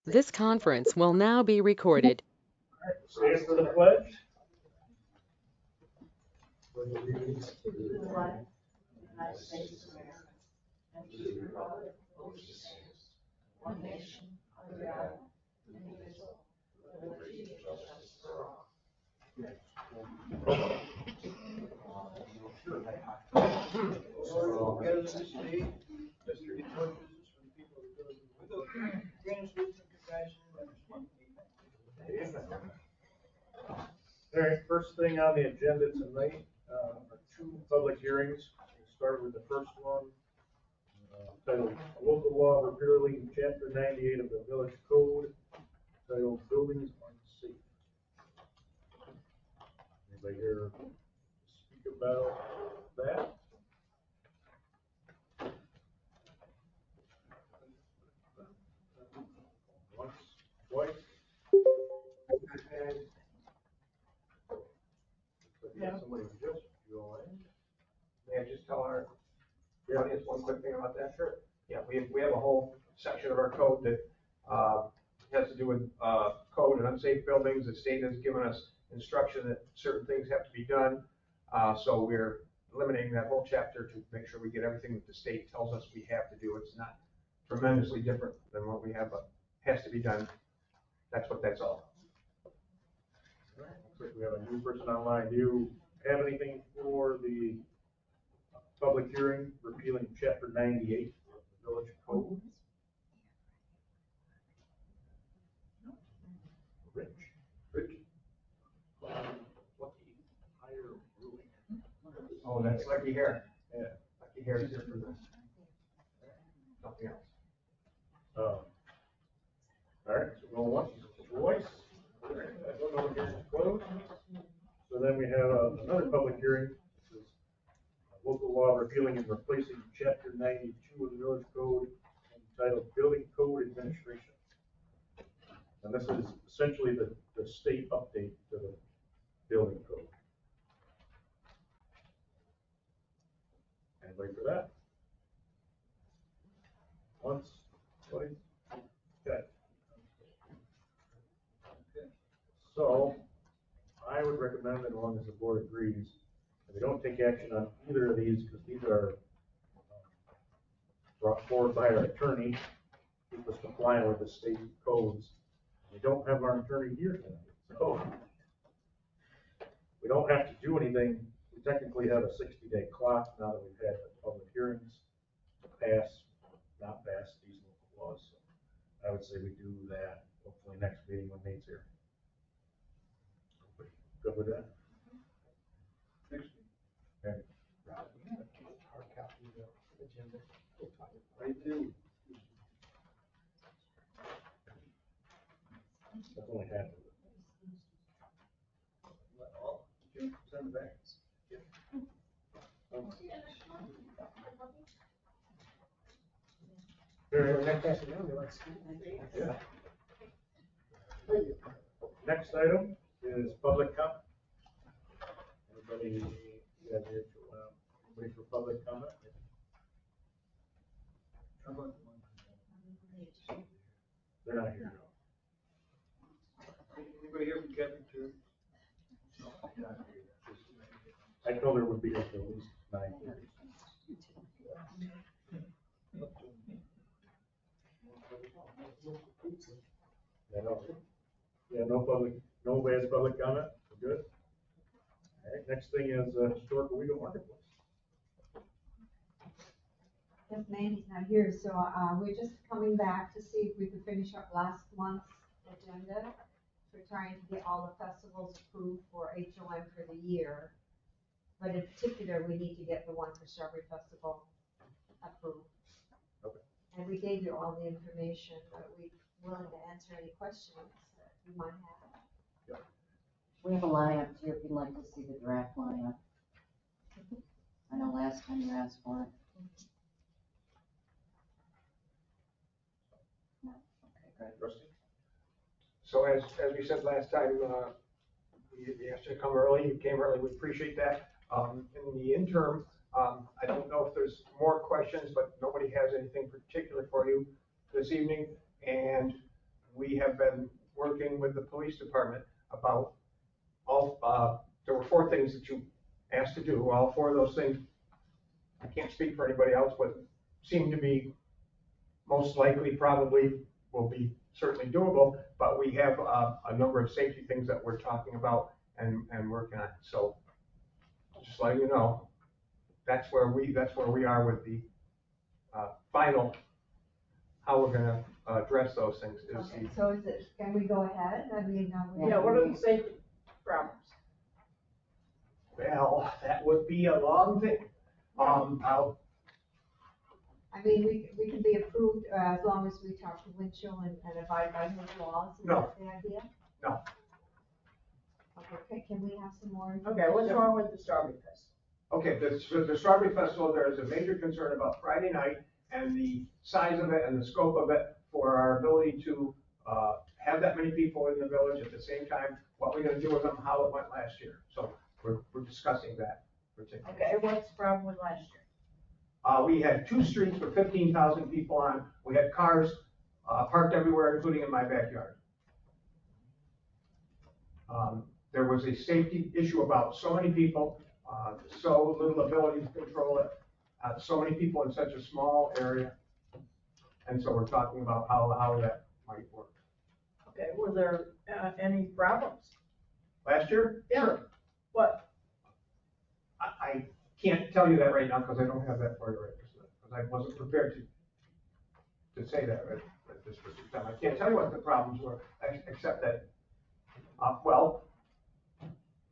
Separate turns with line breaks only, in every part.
This conference will now be recorded.
Stand for the pledge. All right, first thing on the agenda tonight are two public hearings. We'll start with the first one, titled Local Law Repealing Chapter 98 of the Village Code, titled Buildings Unsafe. Anybody here speak about that? Once, twice? Yeah, somebody just joined.
May I just tell our audience one quick thing about that? Sure. Yeah, we have a whole section of our code that has to do with code and unsafe buildings. The state has given us instruction that certain things have to be done. So we're eliminating that whole chapter to make sure we get everything that the state tells us we have to do. It's not tremendously different than what we have, but has to be done. That's what that's all.
Looks like we have a new person online. Do you have anything for the public hearing repealing Chapter 98 of the Village Code? Rich. Lucky hire ruling.
Oh, that's Lucky Hair.
Yeah.
Lucky Hair is here for this. Nothing else.
All right, so going once, twice. All right, I don't know if it's closed. So then we have another public hearing. This is local law repealing and replacing Chapter 92 of the Village Code entitled Building Code Administration. And this is essentially the state update to the building code. Anybody for that? Once, twice, okay. So I would recommend that as long as the board agrees, that we don't take action on either of these because these are brought forward by our attorney, keep us compliant with the state codes. We don't have our attorney here tonight, so we don't have to do anything. We technically have a 60-day clock now that we've had the public hearings to pass, not pass these local laws. So I would say we do that hopefully next meeting when Nate's here. Good with that? Next meeting. Okay.
Hard copy of the agenda.
I do. That's only half of it. Send it back. Yeah. Next item is public comment. Anybody here anybody for public comment? They're not here.
Anybody here from Kevin too?
I told her it would be up to at least 9:30. Yeah, no public, nobody has public comment. We're good. All right, next thing is historic Owego Marketplace.
Yes, Mandy's not here, so we're just coming back to see if we could finish up last month's agenda. We're trying to get all the festivals approved for HOM for the year. But in particular, we need to get the one for Strawberry Festival approved.
Okay.
And we gave you all the information, but we're willing to answer any questions that you might have.
We have a lineup too, if you'd like to see the draft lineup. I know last time you asked for it. No. Okay, great.
Rusty?
So as we said last time, we asked you to come early. You came early. We appreciate that. In the interim, I don't know if there's more questions, but nobody has anything particular for you this evening. And we have been working with the police department about there were 4 things that you asked to do. All 4 of those things, I can't speak for anybody else, but seem to be most likely probably will be certainly doable, but we have a number of safety things that we're talking about and working on. So just letting you know, that's where we are with the final, how we're gonna address those things.
Okay, so can we go ahead? I mean,
Yeah, what are the safety problems?
Well, that would be a long thing.
I mean, we can be approved as long as we talk to Winchell and abide by his laws. Is
No.
that the idea?
No.
Okay, can we have some more?
Okay, what's wrong with the Strawberry Festival?
Okay, the Strawberry Festival, there is a major concern about Friday night and the size of it and the scope of it for our ability to have that many people in the village at the same time, what we're gonna do with them, how it went last year. So we're discussing that particularly.
Okay, what's the problem with last year?
We had 2 streets with 15,000 people on. We had cars parked everywhere, including in my backyard. There was a safety issue about so many people, so little ability to control it, so many people in such a small area. And so we're talking about how that might work.
Okay, were there any problems?
Last year?
Yeah.
Sure.
What?
I can't tell you that right now because I don't have that for you right now, because I wasn't prepared to say that at this particular time. I can't tell you what the problems were, except that,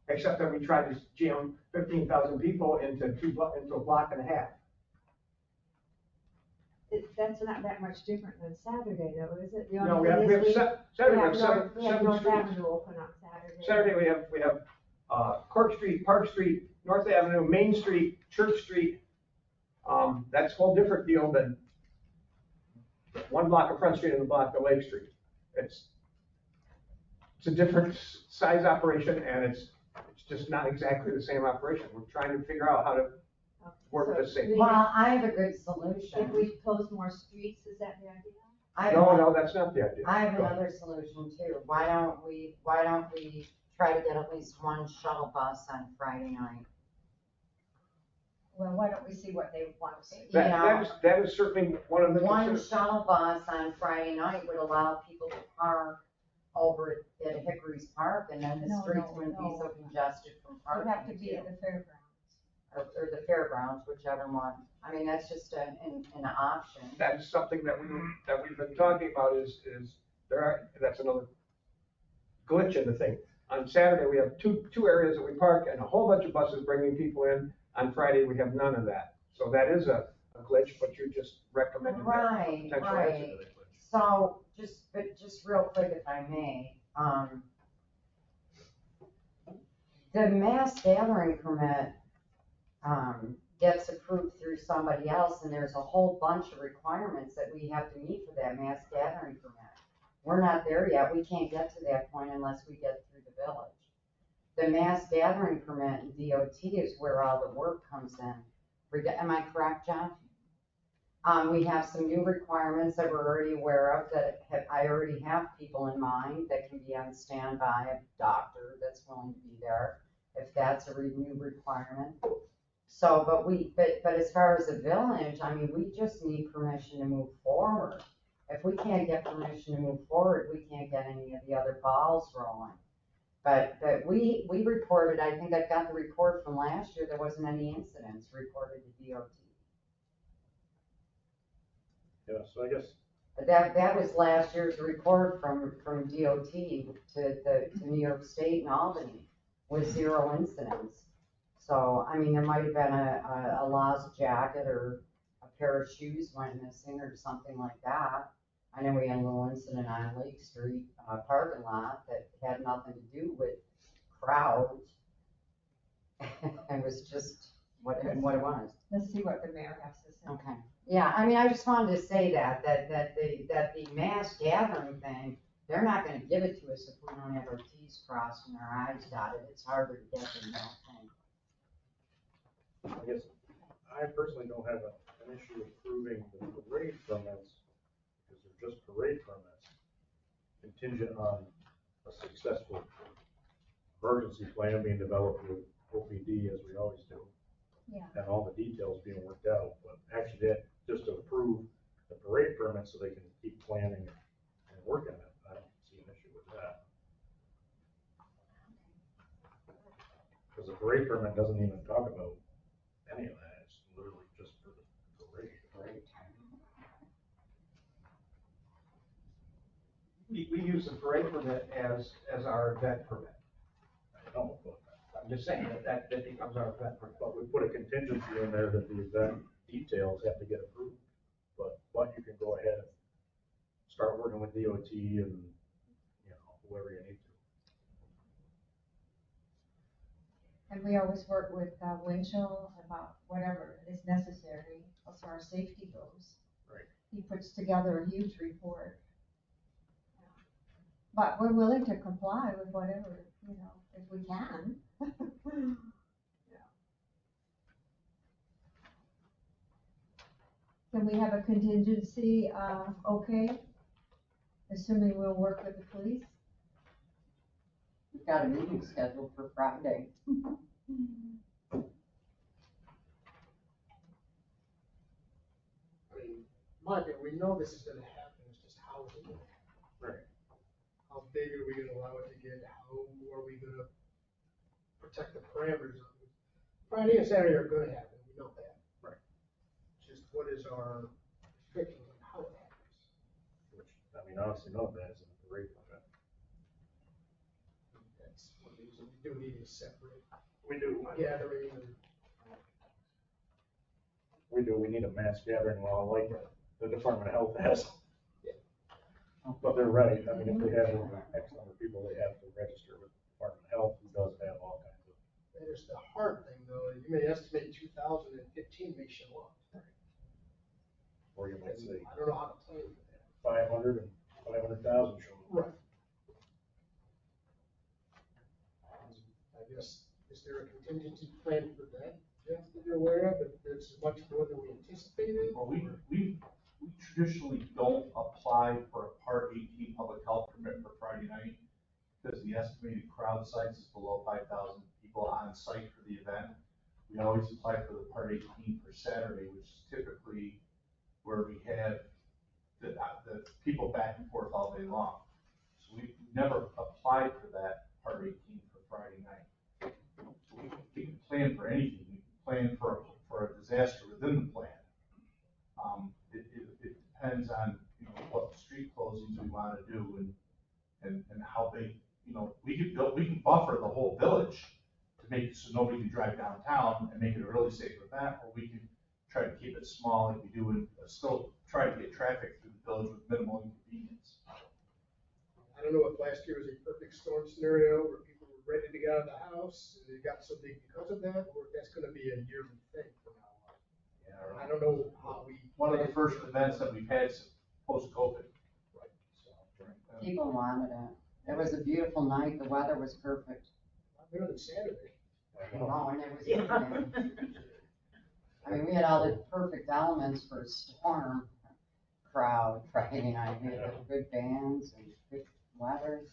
except that we tried to jam 15,000 people into a block and a half.
That's not that much different than Saturday though, is it? The
No,
only
we
thing
have
is
Saturday, we have
we have
seven
North
streets.
Avenue open on Saturday.
Saturday, we have Court Street, Park Street, North Avenue, Main Street, Church Street. That's a whole different deal than 1 block of Front Street and a block of Lake Street. It's a different size operation, and it's just not exactly the same operation. We're trying to figure out how to work this safely.
Well, I have a good
If
solution.
we close more streets, is that the idea?
I have
No, that's not the idea.
I have another solution too. Why don't we try to get at least 1 shuttle bus on Friday night?
Well, why don't we see what they want to see?
That is certainly one of the
1
concerns.
shuttle bus on Friday night would allow people to park over at Hickory's Park, and then the
No,
streets
no,
wouldn't be
no.
so congested from
It would
parking.
have to be at the fairgrounds.
Or the fairgrounds, whichever one. I mean, that's just an option.
That is something that we've been talking about is that's another glitch in the thing. On Saturday, we have two areas that we park and a whole bunch of buses bringing people in. On Friday, we have none of that. So that is a glitch, but you just recommended that
Right,
potential answer to
right.
the glitch.
So, just real quick, if I may, the mass gathering permit, gets approved through somebody else, and there's a whole bunch of requirements that we have to meet for that mass gathering permit. We're not there yet. We can't get to that point unless we get through the village. The mass gathering permit in DOT is where all the work comes in. Am I correct, John? We have some new requirements that we're already aware of I already have people in mind that can be on standby, a doctor that's willing to be there, if that's a new requirement. So, but as far as the village, I mean, we just need permission to move forward. If we can't get permission to move forward, we can't get any of the other balls rolling. But we reported, I think I've got the report from last year, there wasn't any incidents reported to DOT.
Yeah, so I guess,
That was last year's report from DOT to New York State and Albany, with 0 incidents. So, I mean, there might have been a lost jacket or a pair of shoes went missing or something like that. I know we had a little incident on Lake Street parking lot that had nothing to do with crowds. It was just what it was.
Let's see what the mayor has to say.
Okay. Yeah, I mean, I just wanted to say that the mass gathering thing, they're not gonna give it to us if we don't have our T's crossed and our I's dotted. It's harder to get than that thing.
I guess, I personally don't have an issue approving the parade permits, because they're just parade permits. contingent on a successful emergency plan being developed with OPD, as we always do.
Yeah.
And all the details being worked out, but actually that, just to approve the parade permit so they can keep planning and working it, I don't see an issue with that. Because the parade permit doesn't even talk about any of that, it's literally just for the parade.
We use the parade permit as our event permit.
I know, but
I'm just saying that becomes our event permit.
But we put a contingency in there that the event details have to get approved. But you can go ahead and start working with DOT and, whoever you need to.
And we always work with Winchell about whatever is necessary as far as safety goes.
Right.
He puts together a huge report. But we're willing to comply with whatever, if we can. Can we have a contingency, okay, assuming we'll work with the police?
We've got a meeting scheduled for Friday.
I mean, my opinion, we know this is gonna happen, it's just how is it gonna happen?
Right.
How big are we gonna allow it to get, how are we gonna protect the parameters of it? Friday and Saturday are gonna happen, we know that.
Right.
Just what is our restrictions on how it happens?
Which, honestly, none of that is in the parade permit.
That's one reason we do need a separate
We do.
gathering and.
We need a mass gathering law like the Department of Health has. But they're right, if they have X number of people, they have to register with the Department of Health, who does have all kinds of.
There's the hard thing though, you may estimate 2015 may show up.
Or you might say
I don't know how to plan for that.
500 and 500,000 show up.
Right. I guess, is there a contingency plan for that, Jeff, that you're aware of, if it's much more than we anticipated?
Well, we traditionally don't apply for a Part 18 public health permit for Friday night because the estimated crowd size is below 5,000 people on site for the event. We always apply for the Part 18 for Saturday, which is typically where we have the people back and forth all day long. So we never applied for that Part 18 for Friday night. So we can plan for anything. We can plan for a disaster within the plan. It depends on, what street closings we want to do and how big, we can buffer the whole village to make it so nobody can drive downtown and make it a really safe event, or we can try to keep it small like we do and still try to get traffic through the village with minimal inconvenience.
I don't know if last year was a perfect storm scenario where people were ready to get out of the house and it got so big because of that, or if that's gonna be a yearly thing from now on.
Yeah,
I don't know how we.
One of the first events that we've had post-COVID.
Right.
People wanted it. It was a beautiful night, the weather was perfect.
Not better than Saturday.
Oh, and it was raining. We had all the perfect elements for a storm crowd Friday night. We had good bands and good weather.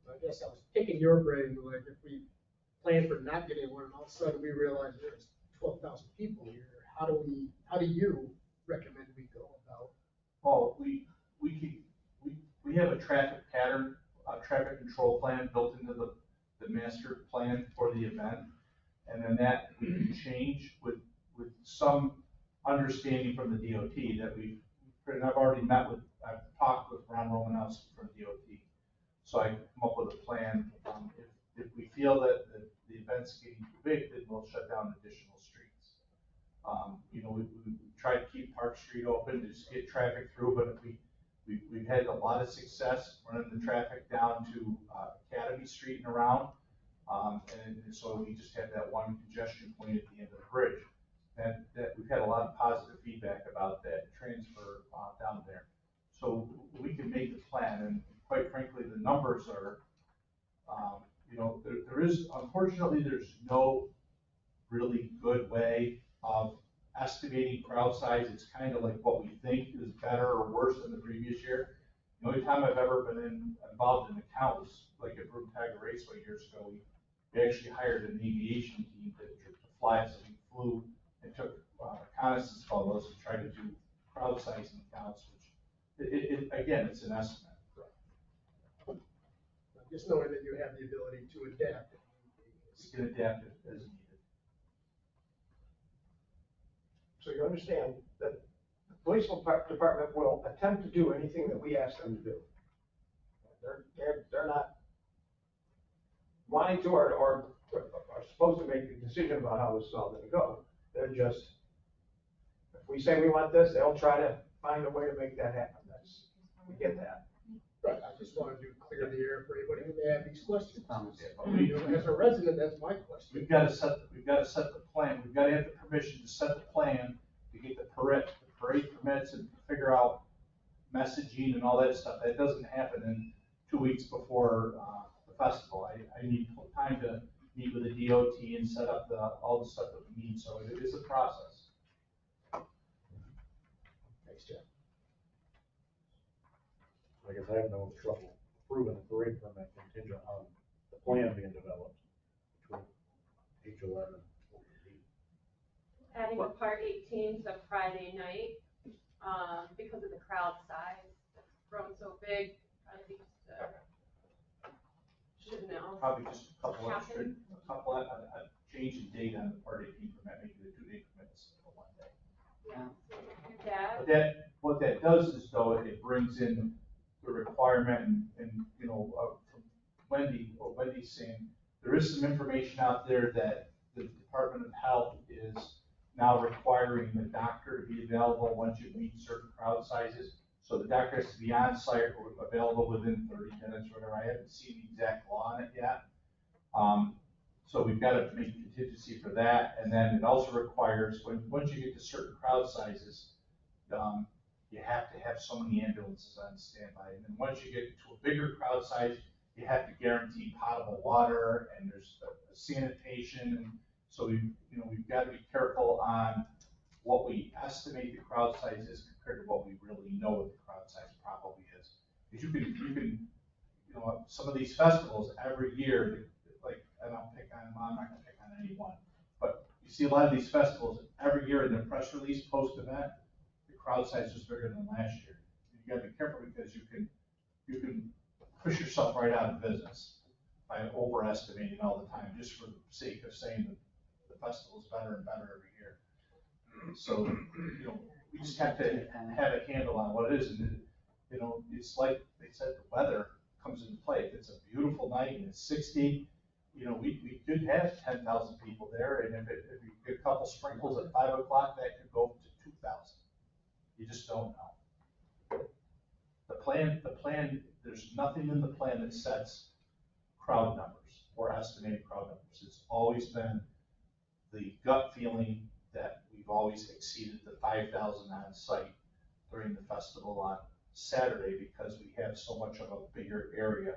I guess I was picking your brain, like if we planned for not getting one and all of a sudden we realized there's 12,000 people here, how do you recommend we go about?
Oh, we have a traffic pattern, a traffic control plan built into the master plan for the event. And then that we can change with some understanding from the DOT that and I've talked with Ron Romanowski from DOT. So I can come up with a plan. If we feel that the event's getting too big, then we'll shut down additional streets. We try to keep Park Street open to just get traffic through, but we've had a lot of success running the traffic down to Academy Street and around. And so we just have that one congestion point at the end of the bridge. And that we've had a lot of positive feedback about that transfer down there. So we can make the plan, and quite frankly, the numbers are, unfortunately, there's no really good way of estimating crowd size. It's kind of like what we think is better or worse than the previous year. The only time I've ever been involved in account was like at Broome Tiger Raceway years ago. We actually hired an aviation team to fly us, and we flew and took reconnaissance photos and tried to do crowd sizing counts, which again, it's an estimate.
Just knowing that you have the ability to adapt.
You can adapt it as needed.
So you understand that the police department will attempt to do anything that we ask them to do. They're not wanting to or are supposed to make a decision about how this is all gonna go. They're just, if we say we want this, they'll try to find a way to make that happen. We get that.
Right, I just wanted to clear the air for anybody who may have these questions.
We-
As a resident, that's my question.
We've got to set the plan, we've got to have the permission to set the plan to get the parade permits and figure out messaging and all that stuff. That doesn't happen in 2 weeks before, the festival. I need time to meet with the DOT and set up all the stuff that we need, so it is a process.
Thanks, Jeff.
I guess I have no trouble approving the parade permit contingent on the plan being developed between H11 and
Adding the part 18 to Friday night, because of the crowd size, it's grown so big, I think, should know.
Probably just a couple
Happen.
a change in date on the Part 18 permit, maybe the 2-day permits for 1 day.
Yeah, so we can do that.
But what that does is though, it brings in the requirement and from Wendy, what Wendy's saying, there is some information out there that the Department of Health is now requiring the doctor to be available once you meet certain crowd sizes. So the doctor has to be on site or available within 30 minutes or whatever. I haven't seen the exact law on it yet. So we've got to make contingency for that. And then it also requires, once you get to certain crowd sizes, you have to have so many ambulances on standby. And then once you get to a bigger crowd size, you have to guarantee potable water and there's sanitation. And so we've got to be careful on what we estimate the crowd size is compared to what we really know what the crowd size probably is. Because you can, some of these festivals every year, like, and I'm not gonna pick on anyone, but you see a lot of these festivals every year in their press release post-event, the crowd size is bigger than last year. You gotta be careful because you can push yourself right out of business by overestimating all the time, just for the sake of saying that the festival is better and better every year. So, we just have to have a handle on what it is, and it's like they said, the weather comes into play. If it's a beautiful night and it's 60, we could have 10,000 people there, and if you get a couple sprinkles at 5 o'clock, that could go to 2,000. You just don't know. The plan, there's nothing in the plan that sets crowd numbers or estimated crowd numbers. It's always been the gut feeling that we've always exceeded the 5,000 on site during the festival on Saturday because we have so much of a bigger area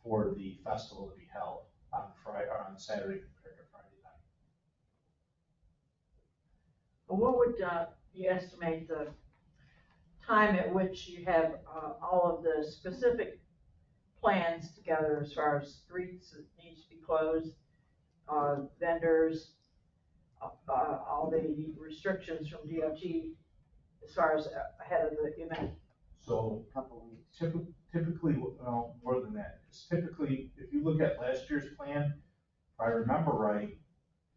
for the festival to be held on Friday or on Saturday compared to Friday night.
What would you estimate the time at which you have all of the specific plans together as far as streets that needs to be closed, vendors, all the restrictions from DOT as far as ahead of the event?
So typically, more than that, because typically, if you look at last year's plan, if I remember right,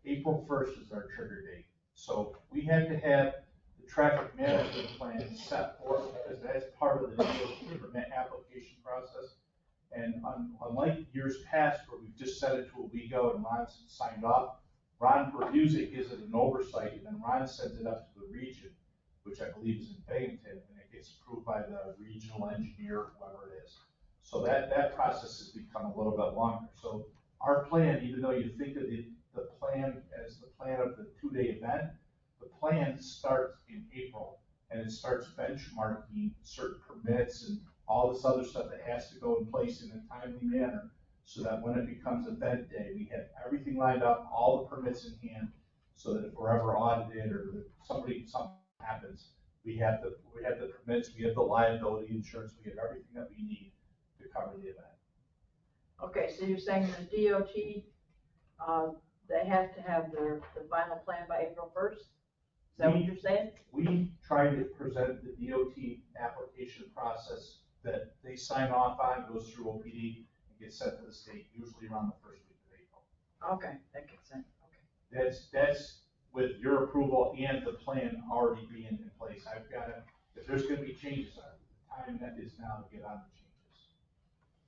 April 1st is our trigger date. So we had to have the traffic management plan set forth because that's part of the DOT permit application process. And unlike years past where we've just set it to Owego and Ron's signed off, Ron reviews it, gives it an oversight, and then Ron sends it up to the region, which I believe is in Bennington, and it gets approved by the regional engineer, whoever it is. So that process has become a little bit longer. So our plan, even though you think of the plan as the plan of the 2-day event, the plan starts in April, and it starts benchmarking certain permits and all this other stuff that has to go in place in a timely manner, so that when it becomes event day, we have everything lined up, all the permits in hand, so that if we're ever audited or something happens, We have the permits, we have the liability insurance, we have everything that we need to cover the event.
Okay, so you're saying the DOT, they have to have the final plan by April 1st? Is that what you're saying?
We try to present the DOT application process that they sign off on, goes through OPD, and gets sent to the state, usually around the first week of April.
Okay, that gets sent, okay.
That's with your approval and the plan already being in place. I've got to, if there's gonna be changes, the time that is now to get on the changes.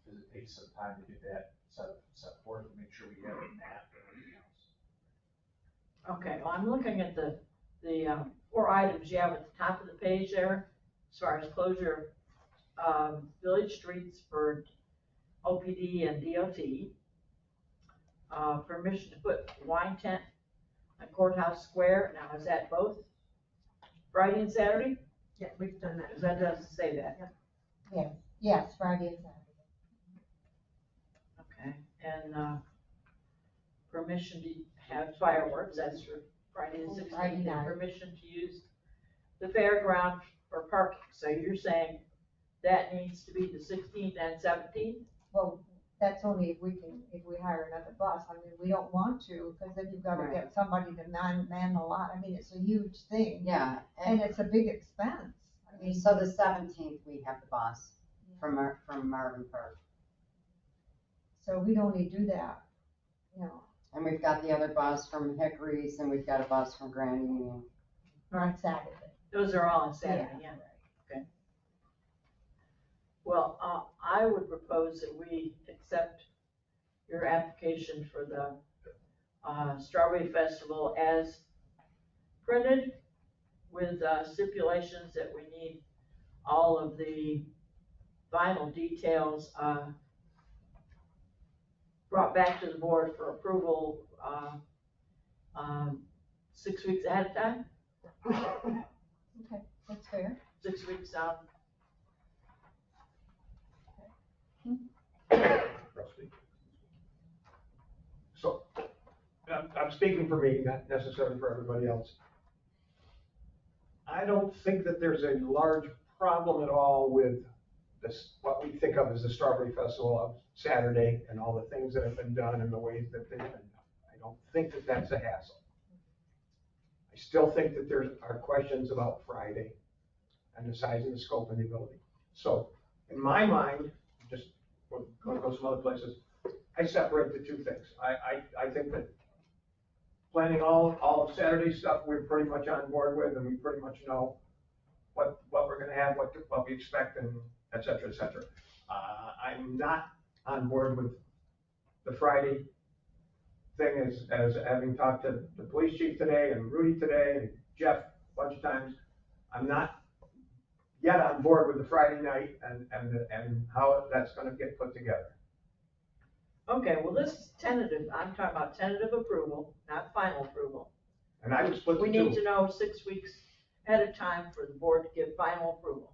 Because it takes some time to get that set forth and make sure we have it mapped and everything else.
Okay, well, I'm looking at the 4 items you have at the top of the page there, as far as closure of village streets for OPD and DOT. Permission to put wine tent on Courthouse Square, now is that both Friday and Saturday?
Yeah, we've done that.
Because that doesn't say that.
Yes, Friday and Saturday.
Okay, and, permission to have fireworks, that's for Friday the
Friday
16th,
night.
and permission to use the fairground for parking. So you're saying that needs to be the 16th and 17th?
Well, that's only if we hire another bus. I mean, we don't want to, because then you've got to
Right.
get somebody to man the lot. I mean, it's a huge thing.
Yeah,
And it's a big expense. I mean,
so the 17th, we have the bus from Marvin Park.
so we'd only do that, you know,
And we've got the other bus from Hickory's, and we've got a bus from Grand Union.
on Saturday.
Those are all on Saturday, yeah. Okay. Well, I would propose that we accept your application for the Strawberry Festival as printed, with stipulations that we need all of the final details brought back to the board for approval 6 weeks ahead of time,
Okay, that's fair.
6 weeks out.
So, I'm speaking for me, not necessarily for everybody else. I don't think that there's a large problem at all with this, what we think of as the Strawberry Festival of Saturday and all the things that have been done and the ways that they've been done. I don't think that that's a hassle. I still think that there are questions about Friday and the size and the scope of the building. So, in my mind, just going to go some other places, I separate the two things. I think that planning all of Saturday stuff, we're pretty much on board with, and we pretty much know what we're gonna have, what we expect, and et cetera, et cetera. I'm not on board with the Friday thing, as having talked to the police chief today, and Rudy today, and Jeff a bunch of times. I'm not yet on board with the Friday night and how that's gonna get put together.
Okay, well, this is tentative, I'm talking about tentative approval, not final approval.
And I would split the
We
two.
need to know 6 weeks ahead of time for the board to give final approval.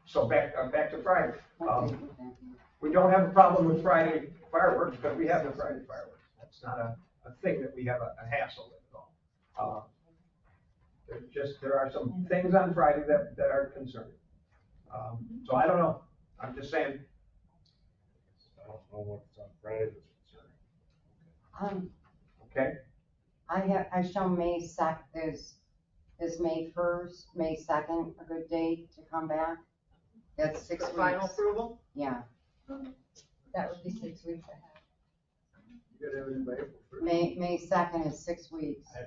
So back to Friday. We don't have a problem with Friday fireworks, because we have the Friday fireworks. That's not a thing that we have a hassle with at all. There are some things on Friday that are concerning. So I don't know, I'm just saying.
I don't know what's on Friday that's concerning.
Okay,
I show May 2nd, is May 1st, May 2nd a good date to come back? That's 6
For
weeks.
final approval?
Yeah,
That would be 6 weeks ahead.
You got everything by April first.
May 2nd is 6 weeks.
I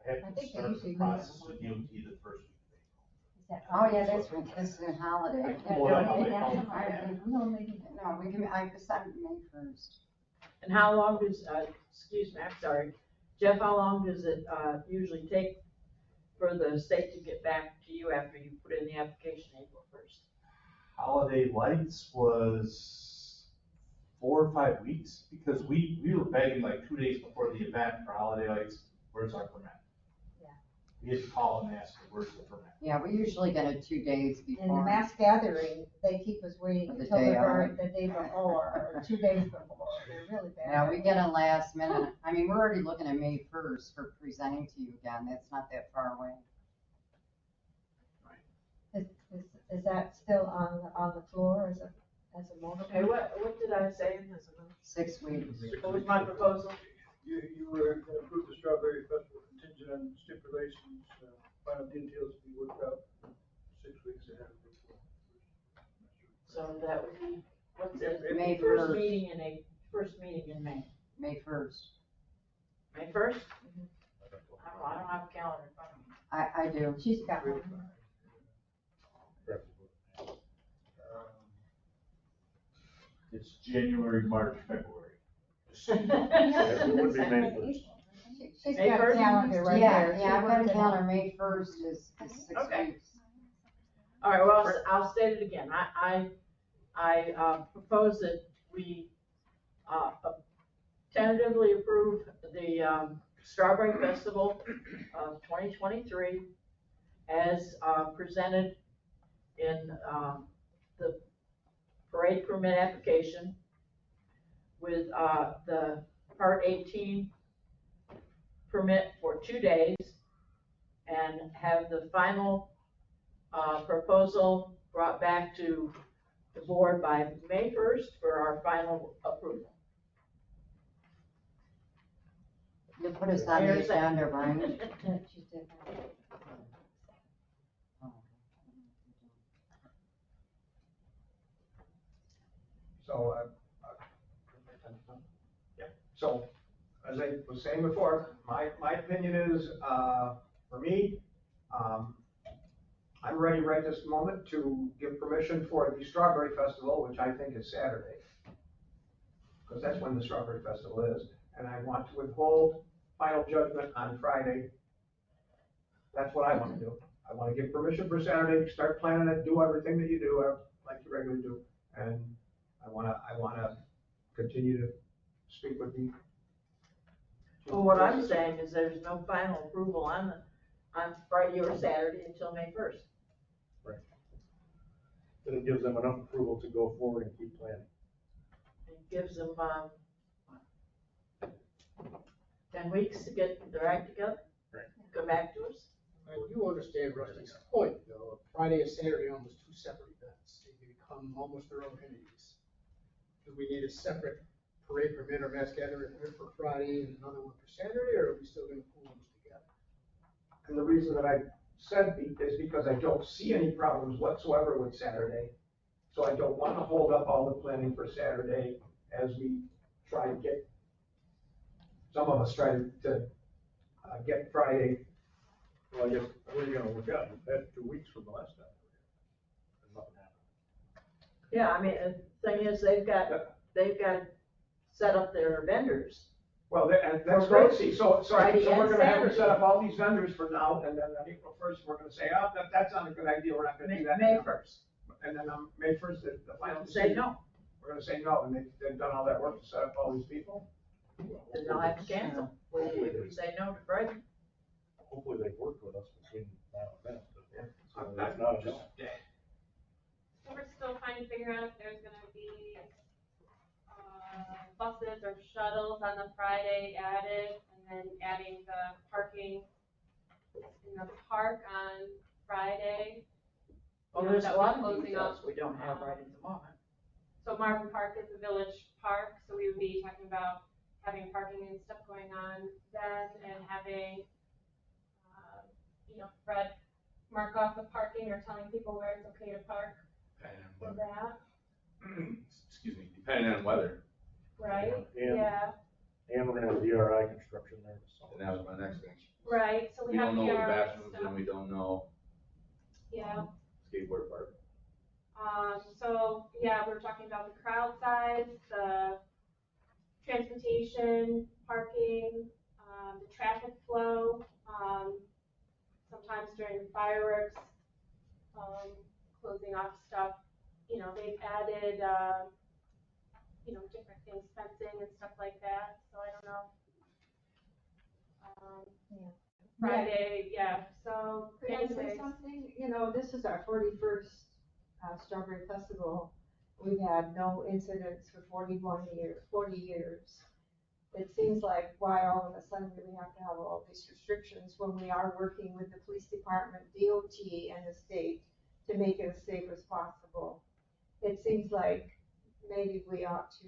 have
I
to
think they
start
usually
the
do
process
that.
with DOT the first week of April.
Is that
Oh, yeah, that's right, this is a holiday.
Well,
No, maybe not.
No, we can, I decided May 1st.
And how long does, excuse me, I'm sorry, Jeff, how long does it usually take for the state to get back to you after you put in the application April 1st?
Holiday Lights was 4 or 5 weeks, because we were begging like 2 days before the event for Holiday Lights, where's our permit? we had to call and ask, where's the permit?
Yeah, we usually get it 2 days
And the
before.
mass gathering, they keep us waiting
The
until
day
the day before, or 2 days before, they're really bad.
Yeah, we get a last minute. I mean, we're already looking at May 1st for presenting to you again. That's not that far away.
Is that still on the floor as a motion?
Okay, what did I say?
6 weeks.
What was my proposal?
You were gonna approve the Strawberry Festival contingent on stipulations, final details to be worked out 6 weeks ahead of the.
So that would be, what's it?
May
First
1st.
meeting in May.
May 1st.
May 1st? I don't have a calendar in front of me.
I do.
She's got one.
It's January, March, February.
It would be May 1st.
She's
May
got a
1st?
calendar right
Yeah,
there.
yeah, I've got a calendar. May 1st is 6
Okay.
weeks.
All right, well, I'll state it again. I propose that we tentatively approve the Strawberry Festival of 2023 as presented in the parade permit application with the Part 18 permit for 2 days, and have the final proposal brought back to the board by May 1st for our final approval.
You put us on the agenda, Brian.
She did that.
So, yeah, so, as I was saying before, my opinion is, for me, I'm ready right this moment to give permission for the Strawberry Festival, which I think is Saturday, because that's when the Strawberry Festival is, and I want to withhold final judgment on Friday. That's what I want to do. I want to give permission for Saturday, start planning it, do everything that you do, like you regularly do, and I wanna continue to speak with you.
Well, what I'm saying is there's no final approval on Friday or Saturday until May 1st.
Then it gives them enough approval to go forward and keep planning.
It gives them 10 weeks to get their act together,
Right.
come back to us.
I do understand Rusty's point, though. Friday and Saturday are almost two separate events. They become almost their own entities. Do we need a separate parade permit or mass gathering permit for Friday and another one for Saturday, or are we still gonna pull them together?
And the reason that I said is because I don't see any problems whatsoever with Saturday. So I don't want to hold up all the planning for Saturday as we try to get, some of us try to get Friday.
Well, I guess, where are you gonna look at? You've had 2 weeks from the last time. And nothing happened.
Yeah, I mean, the thing is, they've got set up their vendors.
Well, and that's
For
great, see, so
Friday
we're
and
gonna have to
Saturday.
set up all these vendors for now, and then on April 1st, we're gonna say, oh, that's not a good idea, we're not gonna do that.
May
now.
1st.
And then on May 1st, the final
Say
decision,
no,
we're gonna say no, and they've done all that work to set up all these people.
then they'll have to cancel. If we say no to Friday.
Hopefully they've worked with us between now and then. So
I'm
if not, just,
So we're still trying to figure out if there's gonna be, buses or shuttles on the Friday added, and then adding the parking in the park on Friday.
Well,
You know,
there's
that
a lot of
closing
details
off,
we don't have right at the moment.
So Marvin Park is a village park, so we would be talking about having parking and stuff going on then, and having, Fred mark off the parking or telling people where it's okay to park for that,
Excuse me, depending on weather,
right?
And-
Yeah,
and we're gonna have DRI construction there.
and that was my next thing.
right, so we
We
have
don't know the
PRI
bathrooms
stuff,
and we don't know
yeah.
skateboard park.
So, yeah, we're talking about the crowd size, the transportation, parking, the traffic flow, sometimes during fireworks, closing off stuff. They've added, different things, fencing and stuff like that, so I don't know. Friday, yeah, so
Could I say
anyways.
something? You know, this is our 41st Strawberry Festival. We've had no incidents for 40 years. It seems like why all of a sudden do we have to have all these restrictions when we are working with the police department, DOT, and the state to make it as safe as possible. It seems like maybe we ought to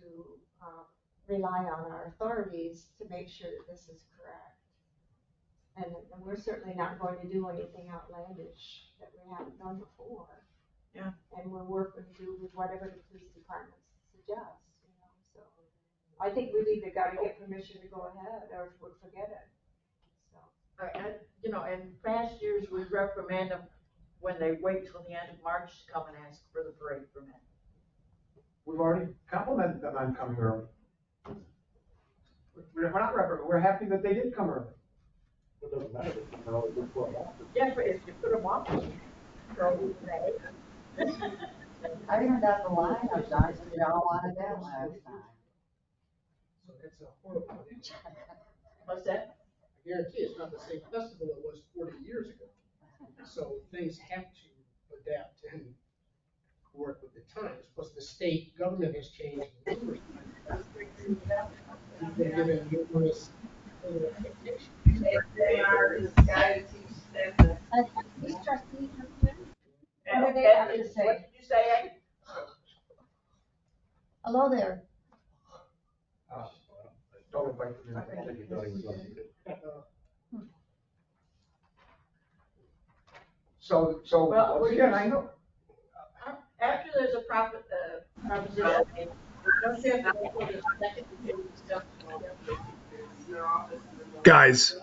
rely on our authorities to make sure that this is correct. And we're certainly not going to do anything outlandish that we haven't done before.
Yeah.
And we're working through with whatever the police department suggests, you know, so. I think we've either gotta get permission to go ahead or we'll forget it, so.
You know, in past years, we reprimand them when they wait till the end of March to come and ask for the parade permit.
We've already complimented them on coming early. We're not reprimanding, we're happy that they did come early.
It doesn't matter, they can early before a month.
Yeah, but if you put them off, so
I even got the line of Johnson, y'all wanted that last time.
So that's a horrible idea.
what's that?
I guarantee it's not the same festival it was 40 years ago. So things have to adapt and work with the times. Plus the state government has changed numerous times. We've been given numerous expectations.
They are the guy that teaches them.
These trustees are here.
And
What do they have to say?
what did you say, Ed?
Hello there.
Don't invite them in.
I think you thought he was gonna be good.
So,
Well,
once again, I know,
After there's a proposition, don't you have to go for the second discussion?
Guys,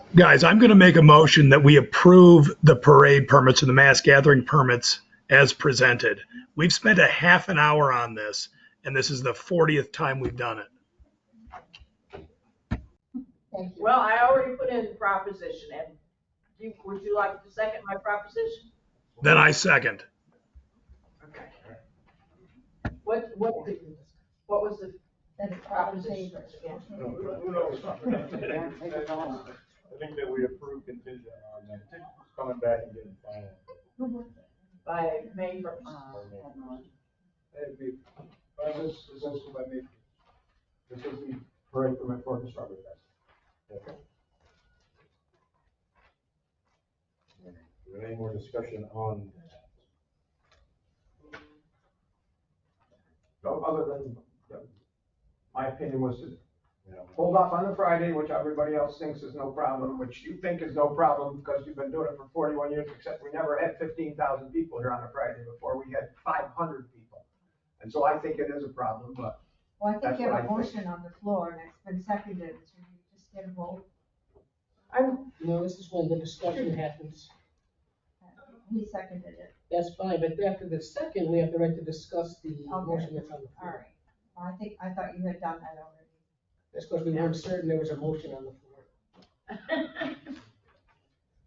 I'm going to make a motion that we approve the parade permits and the mass gathering permits as presented. We've spent a half an hour on this, and this is the 40th time we've done it.
Thank you.
Well, I already put in the proposition, and would you like to second my proposition?
Then I second.
Okay. What was the proposition? again?
Who knows? I think that we approved contingent on them coming back and getting final.
By May 1st.
this is by me. This is the parade permit for the Strawberry Fest.
Okay. Is there any more discussion on that?
So other than, my opinion was to
Yeah.
hold off on the Friday, which everybody else thinks is no problem, which you think is no problem because you've been doing it for 41 years, except we never had 15,000 people here on a Friday before. We had 500 people. And so I think it is a problem, but
Well, I think
That's
you have
what
a
I think.
motion on the floor and it's been seconded, so you just get a vote.
No, this is when the discussion happens.
He seconded it.
That's fine, but after the second, we have the right to discuss the
Okay.
motion that's on the
All
floor.
right. I thought you had done that already.
That's because we weren't certain there was a motion on the floor.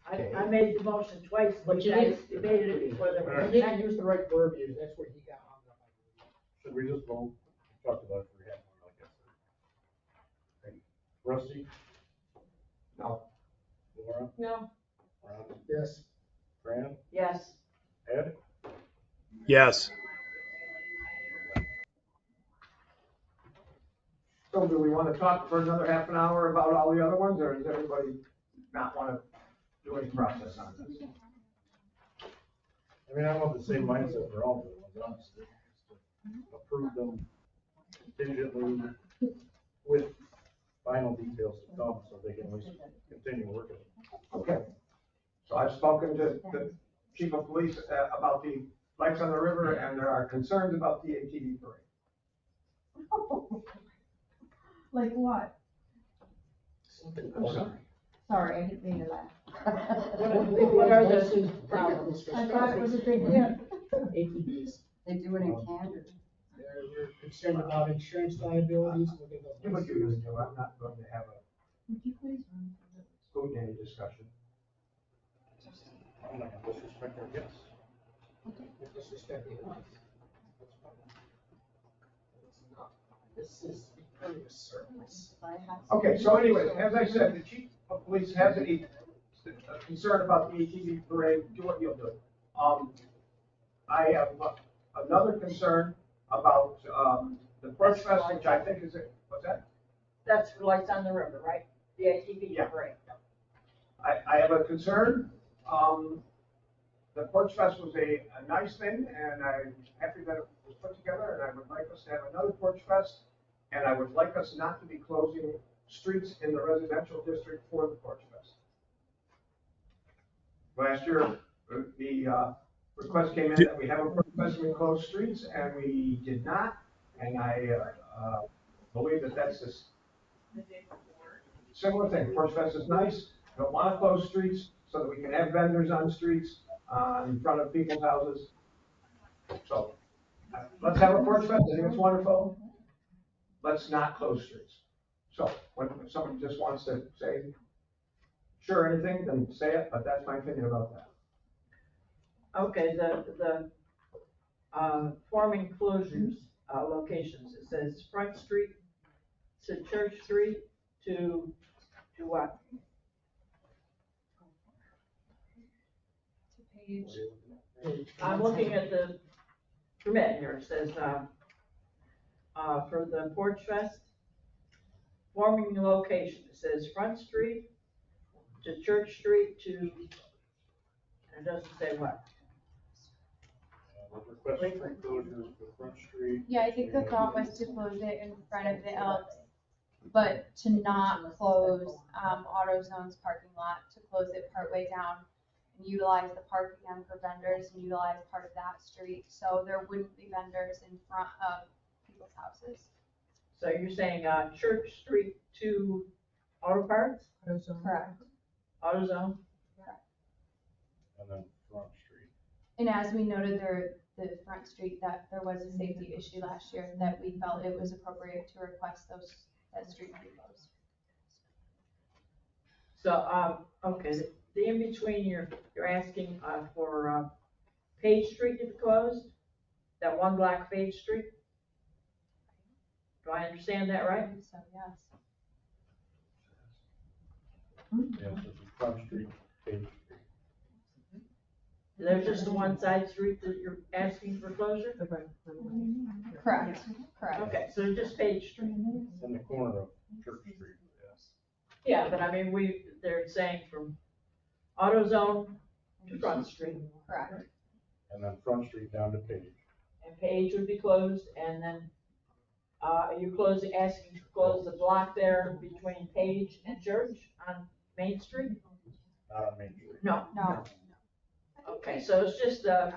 I made the motion twice, but you guys debated it before the.
You didn't use the right verbiage, that's where he got hung up.
Should we just vote? Talked about it for half an hour, like I said. Rusty?
no.
Laura?
No.
Ron?
Yes.
Fran?
Yes.
Ed?
Yes.
So do we want to talk for another half an hour about all the other ones, or does everybody not want to do any process on this?
I mean, I'm of the same mindset for all of them, honestly. Just to approve them contingently with final details to come, so they can at least continue working.
Okay. So I've spoken to the chief of police about the lights on the river, and there are concerns about the ATV parade.
Like what?
I'm sorry.
Sorry, I didn't mean to laugh.
What are the
problems?
I thought it was a big hit.
ATVs.
They do it in Canada.
We're concerned about insurance liabilities.
Do what you usually do. I'm not going to have a
Would you please run for the
scrutiny discussion.
I'm not gonna disrespect our guests.
Disrespecting us. This is becoming a service.
Okay, so anyways, as I said, the chief of police has a concerned about the ATV parade, do what you'll do. I have another concern about, the Porch Fest, which I think is, what's that?
That's for Lights on the River, right? The ATV
Yeah.
parade.
I have a concern. The Porch Fest was a nice thing, and I'm happy that it was put together, and I would like us to have another Porch Fest, and I would like us not to be closing streets in the residential district for the Porch Fest. Last year, the request came in that we have a Porch Fest and we close streets, and we did not, and I believe that that's this similar thing. Porch Fest is nice, don't want to close streets so that we can have vendors on streets, in front of people's houses. So, let's have a Porch Fest, I think it's wonderful. Let's not close streets. So, when someone just wants to say, sure, anything, then say it, but that's my opinion about that.
Okay, the forming closures, locations, it says Front Street to Church Street to what?
Page.
I'm looking at the permit here, it says, for the Porch Fest, forming location, it says Front Street to Church Street to, and it doesn't say what.
Request for closures for Front Street.
Yeah, I think the thought was to close it in front of the Elks, but to not close, AutoZone's parking lot, to close it partway down and utilize the parking end for vendors and utilize part of that street, so there wouldn't be vendors in front of people's houses.
So you're saying, Church Street to Auto Parts,
Correct.
AutoZone?
And then Front Street.
And as we noted there, the Front Street, that there was a safety issue last year, that we felt it was appropriate to request that street be closed.
So, okay, the in-between, you're asking, for, Page Street to be closed? That one block Page Street? Do I understand that right?
So, yes.
Yes, this is Front Street, Page Street.
There's just the one side street that you're asking for closure?
Correct, correct.
Okay, so just Page Street.
In the corner of Church Street, yes.
Yeah, but I mean, they're saying from AutoZone to Front Street,
Correct.
And then Front Street down to Page.
and Page would be closed, and then, are you asking to close the block there between Page and Church on Main Street?
Not on Main Street.
No.
No.
Okay, so it's just the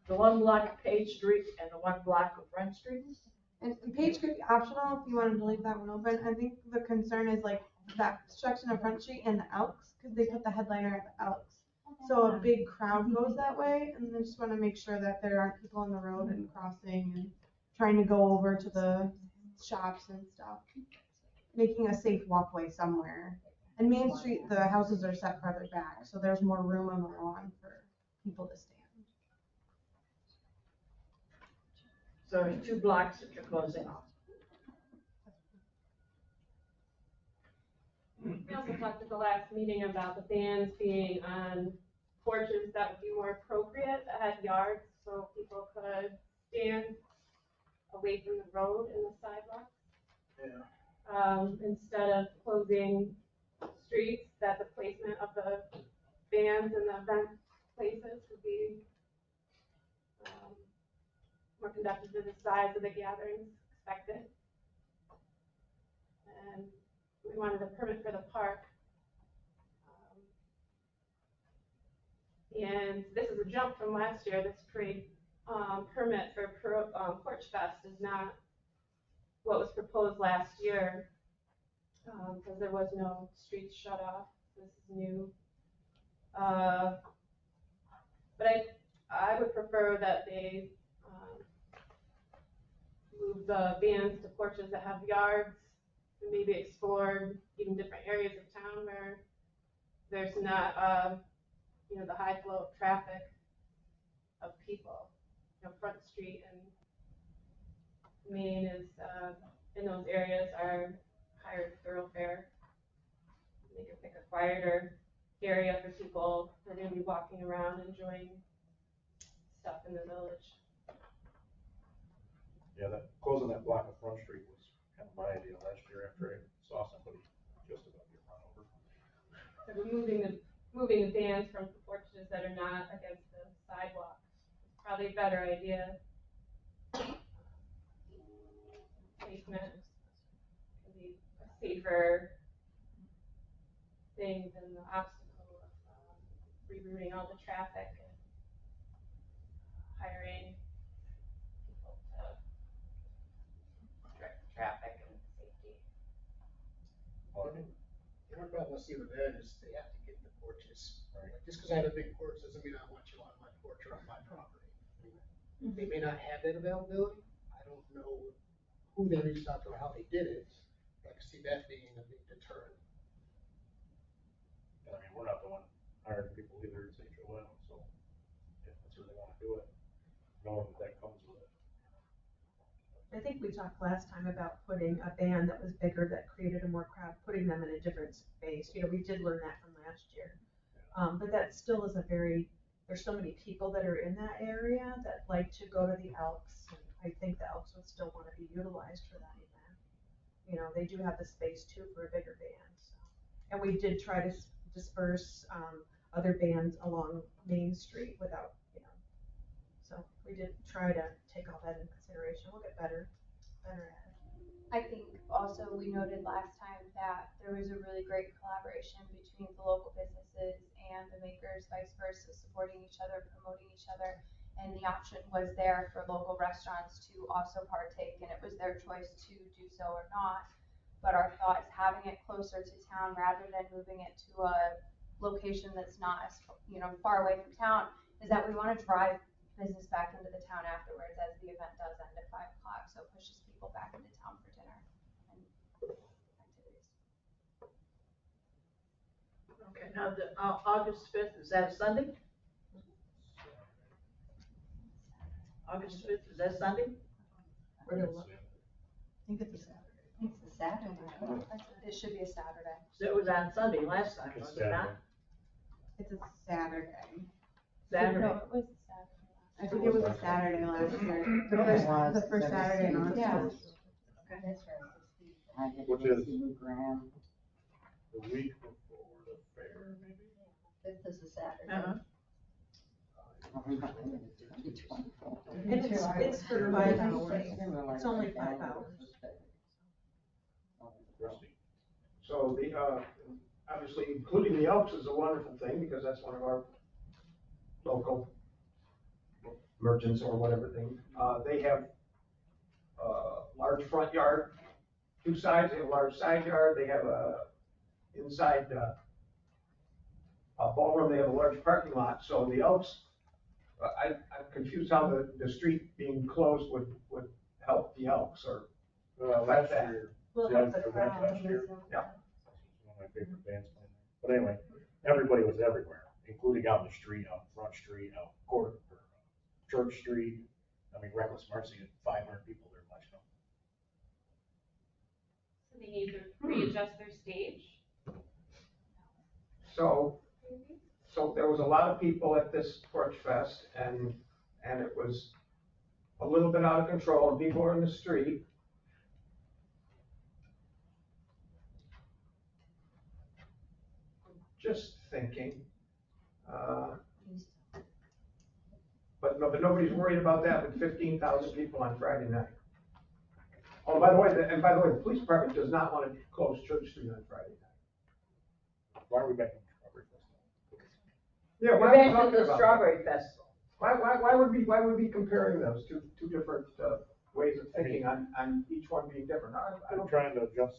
one block of Page Street and the one block of Front Street?
And Page could be optional if you wanted to leave that one open. I think the concern is like that section of Front Street and the Elks, because they put the headliner at the Elks. So a big crowd goes that way, and they just want to make sure that there aren't people on the road and crossing and trying to go over to the shops and stuff. Making a safe walkway somewhere. And Main Street, the houses are set farther back, so there's more room on the lawn for people to stand.
So there's 2 blocks that you're closing off.
We also talked at the last meeting about the bands being on porches that would be more appropriate, that had yards, so people could stand away from the road and the sidewalks.
Yeah.
Instead of closing streets, that the placement of the bands and the event places would be more conducive to the size of the gatherings expected. And we wanted a permit for the park. And this is a jump from last year. This parade permit for Porch Fest is not what was proposed last year, because there was no streets shut off. This is new. But I would prefer that they move the bands to porches that have yards, and maybe explore even different areas of town where there's not, the high flow of traffic of people. Front Street and Main is, in those areas are higher thoroughfare. They can pick a quieter area for people who are gonna be walking around enjoying stuff in the village.
Yeah, that, closing that block of Front Street was kind of my idea last year after I saw somebody just about get run over.
So we're moving the bands from the porches that are not against the sidewalk. It's probably a better idea. Placement can be a safer thing than the obstacle of rerouting all the traffic and hiring people to direct the traffic and safety.
The only problem I see with that is they have to get the porches. Like, just because I have a big porch doesn't mean I want you on my porch or on my property. They may not have that availability. I don't know who they reached out to or how they did it. I can see that being a big deterrent.
I mean, we're not the one hiring people either, it's HOM, so if that's where they wanna do it, knowing that comes with it.
I think we talked last time about putting a band that was bigger, that created a more crowd, putting them in a different space. You know, we did learn that from last year. But that still is there's so many people that are in that area that like to go to the Elks. And I think the Elks would still want to be utilized for that event. You know, they do have the space too for a bigger band. So. And we did try to disperse other bands along Main Street without, you know. So we did try to take all that into consideration. We'll get better at it.
I think also we noted last time that there was a really great collaboration between the local businesses and the makers, vice versa, supporting each other, promoting each other. And the option was there for local restaurants to also partake, and it was their choice to do so or not. But our thought is having it closer to town rather than moving it to a location that's not as, you know, far away from town, is that we want to drive business back into the town afterwards, as the event does end at 5 o'clock, so it pushes people back into town for dinner and activities.
Okay, now the, August 5th, is that a Sunday? August 5th, is that Sunday?
We're gonna look. I think it's a Saturday.
It's a Saturday.
It should be a Saturday.
So it was on Sunday last time, was it not?
It's a Saturday.
Saturday.
No, it was Saturday.
I think it was a Saturday last year. The
It
first,
was,
the first
it was
Saturday in August.
Yeah.
That's right. I did
Which
it
is-
in Graham.
The week before the fair, maybe?
Fifth is a Saturday.
Uh-huh.
It's for 5 hours. It's only 5 hours.
Rusty.
So the, obviously including the Elks is a wonderful thing because that's one of our local merchants or whatever thing. They have large front yard, 2 sides, they have a large side yard, they have a inside ballroom, they have a large parking lot. So the Elks, I'm confused how the street being closed would help the Elks or
Last year,
We'll
see,
have
I
the
went
crowd.
last year.
Yeah.
One of my favorite bands playing there. But anyway, everybody was everywhere, including out in the street, out Front Street, out Court, or Church Street. I mean, Reckless Marcy had 500 people there watching them.
So they need to readjust their stage.
So there was a lot of people at this Porch Fest and it was a little bit out of control and people were in the street. Just thinking, but nobody's worried about that with 15,000 people on Friday night. Oh, by the way, the police department does not want to close Church Street on Friday night.
Why are we back on Strawberry Festival?
Yeah, why
We
are we
went
talking
to the
about
Strawberry Festival.
Why would we be comparing those two different ways of thinking on each one being different? I
I'm
don't,
trying to address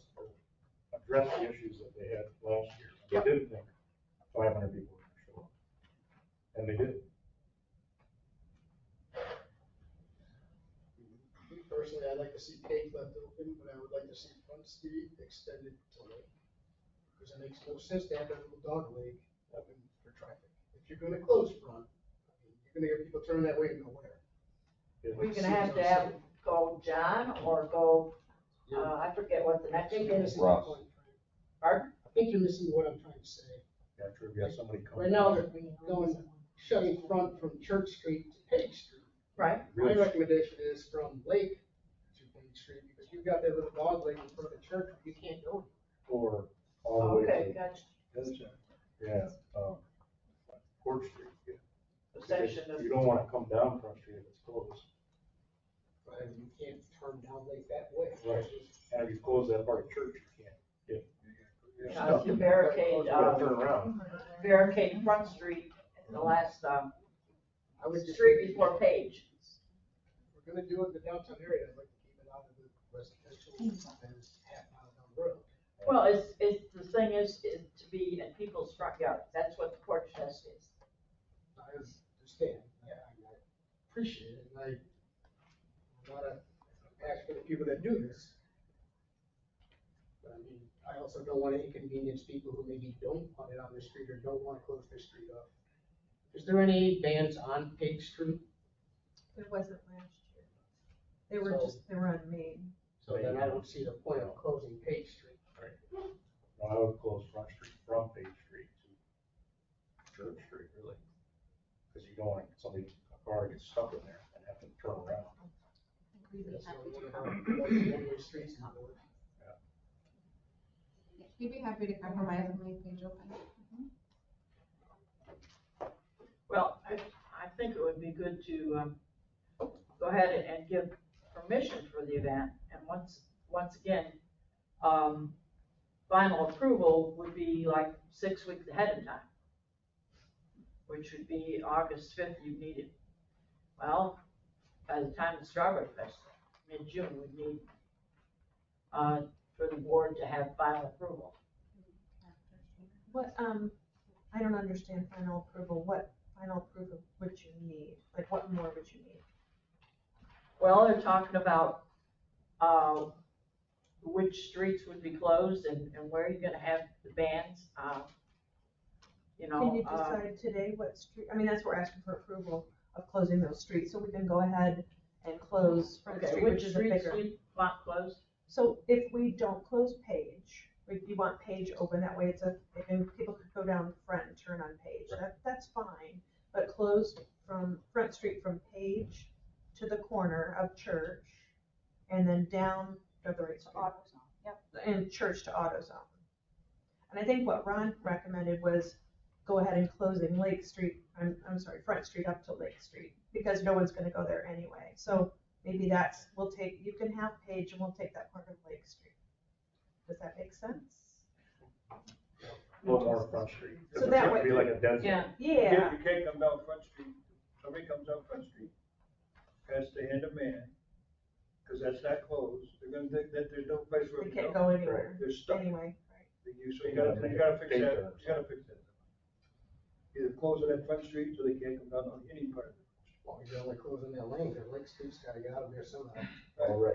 the issues that they had last year. They didn't think 500 people were going to show up. And they did.
Me personally, I'd like to see Cake left open, but I would like to see Front Street extended to Lake. Because it makes no sense to have that little dog leg open for traffic. If you're gonna close Front, you're gonna get people turning that way and nowhere.
We're gonna have to go John or go, I forget what the next
I think
one
you're
is.
missing the point.
Pardon?
I think you're missing what I'm trying to say.
After we got somebody come.
Right now, they're shutting front from Church Street to Page Street.
Right.
My recommendation is from Lake to Page Street, because you've got that little dog leg in front of the church, where you can't go.
Or all the way
Okay,
to,
gotcha.
yeah, Court Street. Yeah.
The section of.
You don't wanna come down Front Street if it's closed.
And you can't turn down Lake that way.
Right. And if you close that part of church, you can't.
To barricade,
Turn around.
barricade Front Street, the last,
I would just,
street before Page.
if we're gonna do it in the downtown area, I'd like to keep it out of the residential and half mile down the road.
Well, the thing is to be in people's front yards, that's what the porch test is.
I understand, I appreciate it, and I wanna ask for the people that do this. But I mean, I also don't wanna inconvenience people who maybe don't want it on their street or don't wanna close their street off. Is there any bans on Page Street?
There wasn't last year. They were on Main.
So then I don't see the point of closing Page Street.
Well, I would close Front Street from Page Street to Church Street, really. Cause you don't want somebody, a car gets stuck in there and have to turn around.
That's one of our one-way streets in the village.
He'd be happy to compromise and leave Page open.
Well, I think it would be good to, go ahead and give permission for the event, and once again, final approval would be like 6 weeks ahead of time, which would be August 5th, you need it. Well, by the time the Strawberry Festival, mid-June, we need, for the board to have final approval.
What, I don't understand final approval. What final approval would you need? Like, what more would you need?
Well, they're talking about, which streets would be closed and where you're gonna have the bands, you know.
Can you decide today what street, I mean, that's what we're asking for approval of closing those streets, so we can go ahead and close Front
Okay,
Street,
which
which is a
streets
bigger.
do you want closed?
So if we don't close Page, you want Page open, that way and people could go down Front and turn on Page, that's fine. But close from Front Street from Page to the corner of Church, and then down the other way to AutoZone. Yep. And Church to AutoZone. And I think what Ron recommended was go ahead and closing Lake Street, I'm sorry, Front Street up to Lake Street, because no one's gonna go there anyway. So maybe you can have Page and we'll take that part of Lake Street. Does that make sense?
A little more Front Street.
So that
It
way-
would be like a dead zone.
Yeah.
Yeah.
You can't come down Front Street, somebody comes down Front Street, has to hand a man, cause that's not closed, they're gonna think that there's no place for
They
them to
can't
go.
go anywhere,
They're stuck.
anyway, right?
So you gotta fix that, you gotta fix that. Either close it at Front Street so they can't come down on any part of it.
Well, you're only closing that lane, because Lake Street's gotta get out of there somehow.
All right.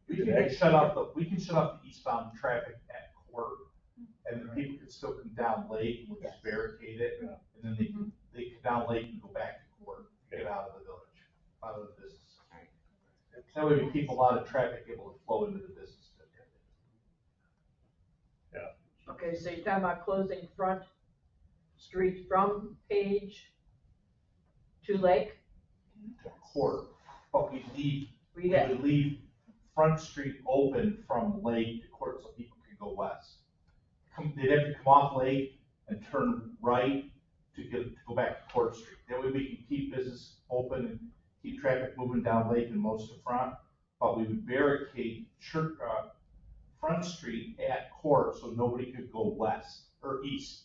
We can shut off the eastbound traffic at Court, and then people can still come down Lake, we'll just barricade it, and then they come down Lake and go back to Court, get out of the village, out of the business. That way we keep a lot of traffic able to flow into the business district.
Okay, so you're talking about closing Front Street from Page to Lake?
To Court, but we
We got,
would leave Front Street open from Lake to Court so people can go west. They'd have to come off Lake and turn right to go back to Court Street. That way we can keep business open and keep traffic moving down Lake and most of Front, but we would barricade Front Street at Court so nobody could go west or east.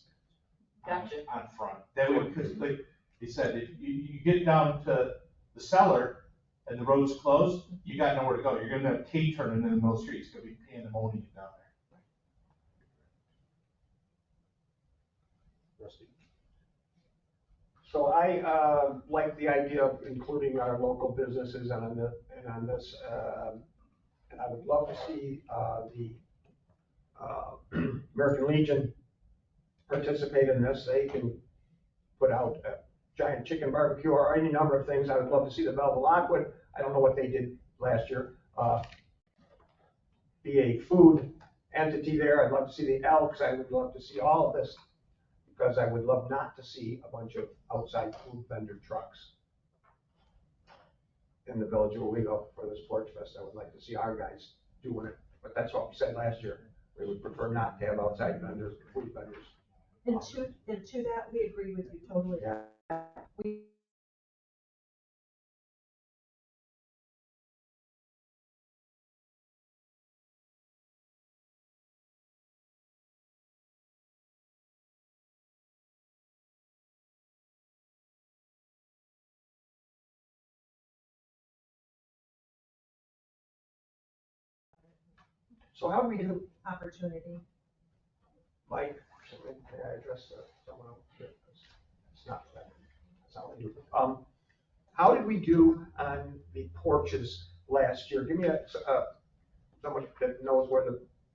Gotcha.
On Front. That way, because like they said, if you get down to the cellar and the road's closed, you got nowhere to go. You're gonna have K-turning in the middle of the street. It's gonna be pandemonium down there.
Rusty.
So I, like the idea of including our local businesses on this, and I would love to see, the American Legion participate in this. They can put out a giant chicken barbecue or any number of things. I would love to see the Belleville Lockwood, I don't know what they did last year, be a food entity there. I'd love to see the Elks. I would love to see all of this because I would love not to see a bunch of outside food vendor trucks in the village of Owego for this Porch Fest. I would like to see our guys doing it, but that's what we said last year. We would prefer not to have outside vendors, food vendors.
And to that, we agree with you totally.
Yeah.
We
So how do we do,
opportunity.
Mike, may I address someone else? It's not that, that's how we do. How did we do on the porches last year? Give me someone that knows where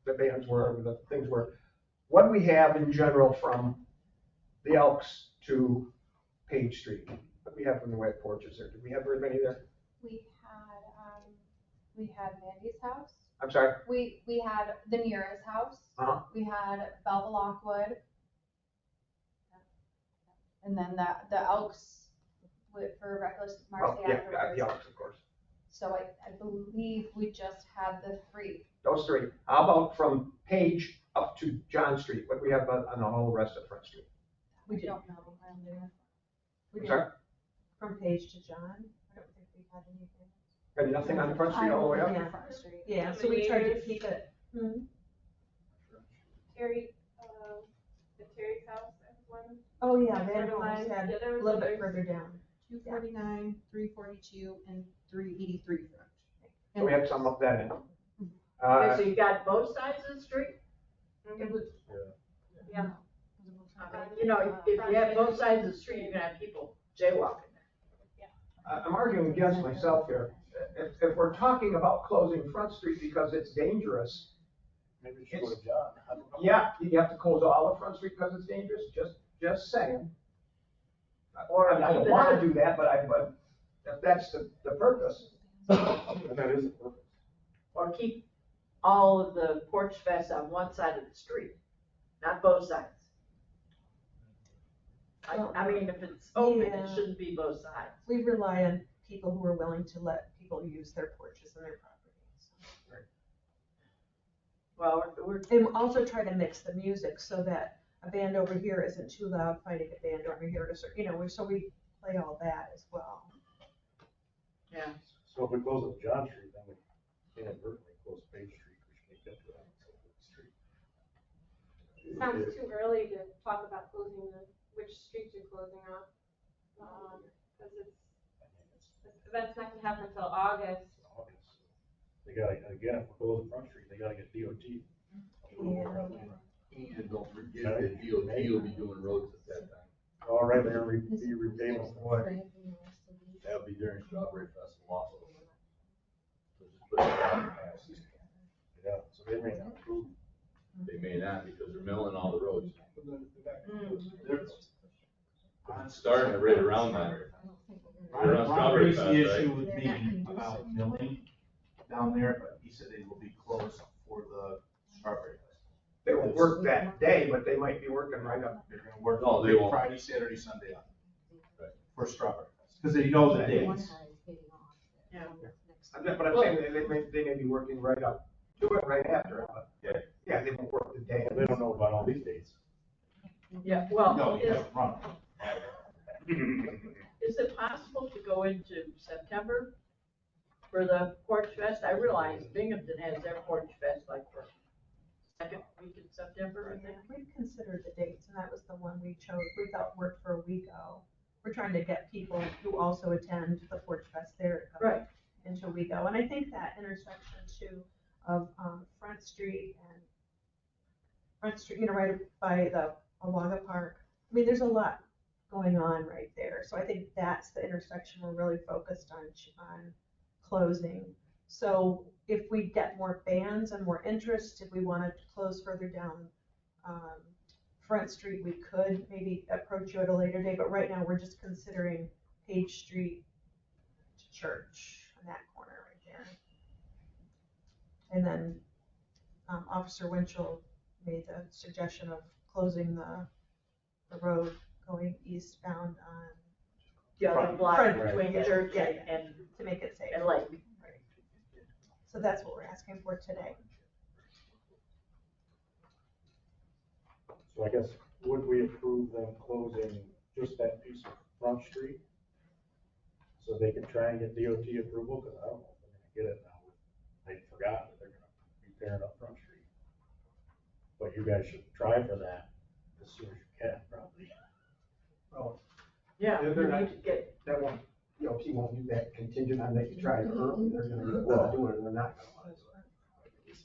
the bands were, or the things were. What do we have in general from the Elks to Page Street? What do we have from the way of porches there? Did we have very many there?
We had Mandy's house.
I'm sorry?
We had the Nearest house.
Uh-huh.
We had Belva Lockwood. And then the Elks for Reckless
Well,
Marcy
yeah,
afterwards.
the Elks, of course.
So I believe we just had the three.
Those three. How about from Page up to John Street? What do we have on the whole rest of Front Street?
We
don't know.
I'm sorry?
From Page to John, I don't think we had anything.
And nothing on Front Street all the way up?
Yeah. Yeah, so we tried to keep it.
Terry, the Terry's house, that was one.
Oh, yeah,
Sort
Van
of
Holmes
line.
had
Yeah, there
a
was
little bit
others.
further down.
249, 342, and 383 front.
So we have some of that in.
Okay, so you got both sides of the street?
Mhm. Yeah.
You know, if you have both sides of the street, you're gonna have people jaywalking there.
I'm arguing against myself here. If we're talking about closing Front Street because it's dangerous,
Maybe we should go to John. I don't know.
yeah, you have to close all of Front Street because it's dangerous, just saying.
Or
I don't
keep it
wanna
on.
do that, but if that's the purpose.
And that is the purpose.
Or keep all of the Porch Fest on one side of the street, not both sides. I mean, if it's open, it
Yeah.
shouldn't be both sides.
We rely on people who are willing to let people use their porches and their properties.
Well, we're,
And also try to mix the music so that a band over here isn't too loud fighting a band over here to, so we play all that as well.
yeah.
So if we close up John Street, then we inadvertently close Page Street, which can't get to that street.
Sounds too early to talk about closing which streets you're closing off. Because that's not gonna happen until August.
August. They gotta, again, if we close the Front Street, they gotta get DOT.
And don't forget that DOT will be doing roads at that time.
All right, they're gonna be repaving.
That'll be during Strawberry Festival also. So just put that on the past.
Yeah, so they may not approve.
They may not because they're milling all the roads.
Mm.
Starting right around there.
Ron
Strawberry
raised the
Fest,
issue
right?
with me about milling down there, but he said they will be closed for the Strawberry Fest.
They won't work that day, but they might be working right up.
They're gonna work
No, they won't.
Friday, Saturday, Sunday on
Right.
for Strawberry Fest, because they know the dates.
Yeah.
But I'm saying they may be working right up to it right after it, but yeah, they won't work the day.
They don't know about all these dates.
Yeah, well,
No, you
is,
haven't run.
is it possible to go into September for the Porch Fest? I realize Binghamton has their Porch Fest like for second week in September, I think.
We've considered the dates, and that was the one we chose, we thought worked for Owego. We're trying to get people who also attend the Porch Fest there to come
Right.
into Owego. And I think that intersection too of Front Street, right by the Owego Park. I mean, there's a lot going on right there. So I think that's the intersection we're really focused on closing. So if we get more bands and more interest, if we wanted to close further down Front Street, we could maybe approach you at a later date, but right now we're just considering Page Street to Church in that corner right there. And then Officer Winchell made the suggestion of closing the the road going eastbound on,
The other block
Front,
between
yeah,
church
yeah,
and,
to make it safe.
and lake.
So that's what we're asking for today.
So I guess, would we approve them closing just that piece of Front Street? So they can try and get DOT approval, because I don't know if they're gonna get it now. They forgot that they're gonna be tearing up Front Street. But you guys should try for that as soon as you can, probably.
Well,
Yeah,
they're
you
not-
need to get,
that won't, DOT won't do that contingent on that you try early, they're gonna do it, and they're not gonna want to do it.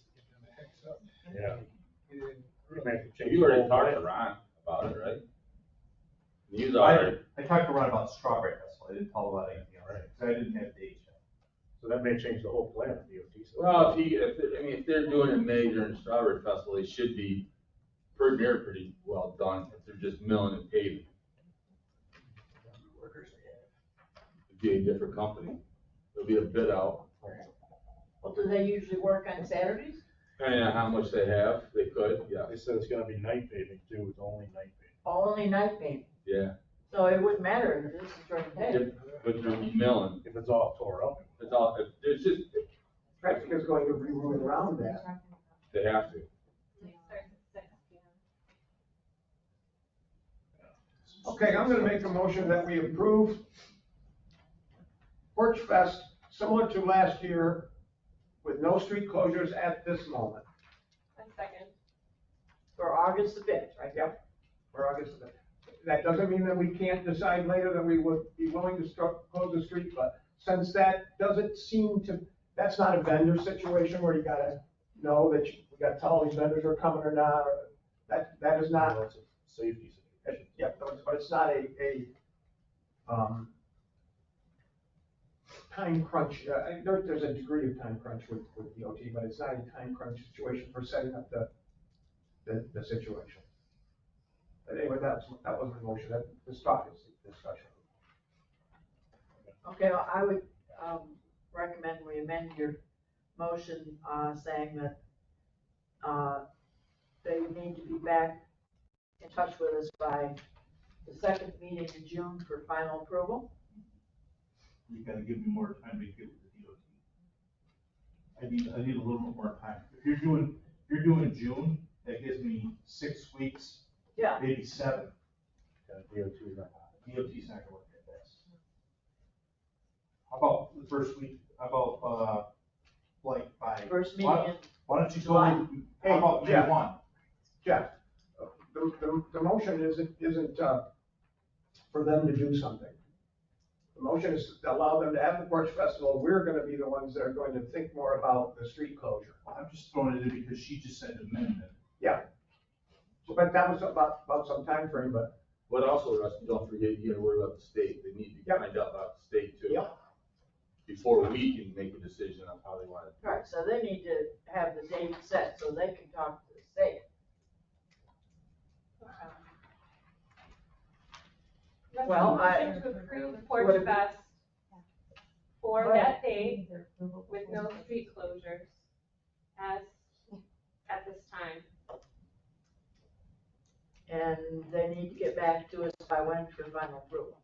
Yeah. We may have to change
You
the
already
whole
talked to
plan.
Ron about it, right? He's already,
I talked to Ron about Strawberry Festival, I didn't tell him about anything else,
Right.
because I didn't have dates yet.
So that may change the whole plan of DOT.
well, if they're doing it May during Strawberry Festival, they should be pretty well done, if they're just milling and paving. It'd be a different company, there'll be a bid out,
well, do they usually work on Saturdays?
depending on how much they have, they could, yeah,
They said it's gonna be night paving too, it's only night paving.
Only night paint,
yeah.
so it wouldn't matter if this is during the day.
But they'll be milling,
If it's all tore up.
it's all, it's just,
Traffic is going to be moving around that.
they have to.
It starts at 6 p.m.
Okay, I'm gonna make a motion that we approve Porch Fest, similar to last year, with no street closures at this moment.
A second.
For August the 5th, right?
Yep, for August. That doesn't mean that we can't decide later that we would be willing to close the street, but since that doesn't seem to, that's not a vendor situation where you gotta know that we gotta tell all these vendors are coming or not, or that is not.
Well, it's a safety situation.
Yeah, but it's not a time crunch, there's a degree of time crunch with DOT, but it's not a time crunch situation for setting up the situation. But anyway, that was the motion, this talk is discussion.
Okay, well, I would, recommend we amend your motion, saying that, they need to be back in touch with us by the second meeting in June for final approval.
You gotta give me more time to get with the DOT. I need a little bit more time. If you're doing June, that gives me 6 weeks,
Yeah,
maybe 7.
DOT is not.
DOT's not gonna work that fast. How about the first week, how about, like by?
first meeting in,
Why don't you
July?
go, how about May
Jeff.
1?
Jeff, the motion isn't for them to do something. The motion is to allow them to have the Porch Festival, we're gonna be the ones that are going to think more about the street closure.
I'm just throwing it in because she just said amendment.
Yeah. But that was about some time frame. But.
But also, Russ, don't forget, you gotta worry about the state, they need to
Yep.
find out about the state too.
Yep.
Before we can make a decision on how they want it.
right, so they need to have the date set so they can talk to the state. Well,
Motion to approve Porch
What-
Fest for
Go ahead.
that date with no street closures as, at this time.
And they need to get back to us by when for final approval.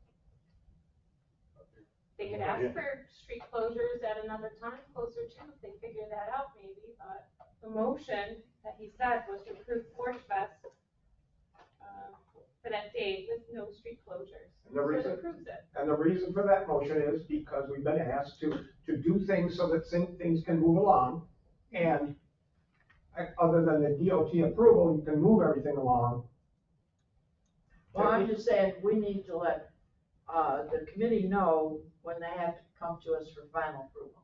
They could ask for street closures at another time, closer to, if they figure that out maybe, but the motion that he said was to approve Porch Fest for that date with no street closures.
And the
So it
reason-
approves it.
And the reason for that motion is because we've been asked to do things so that things can move along. And other than the DOT approval, you can move everything along.
Well, I'm just saying, we need to let, the committee know when they have to come to us for final approval.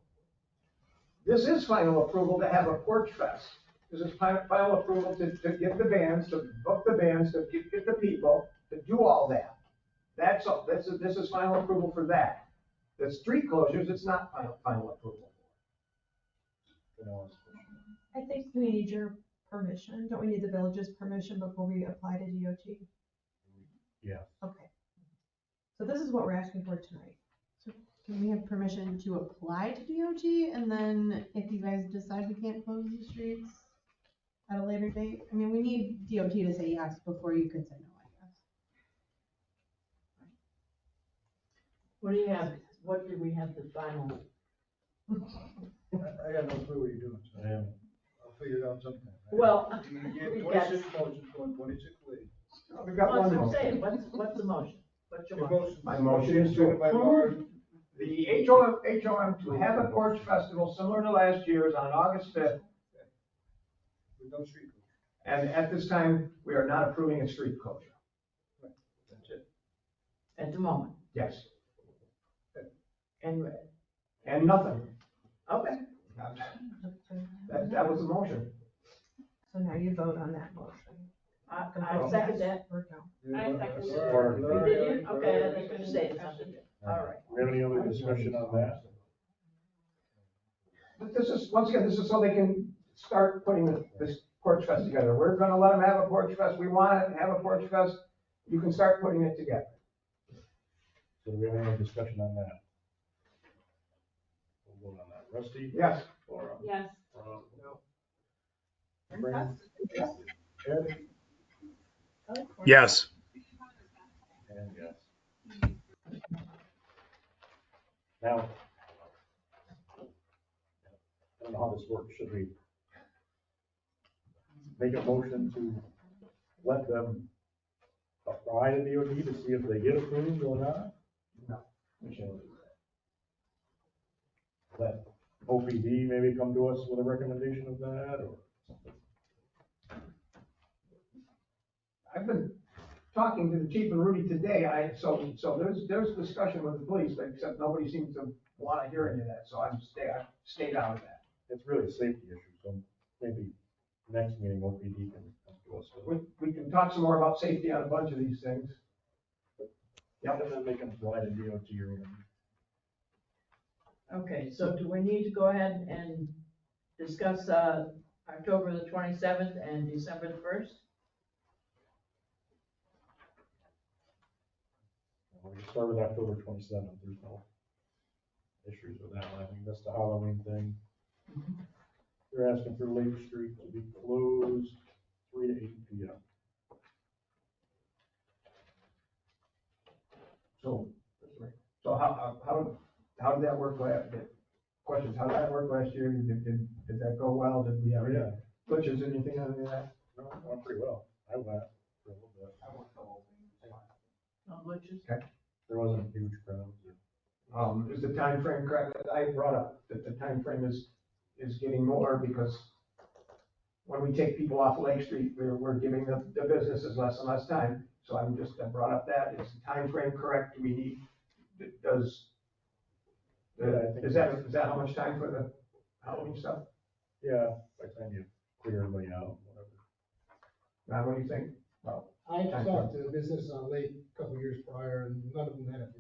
This is final approval to have a Porch Fest. This is final approval to get the bands, to book the bands, to get the people, to do all that. That's all, this is final approval for that. The street closures, it's not final approval.
I think we need your permission. Don't we need the village's permission before we apply to DOT?
Yeah.
Okay. So this is what we're asking for tonight. So can we have permission to apply to DOT, and then if you guys decide we can't close the streets at a later date? I mean, we need DOT to say yes before you can say no, I guess.
What do you have, what do we have the final?
I got no clue what you're doing, so I'll figure it out sometime.
Well,
You get
we got-
26 motions going 26 ways.
We've got
What's
one
I'm
motion.
saying, what's the motion? What's your
Your
motion?
motion-
My motion is to
Seconded by Laura.
approve the HOM to have a porch festival similar to last year's on August 5th.
With no street closure.
And at this time, we are not approving a street closure.
That's it.
At the moment,
Yes.
and,
And nothing.
okay,
That was the motion.
So now you vote on that motion.
I second that.
Or no?
I second it.
Laura,
You did you? Okay, I was gonna say something, all right.
We have any other discussion on that?
But this is, once again, this is so they can start putting this porch fest together. We're gonna let them have a porch fest. We wanna have a porch fest. You can start putting it together.
So do we have any other discussion on that? We'll vote on that. Rusty?
Yes.
Laura?
Yes.
Ron?
No.
Brandon? Ed?
Yes.
And yes. Now, I don't know how this works. Should we make a motion to let them apply to DOT to see if they get approved or not?
No. We shouldn't do that.
Let OPD maybe come to us with a recommendation of that, or something?
I've been talking to the chief and Rudy today. So there's discussion with the police, but except nobody seems to wanna hear any of that. So I've stayed out of that.
It's really a safety issue, so maybe next meeting OPD can come to us with it.
We can talk some more about safety on a bunch of these things.
Yeah, and then they can apply to DOT or whatever.
Okay, so do we need to go ahead and discuss, October the 27th and December the 1st?
We can start with October 27th, there's no issues with that one, I think that's the Halloween thing. They're asking for Lake Street to be closed 3 to 8 p.m.
So how did that work last, questions, how did that work last year? Did that go well? Did we have any
Yeah.
glitches, anything on any of that?
No, it went pretty well, I went for a little bit.
No glitches?
There wasn't a huge crowd.
Is the time frame correct? I brought up that the time frame is getting more because when we take people off Lake Street, we're giving the businesses less and less time. So I brought up that, is the time frame correct? Do we need,
Yeah, I think
is that how much time for the Halloween stuff?
Yeah, by the time you clear everybody out, whatever.
Now, what do you think? Well,
I talked to the business on Lake a couple years prior, and none of them had an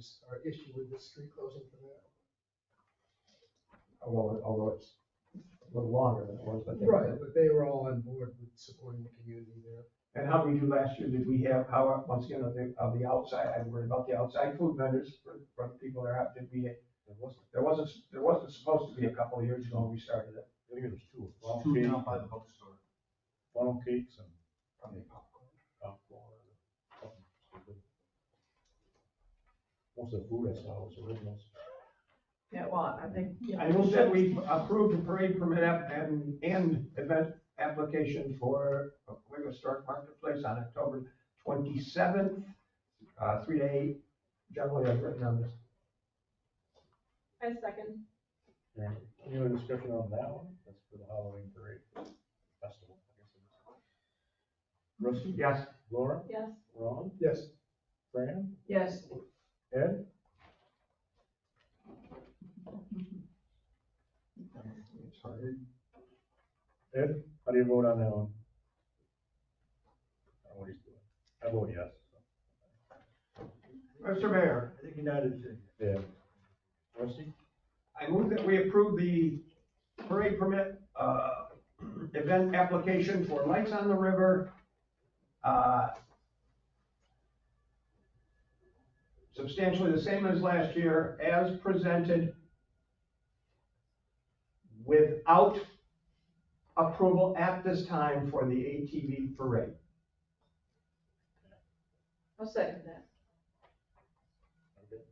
issue with the street closing for that.
although it's a little longer than it was, but.
Right, but they were all on board with supporting the community there.
And how did we do last year? Did we have, once again, of the outside, I'm worried about the outside food vendors for the people that are out, did we, there wasn't supposed to be a couple of years ago when we started it.
I think it was two.
Two down by the bookstore.
Funnel cakes and
Probably
popcorn. Something stupid. Most of the food I saw was originals.
Yeah, well, I think.
I move that we approve the parade permit and event application for Owego Historic Marketplace on October 27th, 3 to 8. Generally, I've written on this.
I second.
Yeah. Any other discussion on that one? That's for the Halloween parade festival, I guess it is. Rusty?
Yes.
Laura?
Yes.
Ron?
Yes.
Fran?
Yes.
Ed?
It's hard.
Ed, how do you vote on that one? I don't know what he's doing. I vote yes.
Mr. Mayor,
I think he nodded his head.
Yeah. Rusty?
I move that we approve the parade permit, event application for Lights on the River, substantially the same as last year, as presented, without approval at this time for the ATV parade.
I'll second that.
Okay.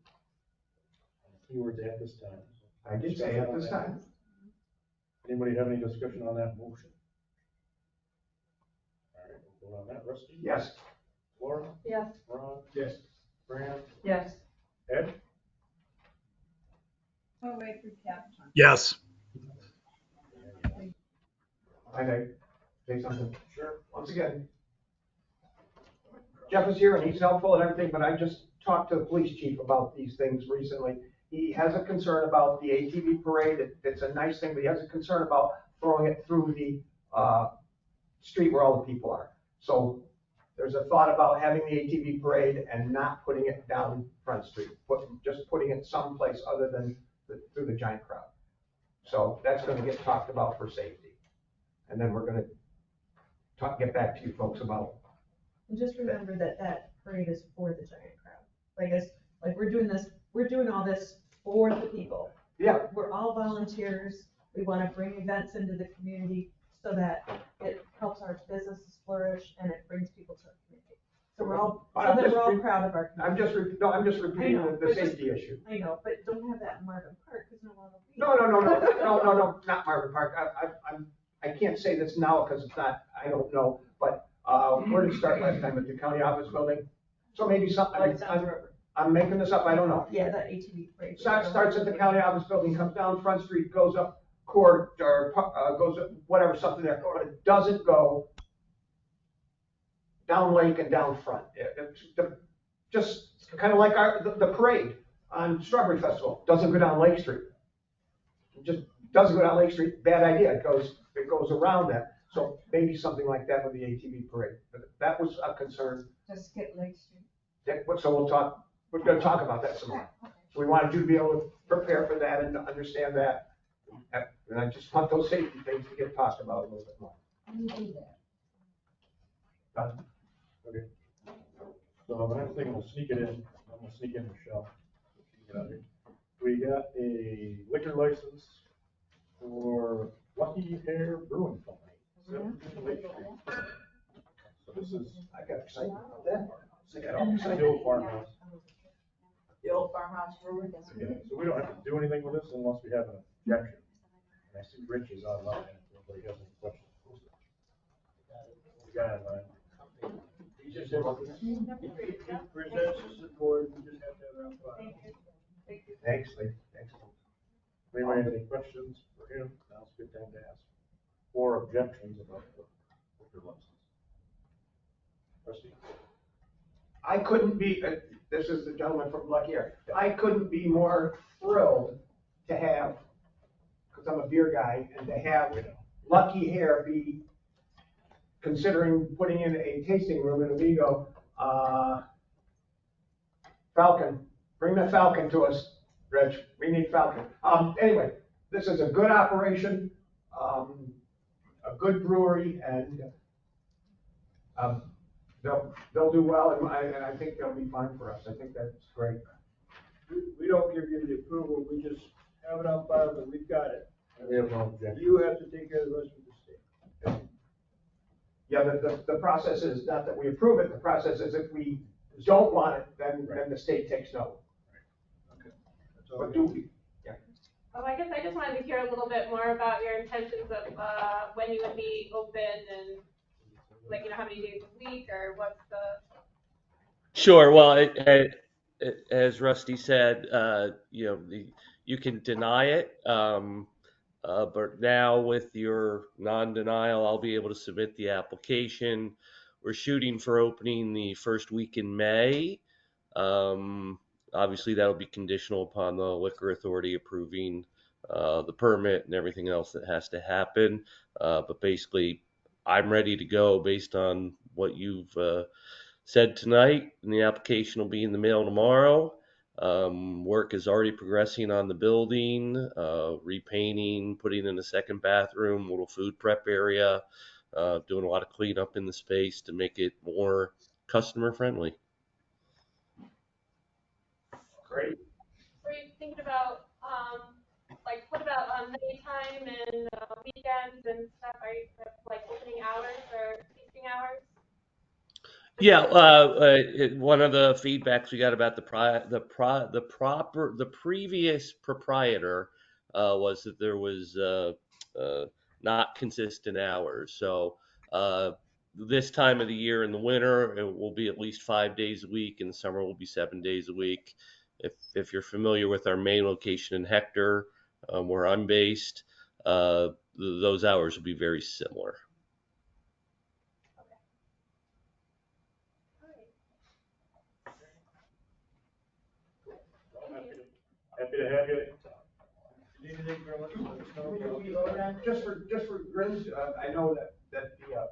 Keywords at this time.
I did say at this time.
Anybody have any discussion on that motion? All right, we'll vote on that. Rusty?
Yes.
Laura?
Yes.
Ron?
Yes.
Fran?
Yes.
Ed?
Oh, wait, recap.
Yes.
I say something.
Sure.
Once again, Jeff is here and he's helpful and everything, but I just talked to the police chief about these things recently. He has a concern about the ATV parade. It's a nice thing, but he has a concern about throwing it through the street where all the people are. So there's a thought about having the ATV parade and not putting it down Front Street, just putting it someplace other than through the giant crowd. So that's going to get talked about for safety. And then we're going to get back to you folks about.
And just remember that that parade is for the giant crowd. Like we're doing all this for the people.
Yeah.
We're all volunteers. We want to bring events into the community so that it helps our businesses flourish and it brings people to our community. So we're all proud of our community.
I'm just repeating the safety issue.
I know, but don't have that in Marvin Park because no one will be.
No, not Marvin Park. I can't say this now because it's not, I don't know, but where did it start last time at the county office building? So maybe something, I'm making this up, I don't know.
Yeah, that ATV parade.
Starts at the county office building, comes down Front Street, goes up Court, or goes up whatever, something there, but it doesn't go down Lake and down Front. Just kind of like the parade on Strawberry Festival, doesn't go down Lake Street. It just doesn't go down Lake Street, bad idea, it goes around that. So maybe something like that with the ATV parade, but that was a concern.
Just skip Lake Street.
So we're gonna talk about that some more. So we wanted you to be able to prepare for that and to understand that. And I just want those safety things to get talked about a little bit more. Done?
Okay. So I'm thinking we'll sneak it in. I'm gonna sneak in Michelle. We got a liquor license for Lucky Hair Brewing Company. So this is.
I got excited about that.
The old farmhouse.
The old farmhouse brewery.
Okay, so we don't have to do anything with this unless we have an objection. And I see Rich is online, if anybody has any questions. The guy online.
He just said, he presents us the board, we just have to have it on file.
Thanks, Lee. Thanks.
Anybody have any questions for him? Now's a good time to ask. Or objections about the liquor license. Rusty?
I couldn't be, this is the gentleman from Lucky Hair, I couldn't be more thrilled to have, because I'm a beer guy, and to have Lucky Hair be considering putting in a tasting room in Owego. Falcon, bring the Falcon to us, Reg, we need Falcon. Anyway, this is a good operation, a good brewery, and they'll do well, and I think they'll be fine for us. I think that's great.
We don't give you the approval, we just have it on file, but we've got it.
And we have no objection.
You have to take care of the rest of the state.
Yeah, the process is not that we approve it, the process is if we don't want it, then the state takes note.
Okay. That's all.
But do we?
I guess I just wanted to hear a little bit more about your intentions of when you would be open and how many days a week or what's the.
Sure. Well, as Rusty said, you can deny it, but now with your non-denial, I'll be able to submit the application. We're shooting for opening the first week in May. Obviously, that'll be conditional upon the liquor authority approving the permit and everything else that has to happen. But basically, I'm ready to go based on what you've said tonight, and the application will be in the mail tomorrow. Work is already progressing on the building, repainting, putting in a second bathroom, little food prep area, doing a lot of cleanup in the space to make it more customer friendly.
Great.
Were you thinking about, what about on nighttime and weekends and stuff? Are you opening hours or feasting hours?
Yeah, one of the feedbacks we got about the previous proprietor was that there was uh, not consistent hours. So this time of the year in the winter, it will be at least 5 days a week. In the summer, it will be 7 days a week. If you're familiar with our main location in Hector, where I'm based, those hours will be very similar.
Happy to have you. Anything, girl, let us know.
Just for grins, I know that the,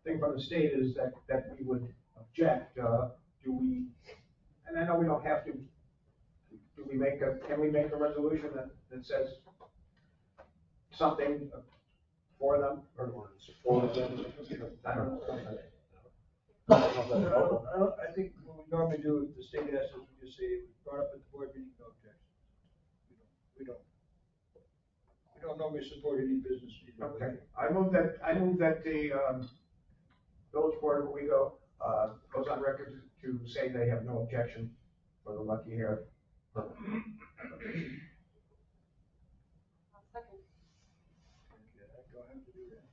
thing from the state is that we would object, do we, and I know we don't have to, can we make a resolution that says something for them, or support them? I don't know.
I think what we normally do, if the state asks us, we just say, it was brought up at the board meeting, no objection. We don't normally support any business.
Okay, I move that the, village board of Owego, goes on record to say they have no objection for the Lucky Hair permit.
Go ahead to do that.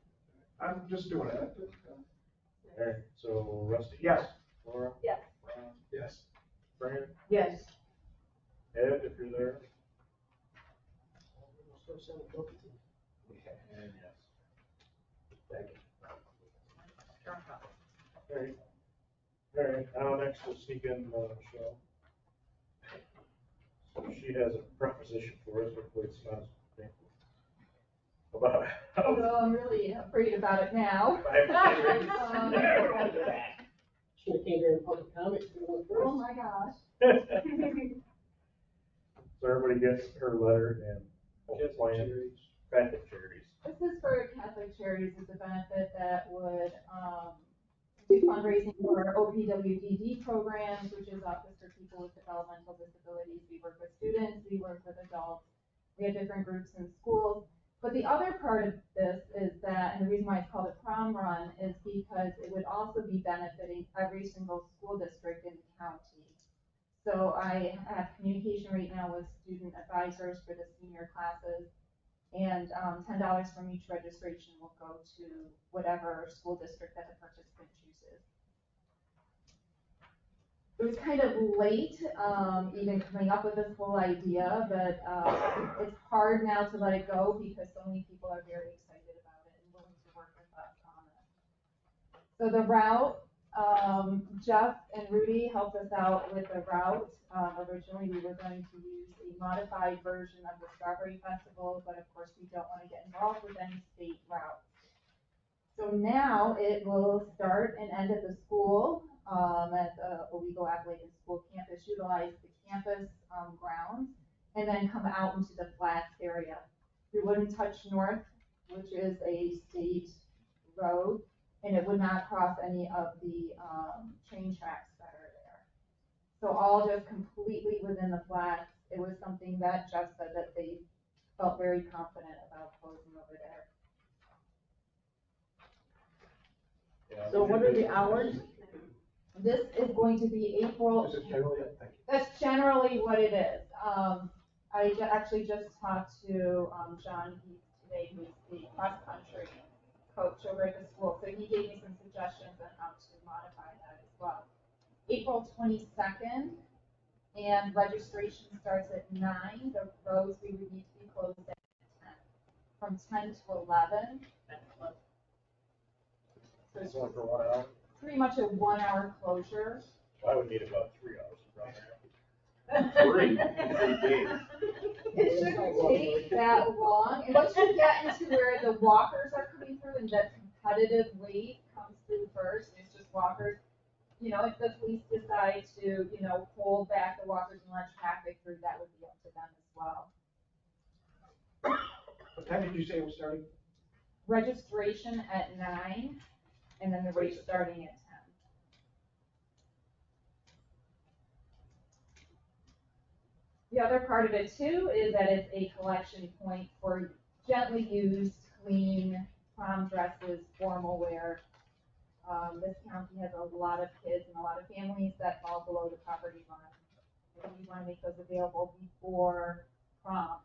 I'm just doing it.
All right, so Rusty?
Yes.
Laura?
Yes.
Ron?
Yes.
Fran?
Yes.
Ed, if you're there? And yes.
Thank you.
All right, now next we'll sneak in Michelle. So she has a proposition for us, hopefully it's not as painful. About
Although I'm really afraid about it now.
Should have came here in public comment.
Oh my gosh.
So everybody gets her letter and plan. Catholic Charities.
This is for Catholic Charities. It's a benefit that would do fundraising for OPWDD programs, which is Office for People with Developmental Disabilities. We work with students, we work with adults. We have different groups in schools. But the other part of this is that, and the reason why it's called a prom run is because it would also be benefiting every single school district in the county. So I have communication right now with student advisors for the senior classes, and $10 from each registration will go to whatever school district that the participant chooses. It was kind of late, even coming up with this whole idea, but it's hard now to let it go because so many people are very excited about it and willing to work with us on it. So the route, Jeff and Rudy helped us out with the route. Originally, we were going to use a modified version of the Strawberry Festival, but of course, we don't want to get involved with any state routes. So now it will start and end at the school, at the Owego Appalachian School campus, utilize the campus grounds, and then come out into the flats area. We wouldn't touch north, which is a state road, and it would not cross any of the train tracks that are there. So all just completely within the flats. It was something that Jeff said that they felt very confident about closing over there.
So what are the hours?
This is going to be April.
Is it generally, thank you.
That's generally what it is. I actually just talked to John Heath today, who's the cross-country coach over at the school. So he gave me some suggestions on how to modify that as well. April 22nd, and registration starts at 9. The roads we would need to be closed at 10, from 10 to 11. So
It's only for 1 hour.
pretty much a 1-hour closure.
I would need about 3 hours to run there.
3 days.
It shouldn't take that long. And once you get into where the walkers are coming through and that competitive weight comes through first, it's just walkers. You know, if the police decide to, you know, hold back the walkers and let traffic through, that would be up to them as well.
What time did you say it was starting?
Registration at 9, and then the race starting at 10. The other part of it too is that it's a collection point for gently used, clean prom dresses, formal wear.
This county has a lot of kids and a lot of families that fall below the poverty line. And we want to make those available before prom,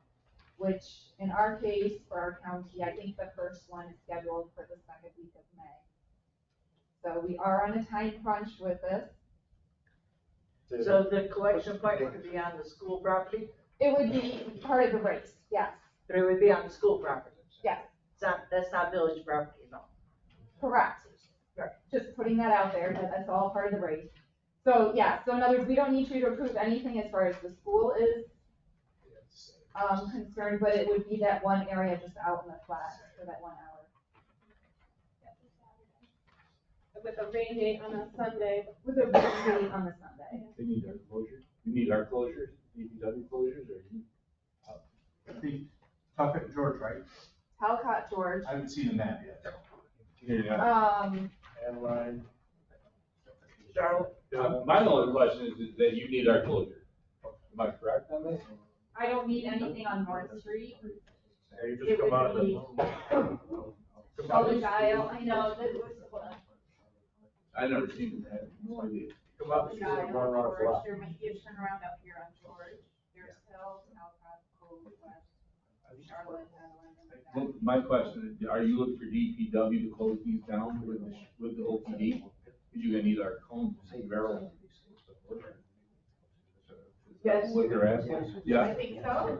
which in our case, for our county, I think the first one is scheduled for the second week of May. So we are on a time crunch with this.
So the collection point could be on the school property?
It would be part of the race, yes.
But it would be on the school property?
Yes.
That's not village property at all?
Correct. Right. Just putting that out there, that that's all part of the race. So, yeah, so in other words, we don't need you to approve anything as far as the school is concerned, but it would be that one area just out in the flat for that 1 hour.
With a rain date on a Sunday.
With a rain date on a Sunday.
They need our closures. You need our closures, DPW closures, or you?
I think Tuckett and George, right?
Talcott, George.
I haven't seen the map yet.
And line.
Charlotte?
My only question is that you need our closure. Am I correct on that?
I don't need anything on North Street.
Yeah, you
It
just come
would
out of
be-
the.
Oh, the dial, I know, that was, hold on.
I never seen that. No idea.
Come out the street and run around a
George,
block.
there might be a turnaround up here on George. There's Hill, Talcott, Cove, West, Charlotte, Madeline.
Well, my question is, are you looking for DPW to close these down with the OPD? Because you're gonna need our cones, barrel.
Yes.
What they're asking? Yeah.
I think so.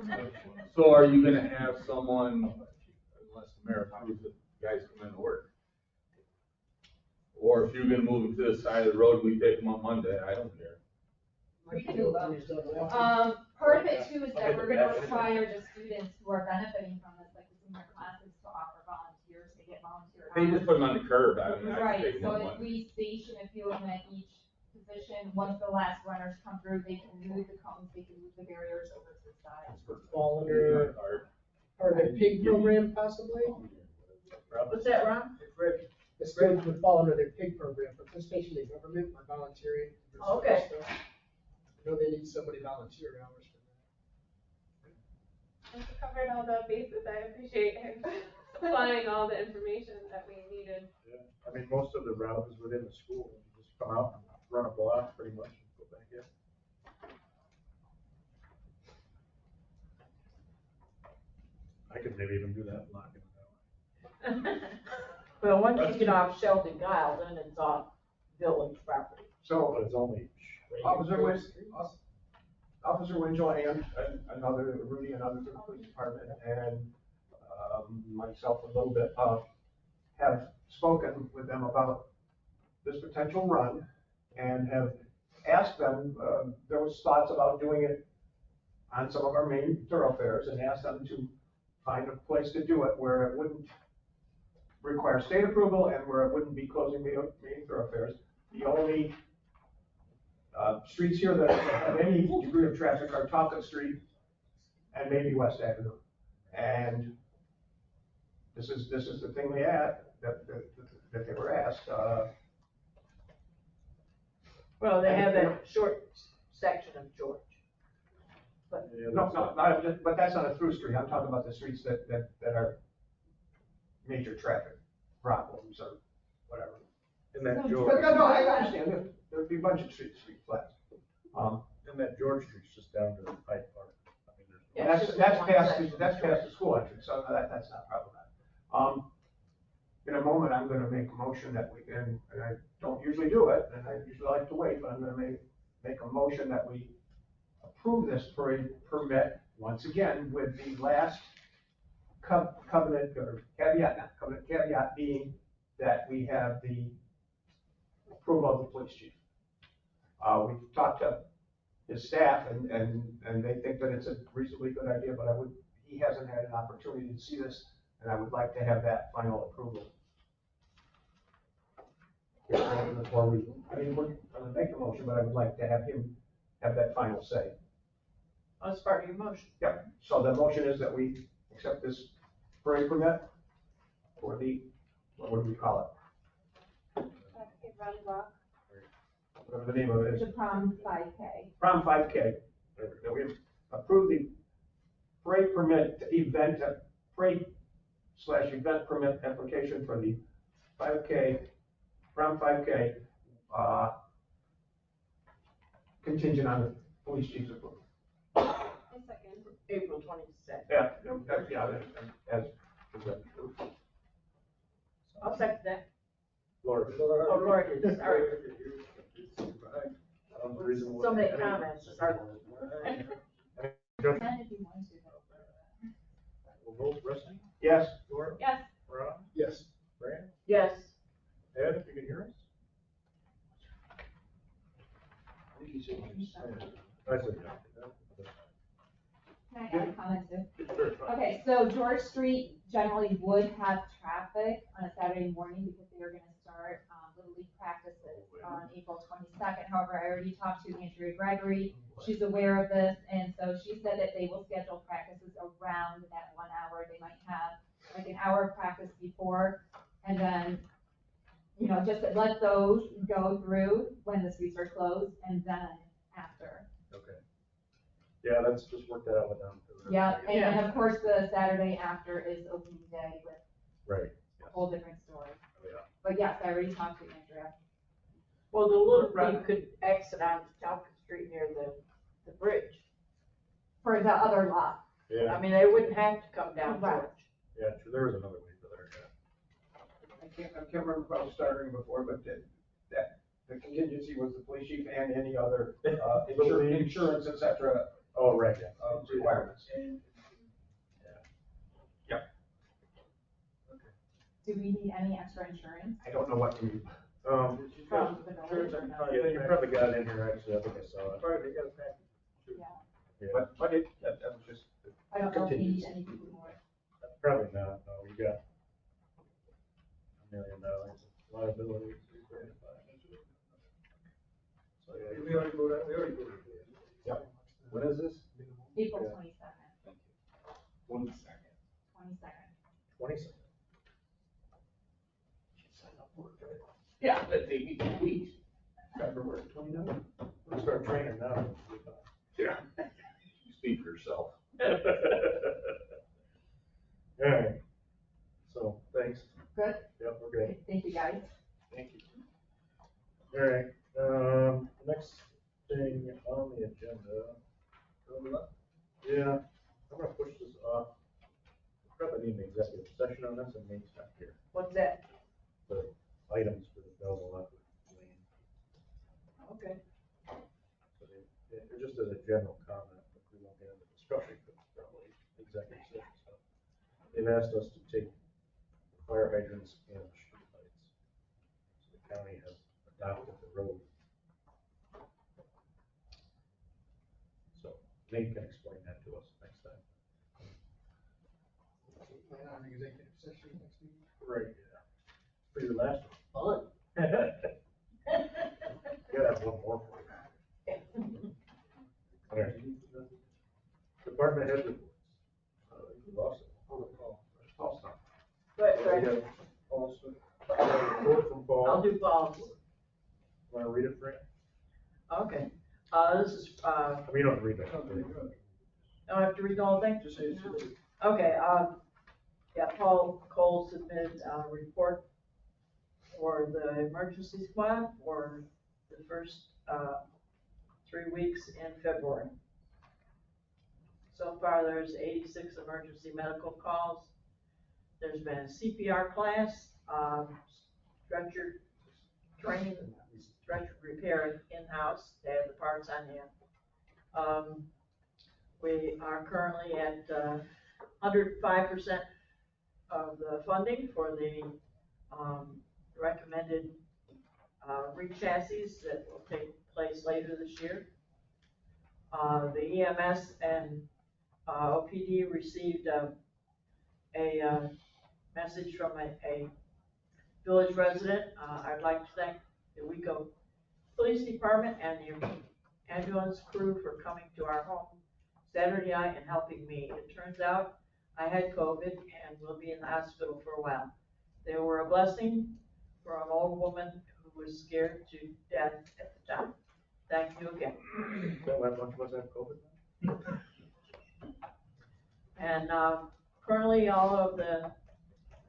So are you gonna have someone, unless the mayor approves it, guys come in to work? Or if you're gonna move them to the side of the road, we take them on Monday, I don't care.
We can do both. Part of it too is that we're gonna require the students who are benefiting from this, like the senior classes, to offer volunteers, to get volunteer hours.
They just put them on the curb, I mean, I can
Right,
take them
so
on
if
Monday.
we station a few of them at each position, once the last runners come through, they can move the cones, they can move the barriers over to the side.
Fall under, or the pig program possibly?
What's that, Ron?
The students would fall under their pig program, participation in government by volunteering.
Okay.
I know they need somebody volunteer hours for that.
And you covered all the bases. I appreciate him supplying all the information that we needed.
Yeah, I mean, most of the route is within the school, you just come out and run a block pretty much and go back in. I could maybe even do that block in an hour.
Well, once you get off Sheldon Guile, then it's off village property.
So,
But it's only.
Officer Winslow and another, Rudy, another from the police department, and, myself a little bit, have spoken with them about this potential run and have asked them, there was thoughts about doing it on some of our main thoroughfares, and asked them to find a place to do it where it wouldn't require state approval and where it wouldn't be closing main thoroughfares. The only streets here that have any degree of traffic are Talcott Street and maybe West Avenue. And this is the thing they had, that they were asked.
Well, they have that short section of George. But
But that's not a through street. I'm talking about the streets that are major traffic problems or whatever.
In that
But
George.
no, I understand. There'd be a bunch of street flats.
And that George Street's just down to the Pike Park. I mean, there's.
Yeah, it's
That's past the school entrance, so that's not problematic. In a moment, I'm gonna make a motion that we can, and I don't usually do it, and I usually like to wait, but I'm gonna make a motion that we approve this parade permit once again with the last covenant or caveat, not covenant, caveat being that we have the approval of the police chief. We've talked to his staff and they think that it's a reasonably good idea, but he hasn't had an opportunity to see this, and I would like to have that final approval. Before we're gonna make the motion, but I would like to have him have that final say.
that's part of your motion.
Yep, so the motion is that we accept this parade permit for the, what do we call it?
Run block,
Whatever the name of it is.
the prom 5K.
Prom 5K, that we approve the parade permit event, parade/event permit application for the 5K prom 5K, contingent on the police chief's approval.
April 22nd.
Yeah, as presented.
I'll second that.
Laura.
Oh, Laura did, sorry. So many
Any-
comments, sorry.
Discussion? We'll vote, Rusty?
Yes.
Laura?
Yes.
Ron?
Yes.
Brad?
Yes.
Ed, if you can hear us? I said yeah.
Can I add a comment too?
Sure.
Okay, so George Street generally would have traffic on a Saturday morning because they are gonna start, Little League practices on April 22nd. However, I already talked to Andrea Gregory. She's aware of this, and so she said that they will schedule practices around that 1 hour. They might have like an hour of practice before, and then, you know, just let those go through when the streets are closed, and then after.
Okay. Yeah, let's just work that out with them.
Yeah, and then of course the Saturday after is opening day with
Right.
a whole different story.
Oh, yeah.
But yes, I already talked to Andrea.
Well, the little league could exit on Talcott Street near the bridge.
For the other lot.
Yeah.
I mean, they wouldn't have to come down
Right.
George.
Yeah, true, there was another way for there, yeah.
I can't remember if I was starting before, but the contingency was the police chief and any other, insurance, et cetera,
Oh, right, yeah.
requirements.
Do we need any extra insurance
I don't know what you,
from the village or no?
Yeah, you probably got it in here, actually, I think I saw it.
Probably got a package.
Yeah,
Yeah,
but that was just.
I don't know if we need
contingency.
anything more.
probably not, no, you got $1 million liability. So, yeah.
We already go that, we already go that.
Yep. When is this?
April
Yeah.
22nd.
22nd.
22nd.
22nd.
Yeah, that take me 2 weeks.
February 29th.
We'll start training now.
Yeah. You speak for yourself.
All right. So, thanks.
Good?
Yep, we're good.
Thank you, guys.
Thank you. All right, next thing on the agenda. Yeah, I'm gonna push this off. Probably need an executive session on this and Nate's not here.
What's that?
The items for the Belleville lot with Wayne.
Okay.
So they're just as a general comment, but we won't get into discussion, but probably executive session stuff. They've asked us to take fire hydrants and street lights. So the county has adopted the road. So Nate can explain that to us next time.
Plan on executive session next week.
Right, yeah. For your last
Fun.
one. Gotta have one more for you. All right. Department head reports. You lost it. Paul's not.
But,
We got Paul's, report from Paul.
I'll do Paul's.
Wanna read it, Fran?
Okay. This is,
I mean, you don't have to read that.
I have to read the whole thing?
Just say it's.
Okay, yeah, Paul Cole submitted a report for the emergency squad for the first, 3 weeks in February. So far, there's 86 emergency medical calls. There's been a CPR class, stretcher training, stretcher repair in-house. They have the parts on hand. We are currently at 105% of the funding for the recommended re-chassis that will take place later this year. The EMS and OPD received a message from a village resident. I'd like to thank the Owego Police Department and the ambulance crew for coming to our home Saturday night and helping me. It turns out I had COVID and will be in the hospital for a while. They were a blessing for an old woman who was scared to death at the time. Thank you again.
How much was that COVID?
And currently all of the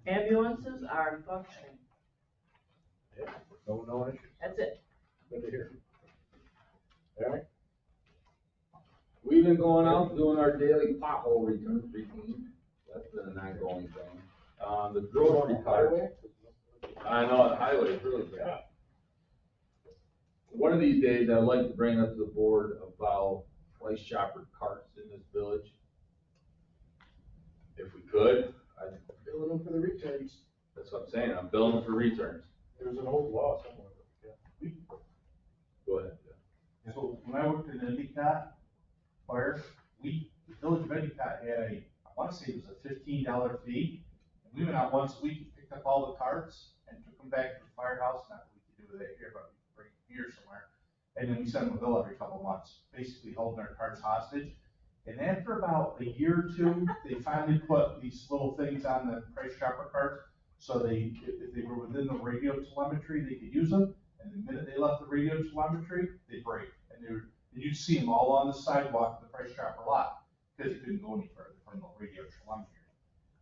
ambulances are functioning.
No issues.
That's it.
Good to hear. All right.
We've been going out doing our daily pothole return routine. That's been an ongoing thing. The grocery cart. I know, the highway is really bad. One of these days, I'd like to bring up to the board about price chopper carts in this village. If we could, I'd.
Billing them for the returns.
That's what I'm saying, I'm billing them for returns.
There's an old law somewhere.
Go ahead.
So when I worked in Endicott fire, the village of Endicott had I want to say it was a $15 fee. And we went out once a week and picked up all the carts and took them back to the firehouse. Not that we could do that here, but we could bring them here somewhere. And then we sent them a bill every couple of months, basically holding our carts hostage. And after about a year or two, they finally put these little things on the price chopper carts. So if they were within the radio telemetry, they could use them. And the minute they left the radio telemetry, they break. And you'd see them all on the sidewalk of the price chopper lot because you couldn't go any further from the radio telemetry.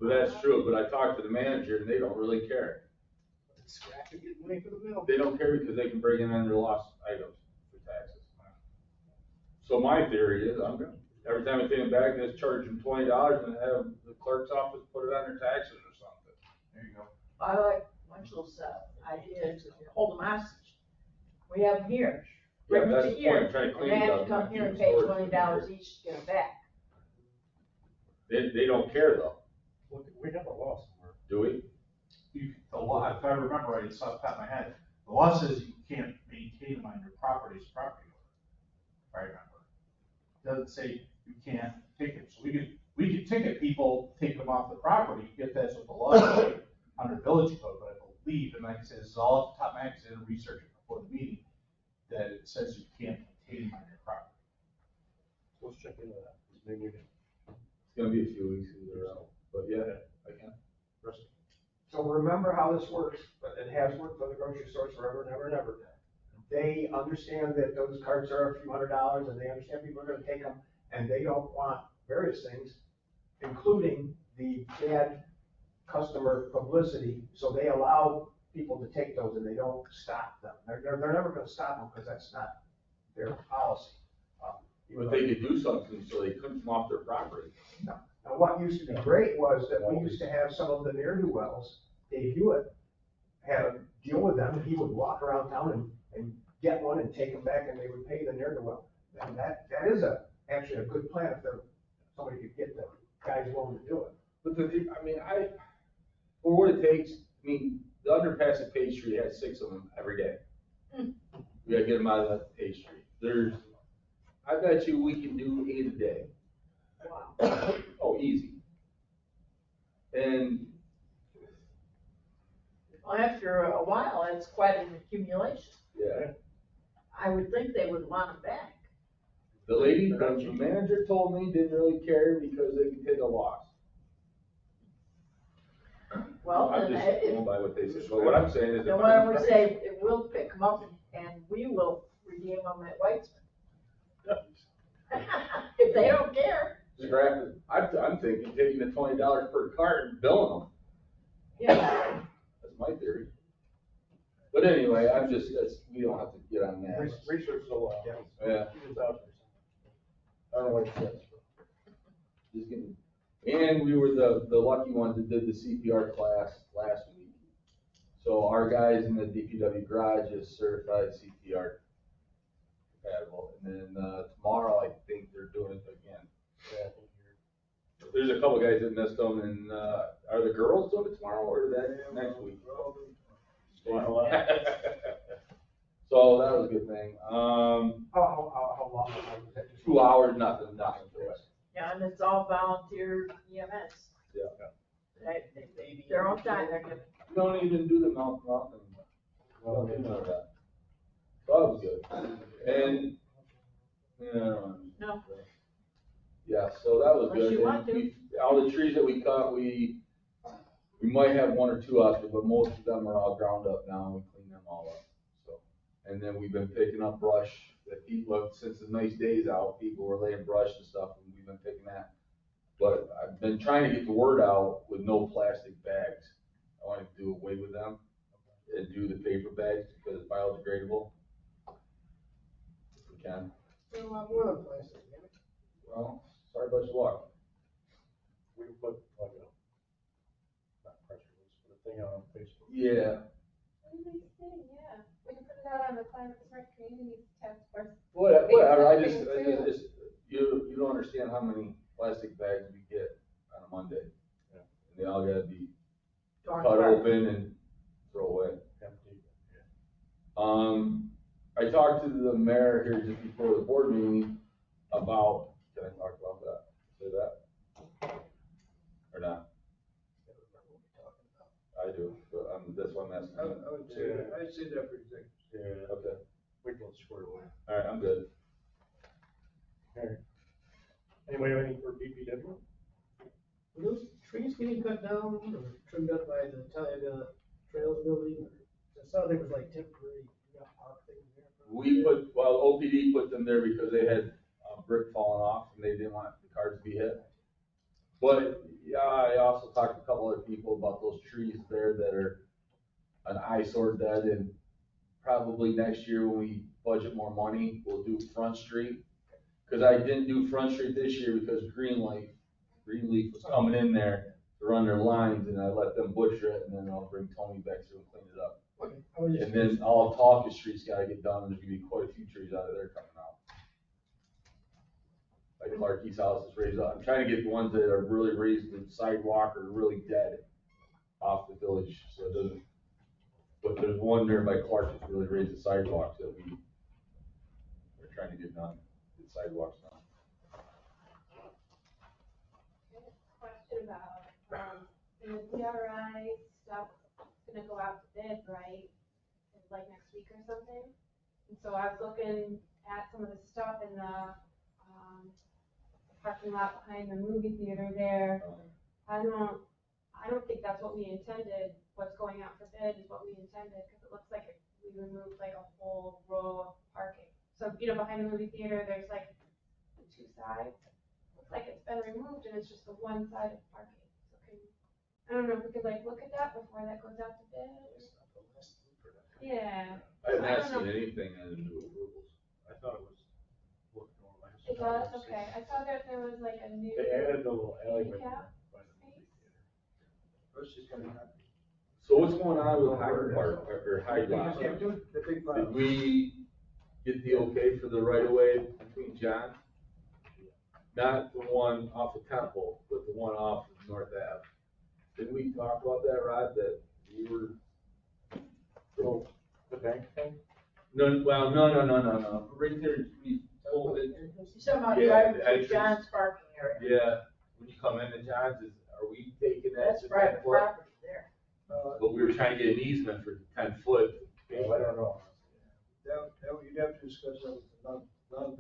But that's true, but I talked to the manager and they don't really care.
Scrap and get money for the mill.
They don't care because they can bring in under lost items for taxes. So my theory is, every time I take them back, just charge them $20 and have the clerk's office put it on their taxes or something.
There you go.
I like Mitchell's idea to hold them hostage. We have them here.
Yeah,
Bring them
that's
to
the
here,
point, trying to
and
clean
they
it
have
up.
to come
and
here and
keep
pay
storage
$20 each to get them back.
They don't care though,
Look, we have a law somewhere.
do we?
The law, if I remember right, it's off the top of my head, the law says you can't maintain them on your property as property owner, if I remember. It doesn't say you can't ticket, so we could ticket people, take them off the property, if that's what the law is, under village code, but I believe, and like I said, this is all off the top of my head, because I didn't research it before the meeting, that it says you can't maintain them on your property.
Let's check into that. Maybe we can.
It's gonna be a few weeks either, but yeah, I can.
Rusty.
So remember how this works, but it has worked for the grocery stores forever and ever and ever. They understand that those carts are a few $100s and they understand people are gonna take them and they don't want various things, including the bad customer publicity. So they allow people to take those and they don't stop them. They're never gonna stop them because that's not their policy.
But they could do something so they couldn't come off their property.
No. Now, what used to be great was that we used to have some of the ne'er-do-wells, Dave Hewitt, had a deal with them, and he would walk around town and get one and take them back, and they would pay the ne'er-do-well. And that is actually a good plan if somebody could get the guys willing to do it.
But for what it takes, the underpass at Page Street has 6 of them every day. We gotta get them out of that Page Street. I bet you we can do 8 a day.
Wow.
Oh, easy. And
Well, after a while, it's quite an accumulation.
yeah,
I would think they would want them back.
the manager told me didn't really care because they can take a loss.
Well,
I'm
then,
just going by what they said. But what I'm saying is,
then why don't we say, we'll pick them up and we will redeem them at Whitesman. If they don't care.
scrap it. I'm thinking taking the $20 per cart and billing them.
Yeah.
That's my theory. But anyway, we don't have to get on that.
Research is a law.
Yeah.
It's out there. I don't know what it says.
Just kidding. And we were the lucky ones that did the CPR class last week. So our guys in the DPW garage is certified CPR compatible. And then tomorrow, I think they're doing it again.
Yeah.
There's a couple guys that missed them, and are the girls doing it tomorrow or is that next week? So that was a good thing.
How long was that?
2 hours, nothing.
Yeah, and it's all volunteer EMS.
Yeah.
Their own time, they're gonna.
We don't even do the mouth and we don't do none of that. So that was good. And,
No.
yeah, so that was
Unless
good.
you want
And
to.
all the trees that we cut, we might have 1 or 2 out there, but most of them are all ground up now and we clean them all up. So, and then we've been picking up brush that people, since the nice days out, people were laying brush and stuff and we've been picking that. But I've been trying to get the word out with no plastic bags. I want to do away with them and do the paper bag
thing out on Facebook.
Yeah.
What are they saying? Yeah, we can put it out on the climate smart communities task force.
Whatever, I
Facebook
just,
thing, too.
it's, you don't understand how many plastic bags we get on a Monday.
Yeah.
And they all gotta be
Darn
cut
right.
open and throw away.
Empty.
I talked to the mayor here just before the board meeting about, can I talk about that? Say that? Or not? I do, but that's why I'm asking.
I would say that, I'd say that for executive.
Yeah.
Okay,
We can square away.
alright, I'm good.
Alright. Anybody have anything for DPW?
Were those trees getting cut down or trimmed up by the Owego Trails building? I saw there was like temporary, park things there.
OPD put them there because they had brick falling off and they didn't want the cars to be hit. But, yeah, I also talked to a couple other people about those trees there that are an eyesore dead, and probably next year when we budget more money, we'll do Front Street. Cause I didn't do Front Street this year because Greenleaf was coming in there to run their lines, and I let them butcher it, and then I'll bring Tony back through and clean it up.
Okay.
And then all of Talcott Street's gotta get done, and there's gonna be quite a few trees out of there coming out. Like Clarkie's house is raised up, I'm trying to get the ones that are really raised, the sidewalk or really dead off the village, so it doesn't. But there's one there by Clark that's really raised the sidewalks that we're trying to get done, the sidewalks done.
Question about, the DRI stuff is gonna go out to bid, right? It's like next week or something. And so I was looking at some of the stuff in the, parking lot behind the movie theater there. I don't think that's what we intended. What's going out for bid is what we intended, because it looks like we removed like a whole row of parking. So, behind the movie theater, there's like the two sides. Looks like it's been removed and it's just the one side of parking. So I don't know if we could like look at that before that goes out to bid. Yeah.
I have not seen anything in the new approvals.
I thought it was working on last.
It does, okay. I saw that there was like a new.
They added the little alleyway.
handicap
by the movie
space.
theater.
Let's just kind of happy.
So what's going on with Hyde Park, or Hyde Lot?
The big
Did we get the okay for the right of way between John? Not the one off of Temple, but the one off of North Ave. Didn't we talk about that, Rod, that we were?
So, the bank thing?
No, well, no. Right there, we pulled it.
You're talking about
Yeah,
driving
the
through
entrance.
John's parking area.
Yeah, when you come into John's, are we taking that?
That's
to
private
10 foot?
property there.
But we were trying to get an easement for 10 foot.
Oh, I don't know.
You'd have to discuss that with the non-ground.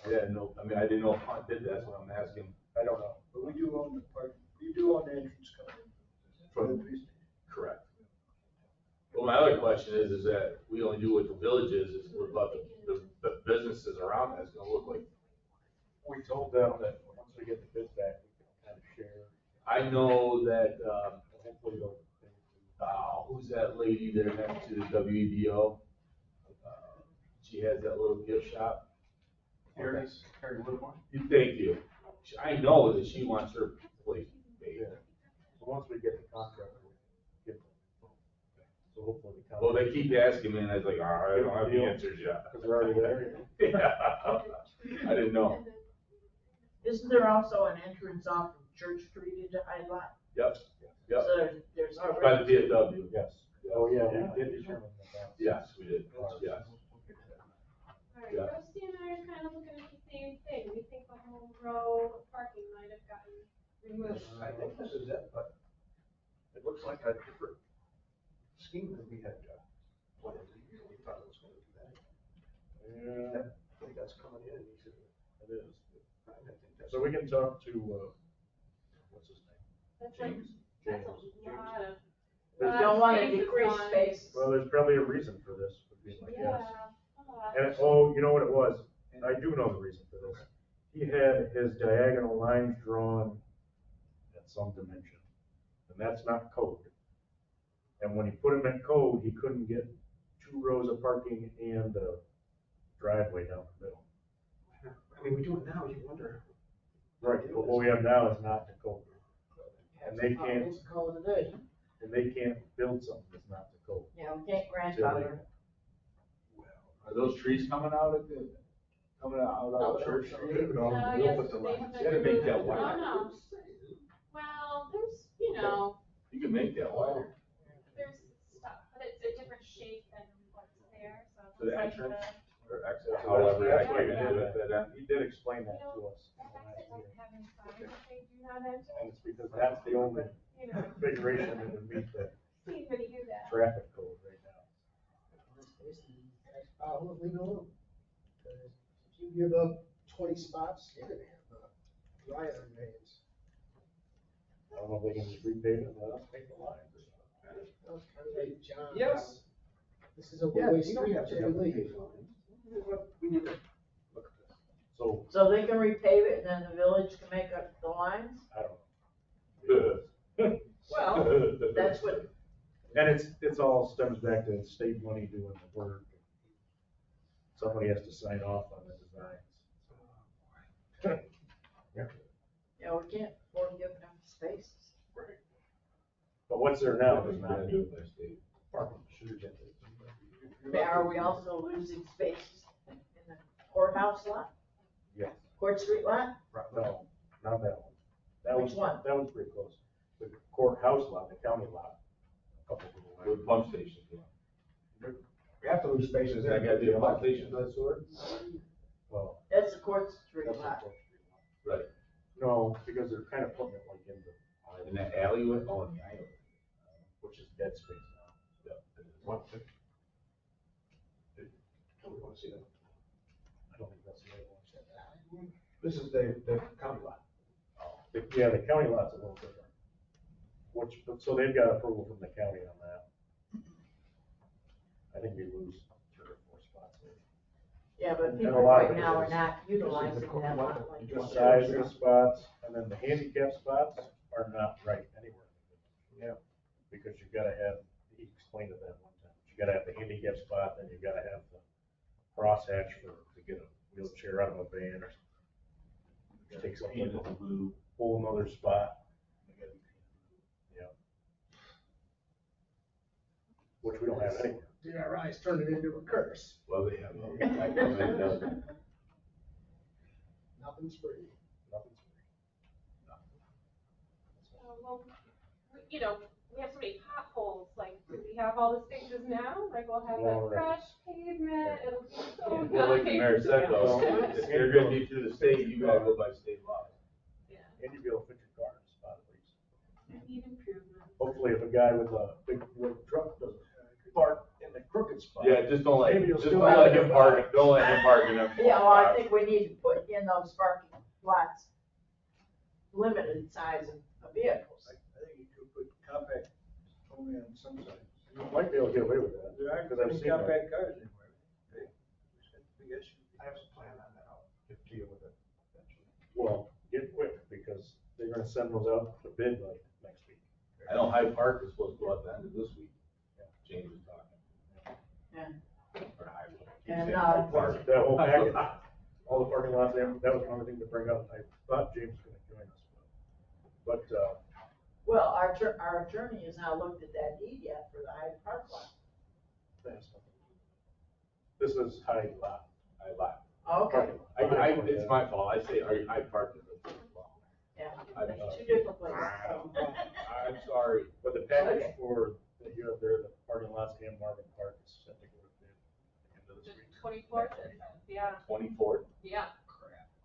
Yeah, no, I mean, I didn't know if Hunt did, that's what I'm asking.
I don't know.
But we do own the park, we do own the entrance coming in.
From-
the police station.
Correct. Well, my other question is that we only do what the village is what about the businesses around that's gonna look like.
We told them that once we get the bids back, we can kind of share.
I know that,
Hopefully they'll.
who's that lady there next to the WEDO? She has that little gift shop.
Terry Whittemore?
Thank you. I know that she wants her place paid.
Yeah. So once we get the contract, we'll get them. So hopefully the
Well,
contract.
they keep asking me and I was like, I don't have the answers yet.
Because they're already there.
Yeah, I didn't know.
Isn't there also an entrance off of Church Street into Hyde Lot?
Yep, yep.
So there's.
By the VFW.
Yes. Oh, yeah, we did determine that.
Yes, we did, yes.
Alright,
Yeah.
Rusty and I are kind of looking at the same thing. We think the whole row of parking might have gotten removed.
I think this is it, but it looks like a different scheme than we had planned. We thought it was gonna do that.
Yeah,
I think that's coming in easier.
it is.
I think that's.
So we can talk to, what's his name?
That's like, that's a lot of.
We don't want to
spaces
decrease
on-
space.
Well, there's probably a reason for this, would be my
Yeah.
guess.
a lot.
And, oh, you know what it was? I do know the reason for this. He had his diagonal lines drawn at some dimension, and that's not code. And when he put them in code, he couldn't get 2 rows of parking and a driveway down the middle.
I mean, we do it now, you wonder.
Right, but what we have now is not the code. And they can't,
Let's call it a day.
and they can't build something that's not the code.
Yeah, we can't grandfather.
Are those trees coming out of Church Street?
No, we'll
yes,
put the
they
lines.
have
You gotta make that
No,
wider.
no. Well, there's, you know,
You can make that wider.
there's stuff, but it's a different shape than what's there, so.
To the
it's like
entrance or exit,
That's
however.
that's
you
why he
do
did
it.
it, he did explain that to us.
The exit doesn't have any signs that they do not enter,
And it's because that's the only
you know,
configuration that would meet the
see if they do that.
traffic code right now.
Potholes, leave it alone. 'Cause if you give up 20 spots, you're gonna have a riot on your hands.
I don't know if they can just repave it, let us make the lines.
That was kind of like John.
Yes.
This is a
Yeah,
one-way
you don't
street
have to
after
have
you
the
leave.
paved lines. We need to look at this. So,
So they can repave it and then the village can make up the lines?
I don't know.
Well, that's what,
And it's all stems back to state money doing the work. Somebody has to sign off on the designs.
yeah, we can't afford giving them spaces.
Right. But what's there now does not meet the parking.
Are we also losing spaces in the courthouse lot,
Yes.
Court Street lot?
No, not that one. That
Which
was,
one?
that was pretty close. The courthouse lot, the county lot. A couple people went.
With pump stations, yeah.
We have to lose spaces.
I gotta do a pump station, that's sort.
Well,
That's the Court Street
that's
lot.
the Court Street lot.
Right.
No, because they're kind of putting it like in the,
In that alleyway, oh, in the alleyway.
which is dead space now. What? Oh, we want to see that? I don't think that's the right one.
This is the county lot.
Yeah, the county lot's a little different. Which, so they've got approval from the county on that. I think we lose 3 or 4 spots there.
Yeah, but
And
people
a lot of
right
it
now are
is-
not utilizing that lot like.
The size of the spots, and then the handicap spots are not right anywhere. Yeah. Because you gotta have, he explained it that one time, you gotta have the handicap spot, then you gotta have the crosshatch to get a wheelchair out of a van or something. Which takes up like a whole nother spot. Yeah. Which we don't have anywhere.
DRI's turned it into a curse.
Well, they have.
Nothing's free.
Nothing's free.
Well, you know, we have so many potholes, like, we have all the spaces now, like, we'll have
Well,
that fresh pavement, it'll be so
Well, like the mayor said though,
nice.
if you're gonna be through the state, you gotta go by state law.
Yeah,
And you'd be able to fit your car in a spot at least.
need improvement.
Hopefully if a guy with a big wood truck doesn't park in the crooked spot.
Yeah, just don't let,
Maybe you'll
just
still
don't
have
let
a
him
good
park,
spot.
don't let him park in them.
Yeah, well, I think we need to put in those parking lots, limited size of vehicles.
I think you could put compact only on some sides.
You might be able to get away with that.
There aren't
Because I've
any
seen that.
compact cars anymore. They, it's a big issue.
I have some plan on that, I'll get to you with it eventually.
Well, get quick because they're gonna send those out to bid like next week.
I know Hyde Park is supposed to go at the end of this week. James was talking.
Yeah.
Or Highway.
And,
That whole package, all the parking lots, that was another thing to bring up. I thought James was gonna join us. But,
well, our attorney has not looked at that deed yet for the Hyde Park lot.
that's nothing. This is Hyde Lot.
I lied.
Okay,
It's my fault, I say Hyde Park is a wrong.
yeah,
I'm
there's 2 different places.
I'm sorry.
But the package
Okay.
for, that you have there, the parking lots and Marvin Park is set to go to bid at the end of this week.
24th, yeah,
24th
yeah,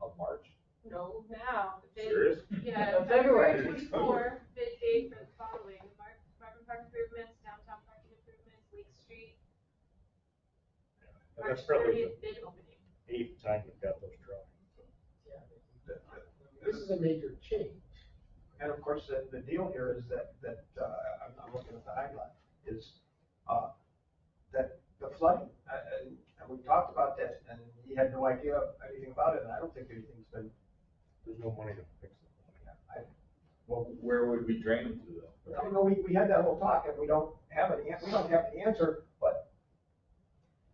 of March.
no, now, the bid.
Serious?
Yeah,
Of February.
February 24, bid date for the following, Marvin Park improvements, downtown parking improvements, Lake Street,
And
March
that's probably
30th bid opening.
the 8th time we've got those drawings.
This is a major change.
And of course, the deal here is that, I'm looking at the highlight, is, that the flooding, and we talked about that, and he had no idea anything about it, and I don't think anything's been,
There's no money to fix it.
Well, where would we drain them to though?
I don't know, we had that whole talk, and we don't have the answer, but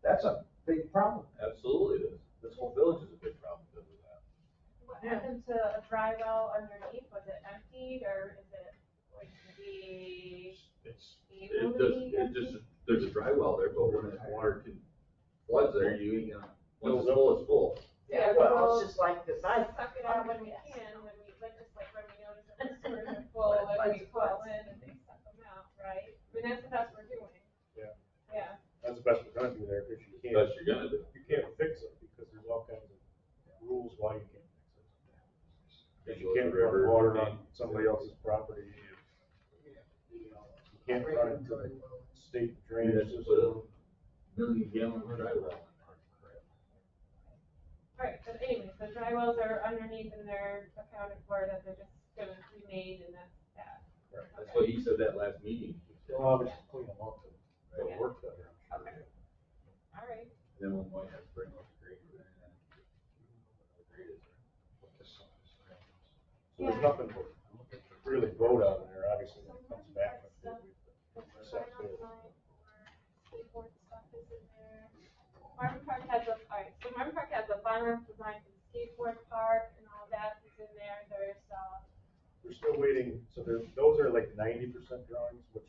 that's a big problem.
Absolutely it is. This whole village is a big problem because of that.
What happened to a dry well underneath? Was it emptied or is it going to be?
It's
it does, it just, there's a dry well there, but when that water floods there, you ain't gonna, once it's full, it's full.
Yeah, well, it's just like this, I
Suck it out when we can, when we, like, just like when we notice that the sewers are full, and we call in and they suck them out, right? I mean, that's the best we're doing.
Yeah.
Yeah.
That's the best we're gonna do there, because you can't.
Best you're gonna do.
You can't fix it, because there's all kinds of rules why you can't fix it. Because you can't run water on somebody else's property. You can't run into the state drainage system.
Million gallon dry well.
Alright, but anyways, the dry wells are underneath and they're accounted for, that they're just gonna remain, and that's that.
That's what he said that last meeting.
They'll obviously clean them up, they'll work better, I'm sure.
Alright.
Then we might have to bring up the grade.
So there's nothing to really vote on there, obviously, when it comes back.
Skateboard stuff is in there. Marvin Park has a, alright, so Marvin Park has a final design for the skateboard park and all that is in there. There's,
We're still waiting, so those are like 90% drawings, which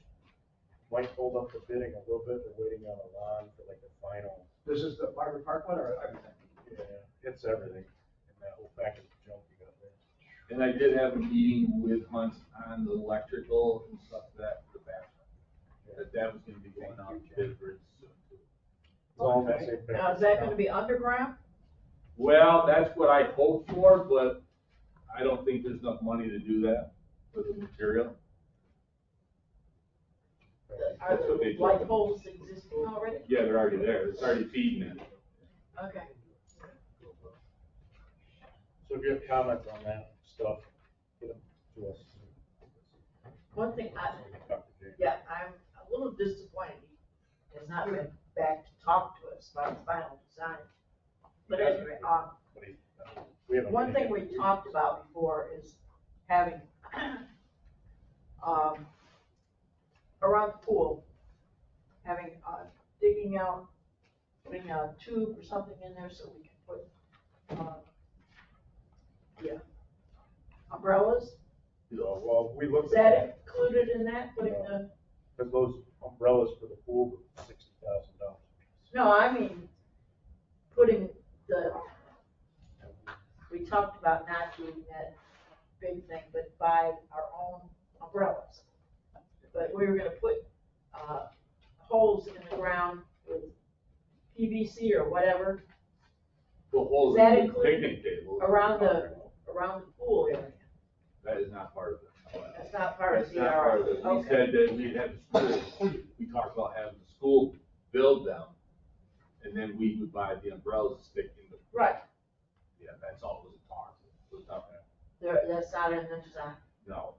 might hold up the bidding a little bit. They're waiting on a lawn for like the final.
This is the Marvin Park one or everything?
Yeah, it's everything, and that whole package of junk you got there.
And I did have a meeting with Hunt on the electrical and stuff that for the bathroom. That was gonna be going out to bid very soon too.
It's all in that same package.
now, is that gonna be underground?
Well, that's what I hoped for, but I don't think there's enough money to do that with the material.
Are
That's what they
the
told
light
me.
poles existing already?
Yeah, they're already there. It's already feeding it.
Okay.
So if you have comments on that stuff, get them to us.
One thing
So we can talk to Jay.
yeah, I'm a little disappointed. He has not been back to talk to us about the final design. But anyway,
But we have a
one thing
meeting.
we talked about before is having, around the pool, having, digging out, putting a tube or something in there so we can put, yeah, umbrellas.
Well, we looked
Is
at
that included in that, putting the,
because those umbrellas for the pool were $60,000.
no, I mean, putting the, we talked about not doing that big thing, but buy our own umbrellas. But we were gonna put, holes in the ground with PVC or whatever,
Well, holes
Is that
in the
included
picnic table.
around the pool area.
That is not part of it.
That's not part of
That's
the
not part of it. We
Okay.
said that we'd have the school, we talked about having the school build them. And then we would buy the umbrellas to stick in the.
Right,
Yeah, that's all it was talk. It was nothing.
that's not in the design.
No.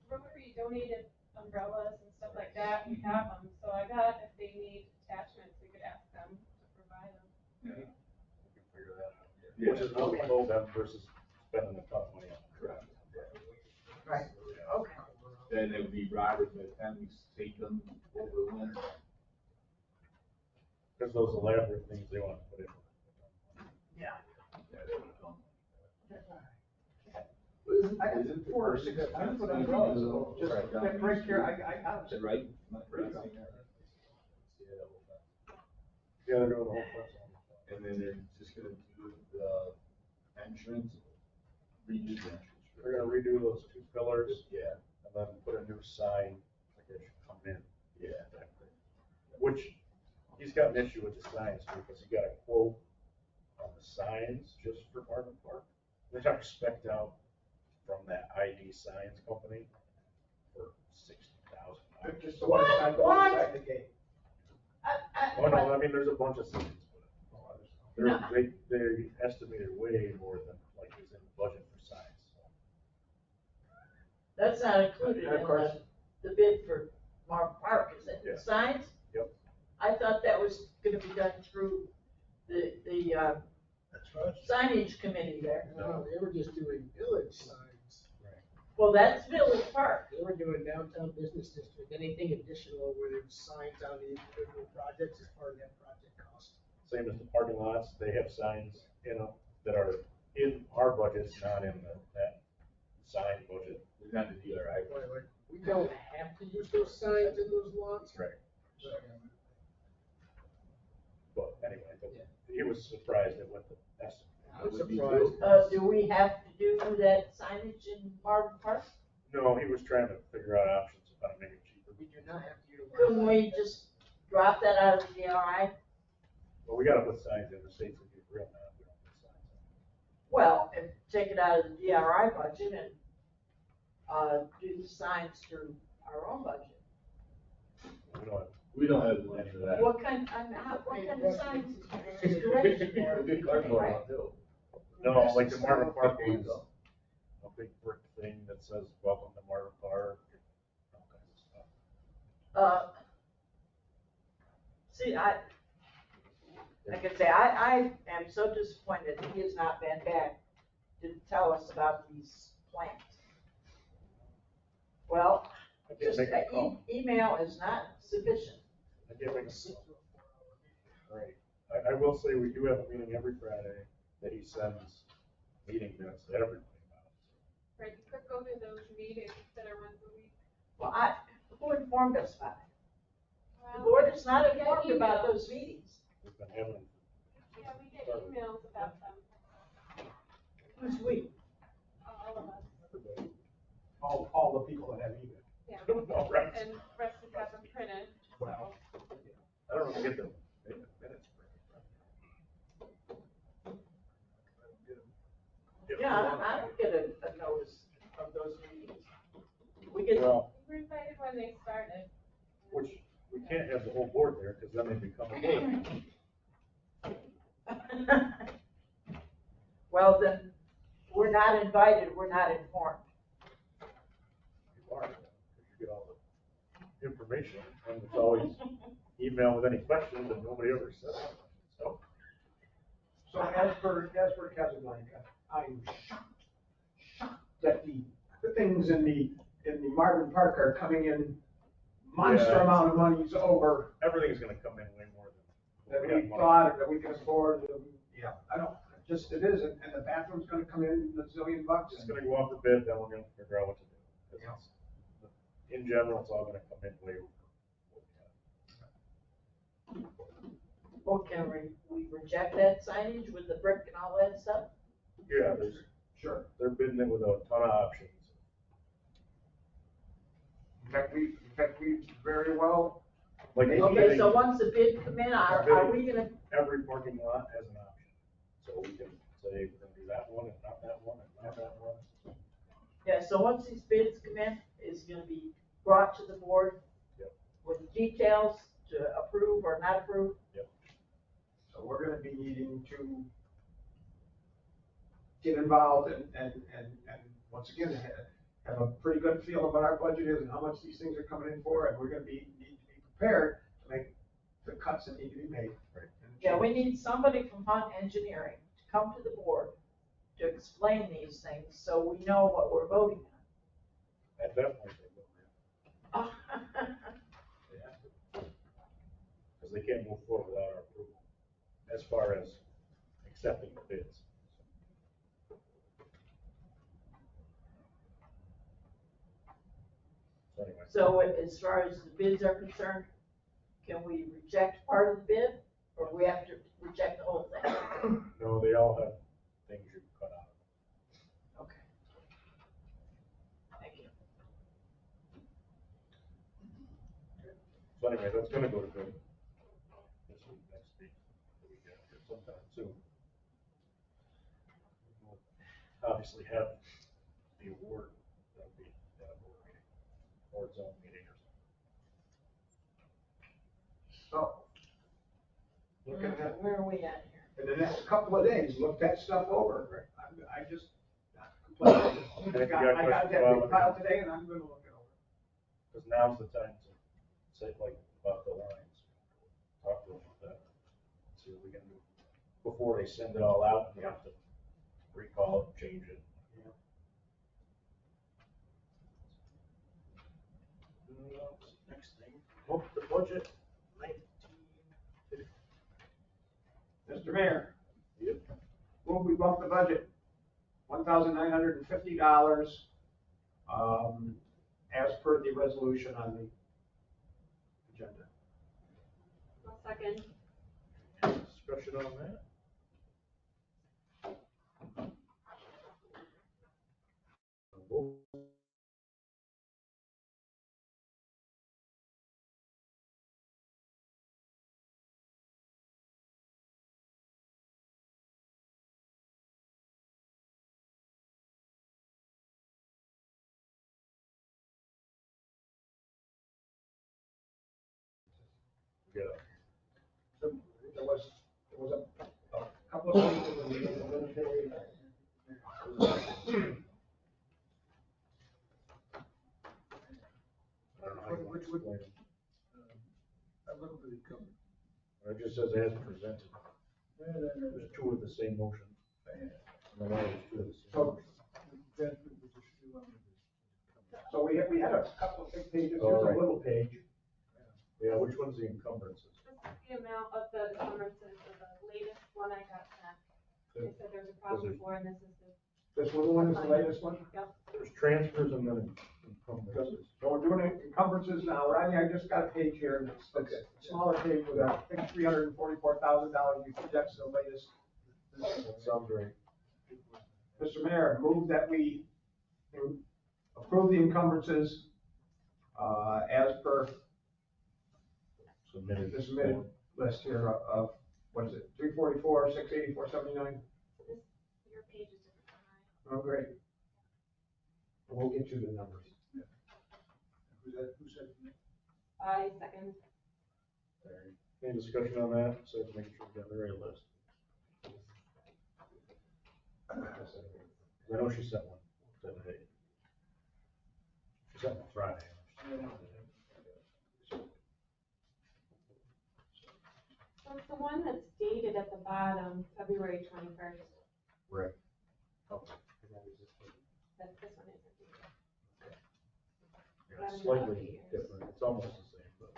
Rotary donated umbrellas and stuff like that, we have them, so I bet if they need attachments, we could ask them to provide them.
Yeah.
We can figure that out.
Yeah.
Which is what we told them versus spending a ton of money on it.
Correct.
Right, okay.
Then it would be rotted by the time we take them over the winter.
Because those elaborate things they want to put in.
Yeah.
Yeah, they would come.
I got 4 or 6 10-foot umbrellas, so just right here, I got
Is it
them.
right?
Yeah, they're doing the whole process.
And then they're just gonna do the entrance, redo the entrance.
They're gonna redo those 2 pillars
Yeah,
and then put a new sign, like it should come in.
yeah.
Which, he's got an issue with the signs too, because he got a quote on the signs just for Marvin Park. Which are spec'd out from that ID Signs company for $60,000.
Just the one inside the gate.
Oh, no, I mean, there's a bunch of signs, but
No.
they estimated way more than like is in the budget for signs.
That's not included
And of
in
course-
the bid for Marvin Park, is it?
Yeah.
The signs?
Yep.
I thought that was gonna be done through the,
That's right.
signage committee there.
No, they were just doing village signs.
Well, that's Village Park.
They were doing downtown business district, anything additional where there's signs on the individual projects is part of that project cost.
Same as the parking lots, they have signs in them that are in our budgets, not in that sign budget.
It's not the DRI.
We don't have to use those signs in those lots.
Right. But anyway, he was surprised at what the estimate.
I'm
would be.
surprised.
Do we have to do that signage in Marvin Park?
No, he was trying to figure out options of how to make it cheaper.
We do not have to utilize.
Couldn't we just drop that out of the DRI?
Well, we gotta put signs in the states that get real mad. We don't put signs in.
Well, and take it out of the DRI budget and, do the signs through our own budget.
We don't have.
We don't have the money for that.
What kind of signs? Is direction?
Big cardboard
Right.
one, too.
No, like the Marvin Park ones, a big brick thing that says, welcome to Marvin Park, all kinds of stuff.
See, like I say, I am so disappointed that he has not been back to tell us about these plans. Well,
I can't
just
make a call.
email is not sufficient.
I can't make a call. Right. I will say we do have a meeting every Friday that he sends meeting minutes to everybody about.
Right, you could go to those meetings that are once a week.
Well, who informed us about it? The
Well,
board is not
we get
informed about
emails.
those meetings.
We've been having.
Yeah, we get emails about them,
Who's we?
all of us.
Everybody.
All the people that have email.
Yeah,
All right.
and rest of have them printed, so.
I don't know if I get them. Minutes.
Yeah, I don't get a notice of those meetings. We get,
Well,
We were invited when they started.
which, we can't have the whole board there, because then they become a board.
well, then, we're not invited, we're not informed.
You are, because you get all the information, and it's always email with any questions, and nobody ever says anything, so.
So as for Casablanca, I'm shocked that the things in the Marvin Park are coming in monster
Yeah.
amount of monies over
Everything's gonna come in way more than.
that
we
we
have money.
thought or that we can afford. Yeah, I don't, just it is, and the bathroom's gonna come in a zillion bucks.
It's gonna go off the bid, then we're gonna figure out what to do. 'Cause it's- In general, it's all gonna come in way over. what we have.
Well, can we reject that signage with the brick and all that stuff?
Yeah,
Sure.
they're bidding it with a ton of options.
In fact, we very well.
Like
Maybe
Okay,
anything,
so once the bid come in, are we gonna,
every parking lot has an option. So we can say, we're gonna do that one and not that one and not that one.
yeah, so once these bids come in, it's gonna be brought to the board
Yep.
with details to approve or not approve?
So we're gonna be needing to get involved and once again, have a pretty good feel of what our budget is and how much these things are coming in for, and we're gonna need to be prepared to make the cuts that need to be made.
Right.
Yeah, we need somebody from Hunt Engineering to come to the board to explain these things, so we know what we're voting
At that point, they will,
on.
they have to. Because they can't move forward without our approval, as far as accepting the bids. So anyway.
So as far as the bids are concerned, can we reject part of the bid, or we have to reject the whole thing?
No, they all have things you can cut out.
Okay. Thank you.
So anyway, that's gonna go to bid this week, next week, the week after, sometime soon. We'll obviously have the award, that'll be at a board meeting, or its own meeting or something.
So. Looking at,
Where are we at here?
in the next couple of days, look that stuff over. I just, not
And if you
complaining.
got
I got
questions
that
about
big
it-
pile today and I'm gonna look it over.
Because now's the time to say like about the lines, talk to them about that, see what we can do. Before they send it all out, and you have to recall it, change it. Next thing, oh, the budget, 1950.
Mr. Mayor,
Yep.
move we bump the budget $1,950, as per the resolution on the agenda.
I'll second.
Discussion on that? Vote. Yeah.
So there was a couple of things that we made a little bit.
I don't know how you want to explain it.
A little bit of cover.
It just says as presented. There's two of the same motion. And then there's two of the same motion.
So we had a couple of big pages,
All
here's a
right.
little page.
Yeah, which one's the encumbrances?
This is the amount of the encumbrances of the latest one I got sent. They said there's a problem before, and this is the.
This little one is the latest one?
Yep.
There's transfers and then encumbrances.
So we're doing encumbrances now, Rodney, I just got a page here, it's a smaller page with I think $344,000, you think that's the latest.
That sounds right.
Mr. Mayor, move that we approve the encumbrances, as per
Submitted.
the submitted list here of, what is it, 344, 684, 79?
Your page is different than mine.
Oh, great. We'll get you the numbers.
Who said?
I second.
Any discussion on that? So make sure we got the right list. I know she sent one today. She sent one Friday.
So it's the one that's dated at the bottom, February 21st.
Right. Okay.
This one isn't dated.
Yeah, it's slightly different. It's almost the same, but.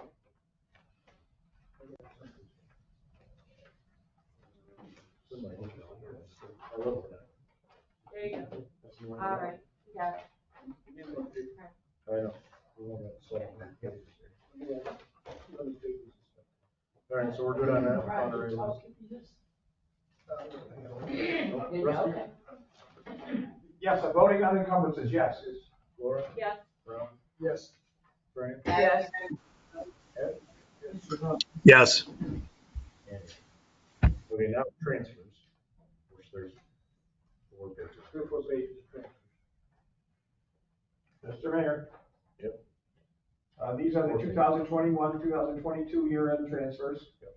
Somebody look at it. I love that.
There you go. All right, you got it.
I know. We won't have to solve that. All right, so we're good on that. We found the right list. Rusty?
Yes, I'm voting on encumbrances, yes.
Laura?
Yes.
Ron?
Yes.
Brian?
Yes.
Ed?
Yes.
Andy? Okay, now transfers, which there's 4 pages.
3 or 4 pages of transfers.
Mr. Mayor.
Yep.
These are the 2021, 2022 year-end transfers.
Yep.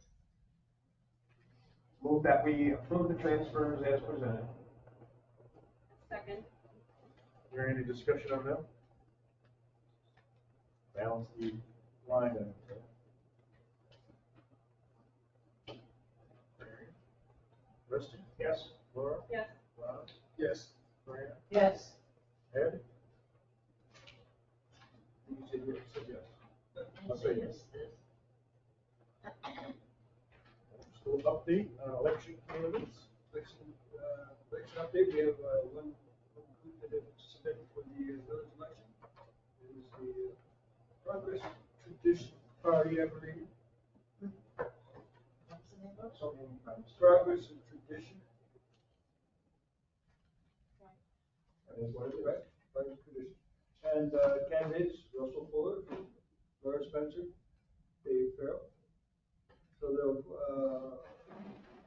Move that we approve the transfers as presented.
Second.
Is there any discussion on them? Balance the line item. Rusty?
Yes.
Laura?
Yes.
Ron?
Yes.
Brian?
Yes.
Ed?
You said yes.
I'll say yes. School update on election candidates.
Election update, we have one group that have submitted for the village election. It is the Progress Tradition Party, I believe. Progress and Tradition.
That is what it is.
Right, Progress and Tradition. And candidates, Russell Fuller, Laura Spencer, Dave Farrell. So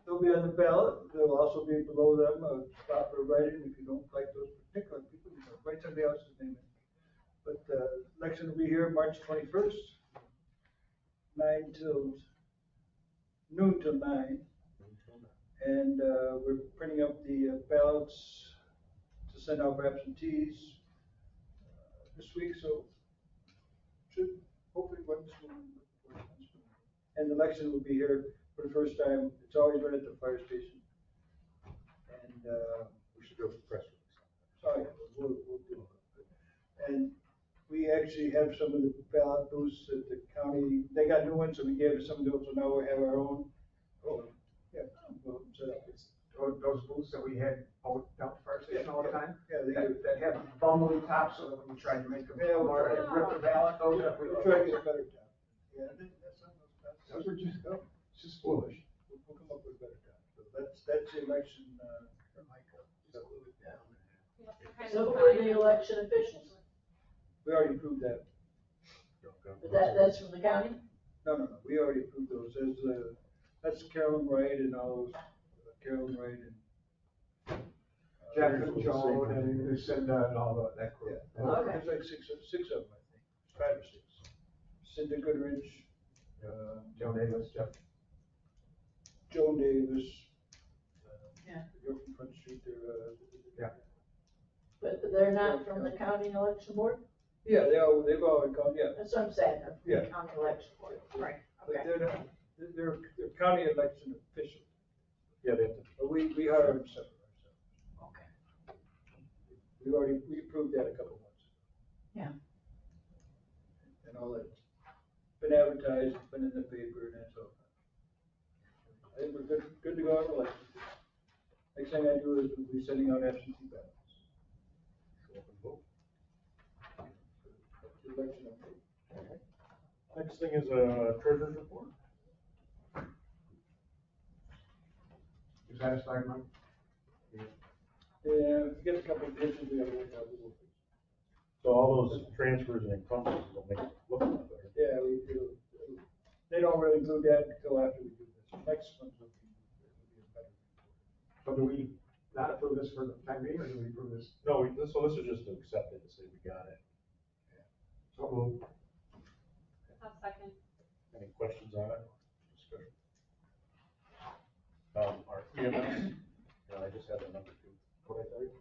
they'll be on the ballot. They'll also be below them, stop or write-in. If you don't like those particular people, you can write somebody else's name in. But election will be here March 21st, 9 till noon till 9. And we're printing up the ballots to send out for absentees this week, so should hopefully run smoothly. And the election will be here for the first time. It's always run at the fire station. And
We should go to the press release.
sorry, we'll do it. And we actually have some of the ballot booths at the county. They got new ones, so we gave some of those, so now we have our own. Oh, yeah, well, set up.
those booths that we had out down at the fire station all the time?
Yeah, they do.
That have bumbly tops, so that when you try to make them,
Yeah, we'll
or
try.
rip the ballot, those are.
We'll try to get a better time. Yeah, that's not,
Those are just, it's just foolish.
we'll come up with a better time. So that's the election, Michael.
So who are the election officials?
We already approved that.
That's from the county?
No, we already approved those. That's Carolyn Wright and all those, Carolyn Wright and.
Jeff and Joan and Lucinda and all that crew.
Yeah, there's like six of them, I think, 5 or 6. Cindy Goodrich,
Joan Davis, Jeff.
Joan Davis.
Yeah.
The girl from Front Street,
Yeah.
But they're not from the county election board?
Yeah, they've all gone, yeah.
That's what I'm saying, they're from
Yeah.
the county election board. Right,
But
okay.
they're not, they're county election officials.
Yeah, they have to.
But we hire them separate ourselves.
Okay.
We approved that a couple months ago.
Yeah.
And all that, been advertised, been in the paper, and that's all. I think we're good to go on election. Next thing I do is we'll be sending out absentee ballots. Election update.
Next thing is a treasurer's report.
You satisfied, Mike?
Yeah, if you get a couple of pitches, we have to work out a little bit.
So all those transfers and encumbrances will make it look a lot better.
Yeah, they don't really do that until after we do this. Next one will be a better.
So do we not approve this for the time being, or do we approve this?
No, so this is just to accept it, to say we got it.
So moved.
I'll second.
Any questions on it? Discussion. Our EMS, I just had the number 2. What I tell you,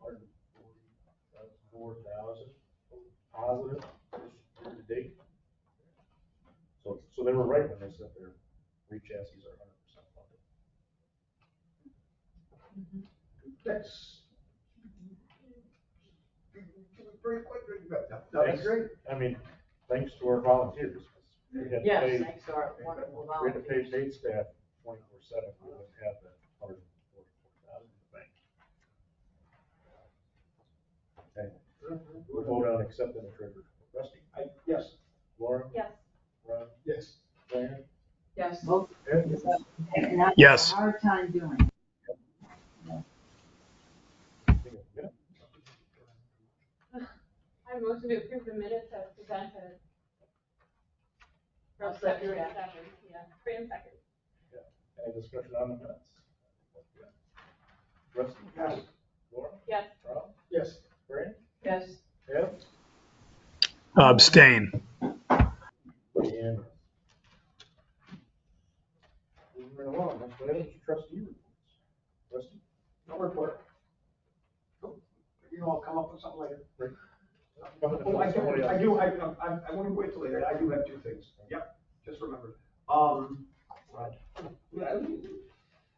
4,000 positive this year to date. So they were right when they said their re-chassis are 100% funded.
That's pretty quick. No, that's great.
I mean, thanks to our volunteers. We had to
Yes,
pay-
thanks to our wonderful
We had to pay
volunteers.
paid staff 24/7, we wouldn't have that 144,000 in the bank. Okay, we'll vote on accepting the treasurer's report. Rusty?
Yes.
Laura?
Yes.
Ron?
Yes.
Diane?
Yes.
Ed?
Yes.
Hard time doing.
I motion to approve the minutes as presented.
I'll second
February
that.
7th, yeah, Fran second.
Any discussion on the minutes? Rusty?
Yes.
Laura?
Yes.
Ron?
Yes.
Fran?
Yes.
Ed?
Abstain.
And moving right along, next item is trustee reports. Rusty?
No report. You know, I'll come up with something later.
Oh,
I want to wait till later, I do have 2 things. Yep, just remembered. Right.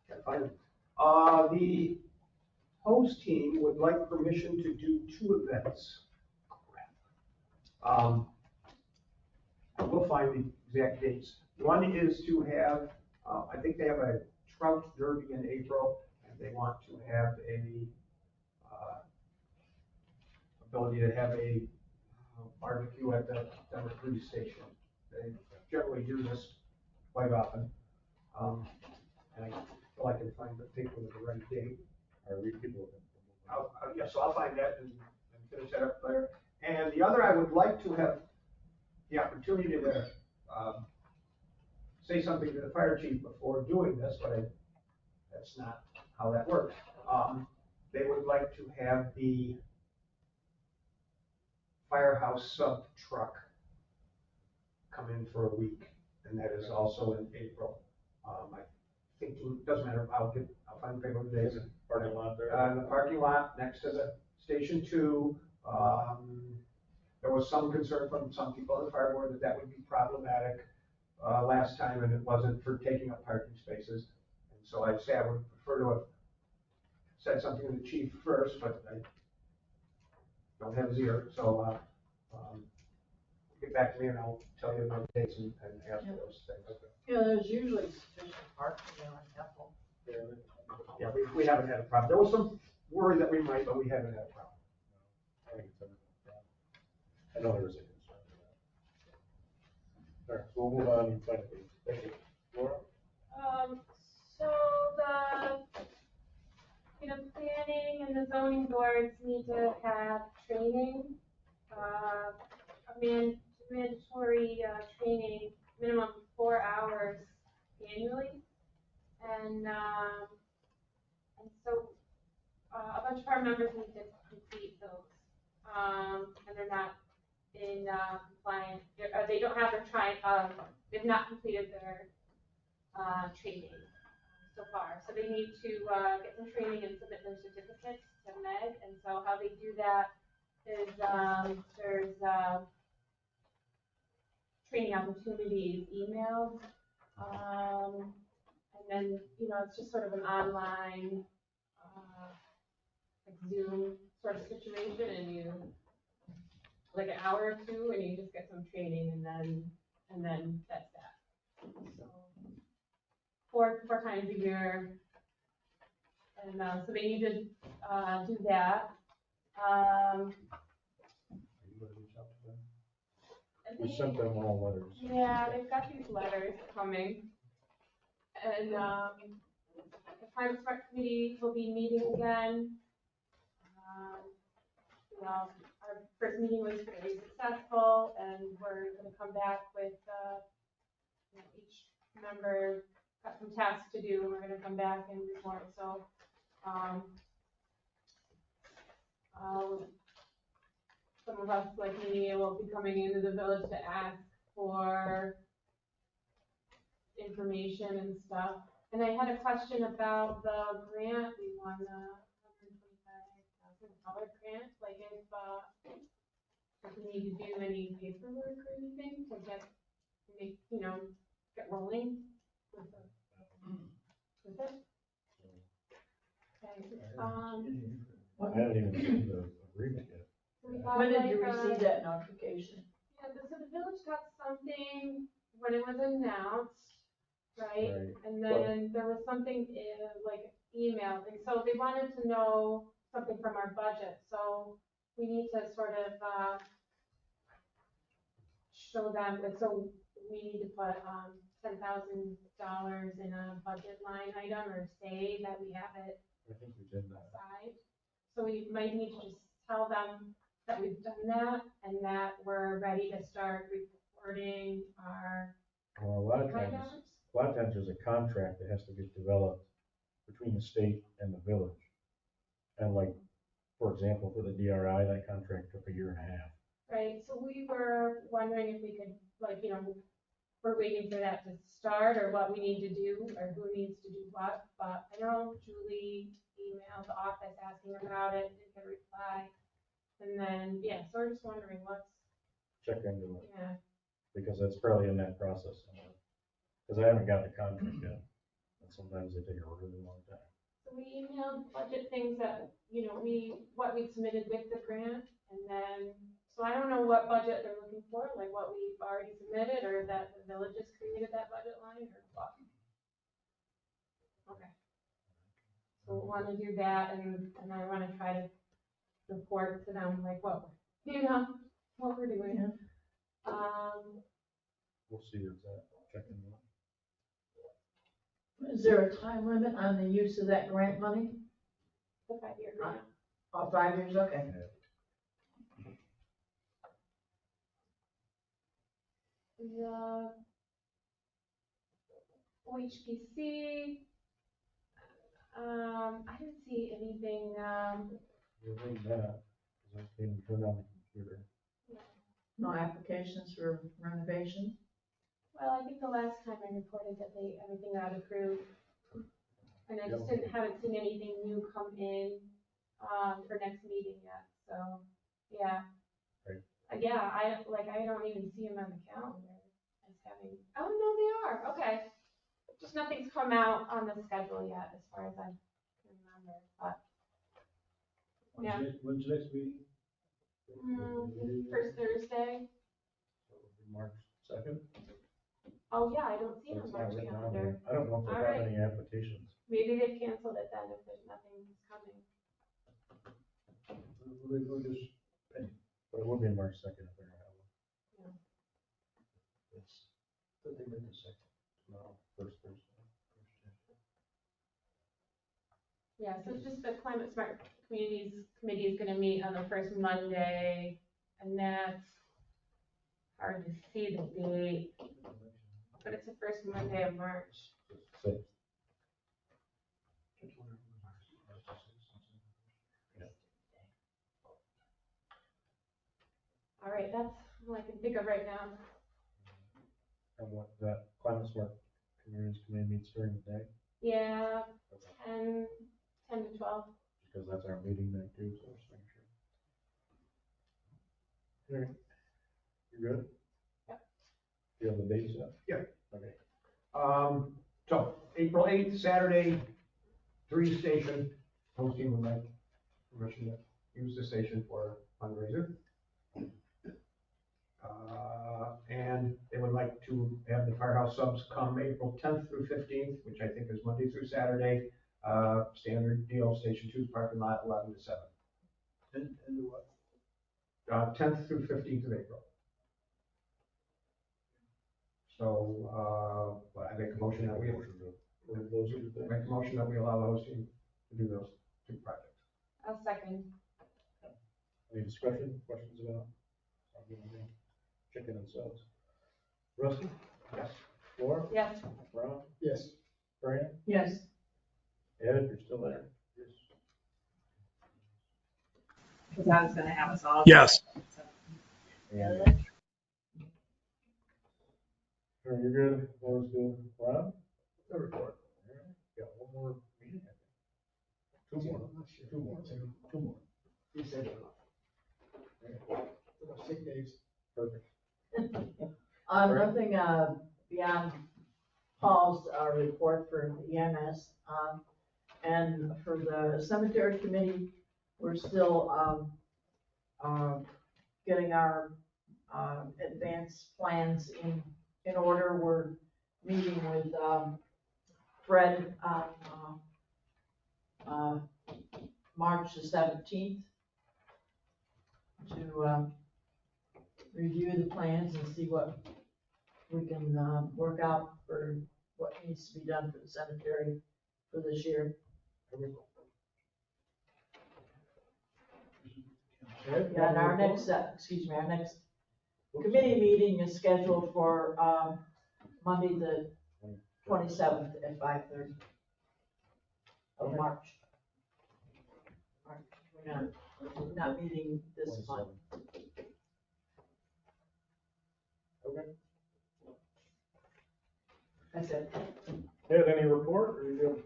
Can't find it. The host team would like permission to do 2 events. We'll find the exact dates. One is to have, I think they have a trout derby in April, and they want to have a, ability to have a barbecue at the Denver police station. They generally do this quite often. And I feel I can find the paper with the right date.
Are we people?
Yeah, so I'll find that and finish that up there. And the other, I would like to have the opportunity to, say something to the fire chief before doing this, but that's not how that works. They would like to have the firehouse sub truck come in for a week, and that is also in April. I think, it doesn't matter, I'll find the paper days.
Parking lot there?
In the parking lot next to the Station 2. There was some concern from some people on the fire board that would be problematic last time, and it wasn't for taking up parking spaces. And so I'd say I would prefer to have said something to the chief first, but I don't have his ear, so get back to me and I'll tell you the dates and ask for those things.
Yeah, there's usually sufficient parking there on Temple.
Yeah,
yeah, we haven't had a problem. There was some worry that we might, but we haven't had a problem.
I think it's everything. I know there was a concern with that. All right, so we'll move on and find a date. Thank you. Laura?
So planning and the zoning boards need to have training, mandatory, training, minimum 4 hours annually. And so, a bunch of our members need to complete those. And they're not in, compliance, they don't have their they've not completed their, training so far. So they need to, get some training and submit their certificates to Meg. And so how they do that is, there's, training opportunities emailed. And then, it's just sort of an online, like Zoom sort of situation, and you, like an hour or two, and you just get some training, and then that's that. So, four times a year, and so they need to do that.
Are you going to reach out to them? We sent them all letters.
Yeah, they've got these letters coming, and the Climate Smart Committee will be meeting again. Our first meeting was very successful, and we're going to come back with each member got some tasks to do, and we're going to come back and report. So, some of us, like me, will be coming into the village to ask for information and stuff. And I had a question about the grant we won, the $125,000 grant. Like if we need to do any paperwork or anything to get rolling with it. Okay.
I haven't even seen the agreement yet.
When did you receive that notification?
Yeah, so the village got something when it was announced, right? And then there was something like emailed, and so they wanted to know something from our budget. So we need to sort of show them that. So we need to put $10,000 in a budget line item, or say that we have it
I think we did that.
aside. So we might need to just tell them that we've done that, and that we're ready to start reporting our.
Well, a lot of times there's a contract that has to get developed between the state and the village. And like, for example, for the DRI, that contract took 1.5 years.
Right, so we were wondering if we could, we're waiting for that to start, or what we need to do, or who needs to do what. But I know Julie emailed the office asking about it, didn't get a reply. And then, so we're just wondering what's.
Check into it.
Yeah.
Because that's probably in that process somewhere. Because I haven't got the contract yet. And sometimes they take a really long time.
So we emailed budget things that, what we submitted with the grant, and then, so I don't know what budget they're looking for, like what we've already submitted, or that the village has created that budget line, or what. Okay. So we want to do that, and I want to try to report to them, like what we're doing.
We'll see where it's at. Check into it.
Is there a time limit on the use of that grant money?
The 5-year grant.
Oh, 5 years, okay.
The OHPC, I didn't see anything,
You'll read that, because I came and turned on the computer.
No applications for renovation?
well, I think the last time I reported that everything got approved. And I just haven't seen anything new come in, for next meeting yet, so, yeah.
Right.
I don't even see them on the calendar as having, oh, no, they are, okay. Just nothing's come out on the schedule yet, as far as I can remember, but. Yeah.
When's the next meeting?
First Thursday.
March 2nd?
Oh, yeah, I don't see it
It's
on
not
March
written on
calendar.
there. I don't know if they
All
have
right.
any applications.
Maybe they've canceled it then if there's nothing coming.
We'll just, but it will be March 2nd if they're gonna have one. It's, I think it's the second, no, first Thursday.
Yeah, so it's just the Climate Smart Communities Committee is gonna meet on the first Monday, and that's hard to see the date, but it's the first Monday of March.
Sixth.
All right, that's all I can think of right now.
And what, that Climate Smart Communities Committee meets during the day?
Yeah, 10 to 12.
Because that's our meeting night too, so just make sure. All right. You good?
Yep.
You have the dates yet?
Yeah.
Okay.
So April 8th, Saturday, 3 station, hosting would like permission to use the station for fundraiser. And they would like to have the firehouse subs come April 10th through 15th, which I think is Monday through Saturday. Standard deal, Station 2's parking lot, 11 to 7.
And what?
10th through 15th of April. So, I make a motion that we allow the hosting to do those 2 projects.
I'll second.
Any discussion, questions about? Chicken and subs. Rusty?
Yes.
Laura?
Yes.
Ron?
Yes.
Fran?
Yes.
Ed, you're still there? Yes.
Because I was gonna have us all.
Yes.
And, are you good? Laura's good. Ron? No report. All right. Got one more meeting, I think. Two more.
You said it. Sick days.
Perfect.
Nothing, beyond Paul's, report for EMS, and for the cemetery committee, we're still, getting our, advanced plans in order. We're meeting with, Fred on, March the 17th to, review the plans and see what we can, work out for what needs to be done for the cemetery for this year. Yeah, and our next, our next committee meeting is scheduled for, Monday the 27th at 5:30 of March. We're not meeting this month.
Okay.
That's it.
Ed, any report, or you good?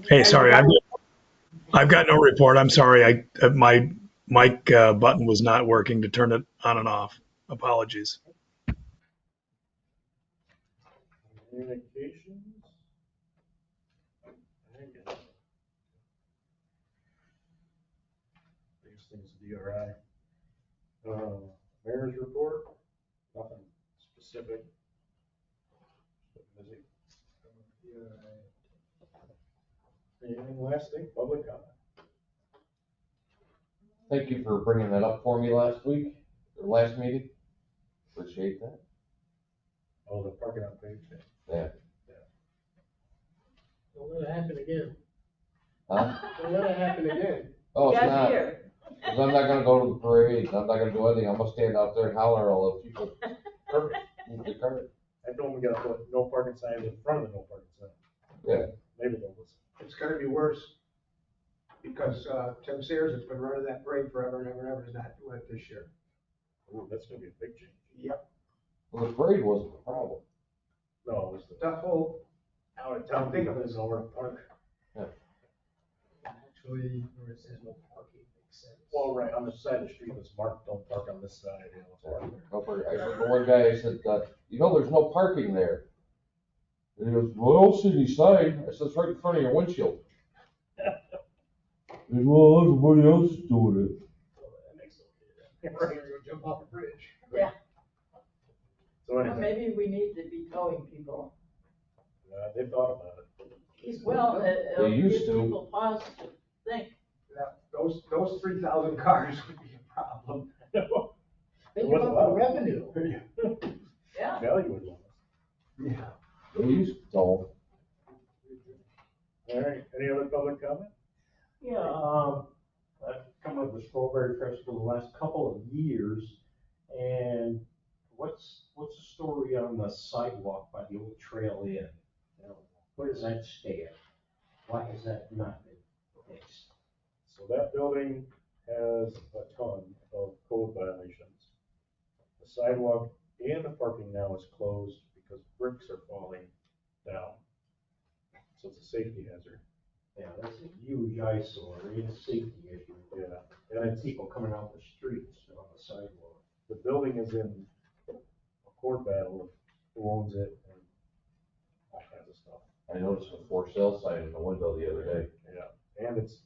Hey, sorry, I've got no report. I'm sorry. My mic button was not working to turn it on and off. Apologies.
Communications? These things, DRI. Mayor's report, nothing specific. Busy. Anything last thing, public comment?
Thank you for bringing that up for me last week, or last meeting. Appreciate that.
Oh, the parking lot page.
Yeah.
Don't let it happen again.
Huh?
Don't let it happen again.
Oh, it's
Yes,
not.
here.
'Cause I'm not gonna go to the parade. I'm not gonna do anything. I'm gonna stand out there and holler at all the people.
Perfect.
Move the cart.
I told them we gotta put no parking signs in front of the no parking sign.
Yeah.
Maybe they'll listen. It's gonna be worse, because, Tim Sears has been running that parade forever and ever and ever, is not doing it this year.
Ooh, that's gonna be a big change.
Yep.
Well, the parade wasn't the problem.
No, it was
The whole
out of town people didn't know where to park.
Actually, where it says no parking makes sense.
Well, right, on the side of the street that's marked, don't park on this side, you know, it's park there.
No parking. I heard the one guy said, you know, there's no parking there. And he goes, well, I don't see any sign. I said, it's right in front of your windshield. He goes, well, everybody else is doing it.
That makes it okay. Right. Go jump off a bridge.
Yeah.
So
Well,
anyway,
maybe we need to be towing people.
they thought about it.
Well,
They
give
used to.
people pause to think.
Yeah, those 3,000 cars would be a problem.
Think about the revenue.
Yeah.
Value was lost.
Yeah.
They used to tell
All right, any other public comment?
Yeah, I've come up with Strawberry Festival the last couple of years, and what's the story on the sidewalk by the old trail in? You know, where does that stand? Why has that not been fixed?
So that building has a ton of code violations. The sidewalk and the parking now is closed because bricks are falling down. So it's a safety hazard.
Yeah, that's a huge eyesore, it's a safety issue.
Yeah.
And then people coming out the streets on the sidewalk.
The building is in a court battle of who owns it and all kinds of stuff.
I noticed a for sale sign in the window the other day.
Yeah, and it's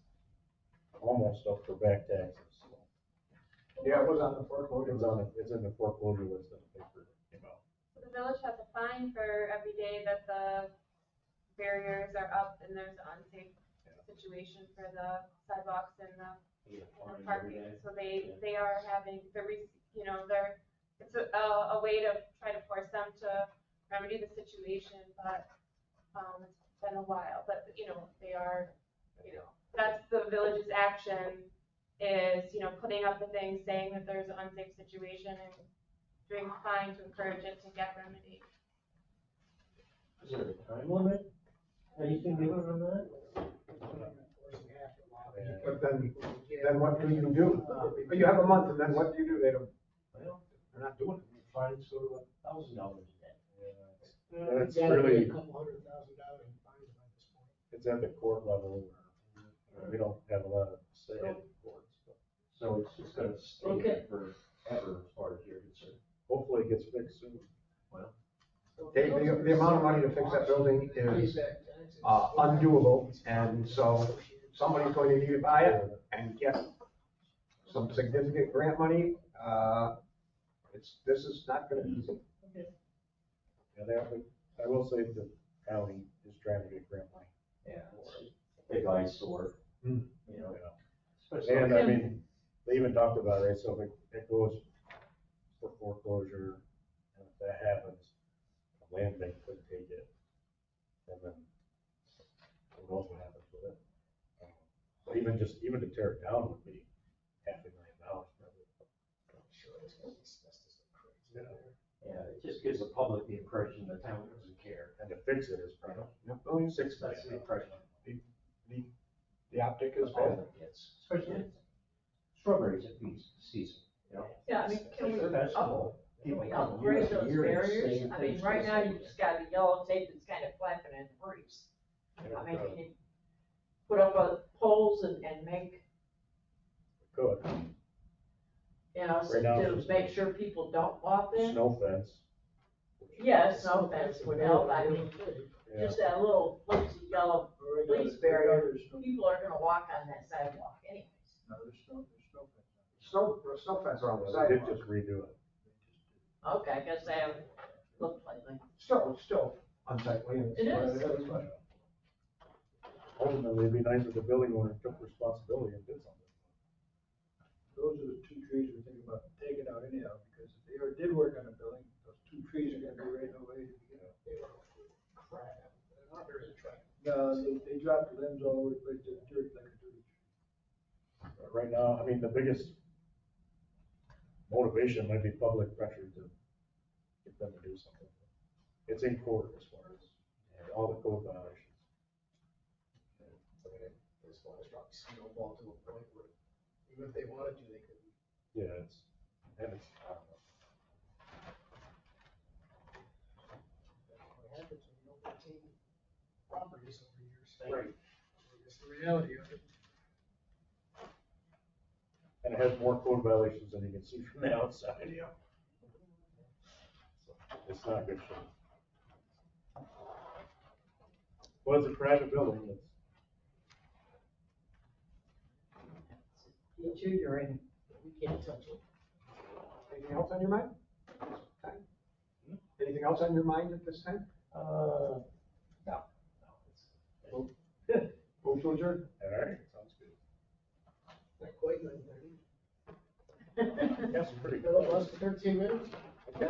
almost up for back taxes. So
Yeah, it was on the foreclosure.
it's in the foreclosure list in the paper that came out.
So the village has a fine for every day that the barriers are up and there's an unsafe situation for the sidewalks and the parking. So they are having, it's a way to try to force them to remedy the situation, but, it's been a while, but, they are, that's the village's action is, putting up the things, saying that there's an unsafe situation and doing a fine to encourage it to get remedied.
Is there a time limit? Anything given on that?
But then what do you do? You have a month, and then what do you do? They're not doing it.
Fines go to $1,000 a day.
And it's
Gotta
really,
pay a couple $100,000 in fines by this point.
it's at the court level. We don't have a lot of say in courts, but
So it's just gonna stay there forever as far as you're concerned.
hopefully it gets fixed soon.
Well,
The amount of money to fix that building is undoable, and so somebody's going to need to buy it and get some significant grant money. This is not gonna be easy.
Yeah, I will say the county is trying to get grant money.
yeah, it's a big eyesore, you know. especially-
And I mean, they even talked about it, so if it goes for foreclosure, and if that happens, the land bank could take it. And then, who knows what happens with it. But even to tear it down would be $500,000 probably. Yeah.
Yeah, it just gives the public the impression the town doesn't care.
And to fix it is probably $6
That's the
million.
impression.
The optic is
The
bad.
public gets, especially strawberries at peach season, you know.
Yeah, I mean, can we,
Festival. People come
upgrade
years and
those
years and
barriers?
same
I mean,
things
right
for
now
the
you
same
just got the yellow tape that's kind of flapping in the breeze.
And
I mean, can you put up poles and make,
Good. Right now,
to make sure people don't walk there?
Snow fence.
Yeah, snow fence would help, I mean,
Yeah.
just that little flimsy yellow police barrier, people are gonna walk on that sidewalk anyways.
No, there's no
Snow fence around the
They did
sidewalk.
just redo it.
Okay, I guess they haven't looked lately.
Still unsightly.
It is.
Ultimately, it'd be nice if the building owner took responsibility and did something.
Those are the two trees we're thinking about taking out anyhow, because if they ever did work on the building, those two trees are gonna be right in the way.
Crap. They're not very attractive.
No, they drop the limbs all over the place, they're dirt like a dirty tree.
But right now, I mean, the biggest motivation might be public pressure to get them to do something. It's in court as far as all the code violations.
This one is probably snowball to a point where even if they wanted to, they couldn't.
Yeah, I don't know.
What happens when you don't maintain properties over years.
Right.
It's the reality of it.
And it has more code violations than you can see from the outside. So, it's not good shape. was a private building.
You too, you're in, we can't touch it.
Anything else on your mind? Anything else on your mind at this time?
No.
Move to adjourn.
All right, sounds good.
Not quite 9:30.
That's pretty
A little less than 13 minutes.
Okay.